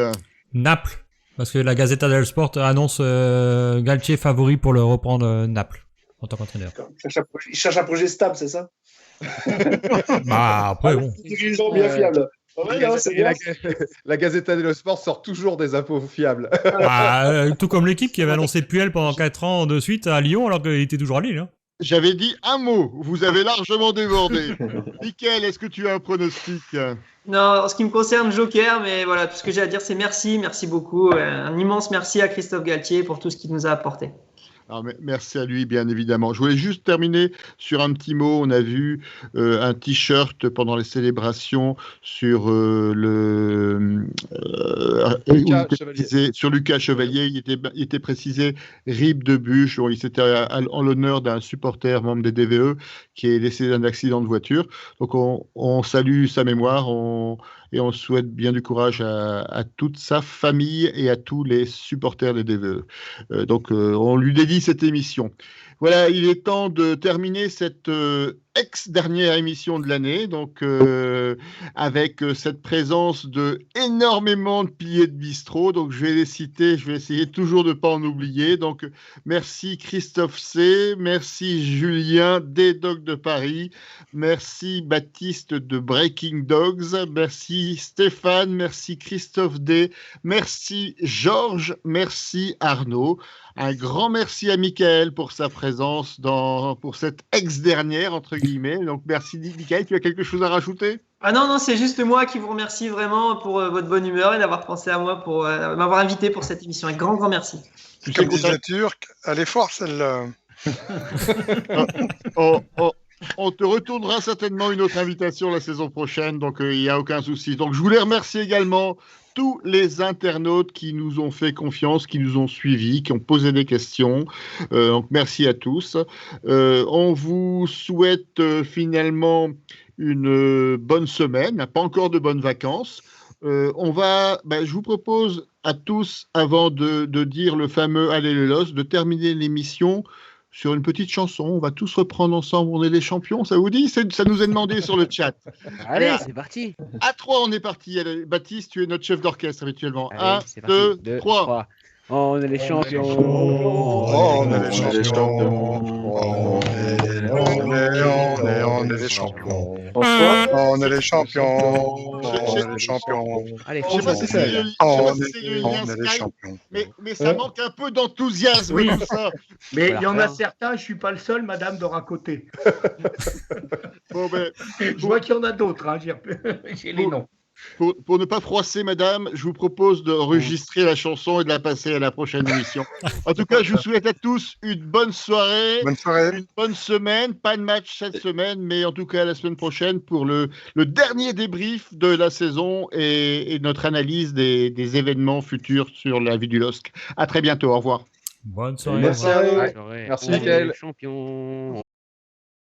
Speaker 9: Naples. Parce que la Gazzetta dello Sport annonce Galtier favori pour le reprendre Naples en tant qu'entraîneur.
Speaker 8: Il cherche un projet stable, c'est ça?
Speaker 9: Bah après bon.
Speaker 8: Des gens bien fiables.
Speaker 5: La Gazzetta dello Sport sort toujours des infos fiables.
Speaker 9: Tout comme l'équipe qui avait annoncé Puel pendant 4 ans de suite à Lyon alors qu'il était toujours à Lille. Hein.
Speaker 1: J'avais dit un mot, vous avez largement débordé. Mickaël, est-ce que tu as un pronostic?
Speaker 2: Non, en ce qui me concerne, Joker, mais voilà, tout ce que j'ai à dire, c'est merci beaucoup. Un immense merci à Christophe Galtier pour tout ce qu'il nous a apporté.
Speaker 1: Alors, merci à lui, bien évidemment. Je voulais juste terminer sur un petit mot. On a vu un t-shirt pendant les célébrations sur Lucas Chevalier. Il était précisé Rip de Bûche. Il s'était en l'honneur d'un supporter membre des DVE qui est décédé d'un accident de voiture. Donc on salue sa mémoire et on souhaite bien du courage à toute sa famille et à tous les supporters des DVE. Donc on lui dédie cette émission. Voilà, il est temps de terminer cette ex-dernière émission de l'année, donc avec cette présence de énormément de piliers de bistrot. Donc je vais les citer, je vais essayer toujours de ne pas en oublier. Donc merci Christophe C, merci Julien des Dogs de Paris, merci Baptiste de Breaking Dogs, merci Stéphane, merci Christophe D, merci Georges, merci Arnaud. Un grand merci à Mickaël pour sa présence pour cette ex-dernière, entre guillemets. Donc, merci Mickaël. Tu as quelque chose à rajouter?
Speaker 2: Non, c'est juste moi qui vous remercie vraiment pour votre bonne humeur et d'avoir pensé à moi pour m'avoir invité pour cette émission. Un grand merci.
Speaker 7: Comme disait la Turque, elle est forte celle-là.
Speaker 1: On te retournera certainement une autre invitation la saison prochaine, donc il n'y a aucun souci. Donc, je voulais remercier également tous les internautes qui nous ont fait confiance, qui nous ont suivis, qui ont posé des questions. Donc, merci à tous. On vous souhaite finalement une bonne semaine, pas encore de bonnes vacances. Je vous propose à tous, avant de dire le fameux Allez les Los, de terminer l'émission sur une petite chanson. On va tous reprendre ensemble. On est les champions, ça vous dit? Ça nous est demandé sur le chat.
Speaker 4: Allez, c'est parti.
Speaker 1: À 3, on est parti. Allez, Baptiste, tu es notre chef d'orchestre habituellement.
Speaker 4: Allez,
Speaker 1: 1, 2, 3.
Speaker 4: On est les champions.
Speaker 7: On est les champions. On est les champions. On est les champions. On est les champions.
Speaker 4: Allez,
Speaker 1: Je sais pas si c'est le lien Skype, mais ça manque un peu d'enthousiasme.
Speaker 3: Oui.
Speaker 1: Tout ça.
Speaker 3: Mais il y en a certains, je ne suis pas le seul, madame, de racoter.
Speaker 1: Bon,
Speaker 3: Je vois qu'il y en a d'autres, hein, j'ai les noms.
Speaker 1: Pour ne pas froisser, madame, je vous propose d'enregistrer la chanson et de la passer à la prochaine émission. En tout cas, je vous souhaite à tous une bonne soirée, une bonne semaine. Pas de match cette semaine, mais en tout cas la semaine prochaine pour le dernier débrief de la saison et notre analyse des événements futurs sur la vie du LOSC. À très bientôt. Au revoir.
Speaker 9: Bonne soirée.
Speaker 5: Merci, Mickaël.
Speaker 4: Champion.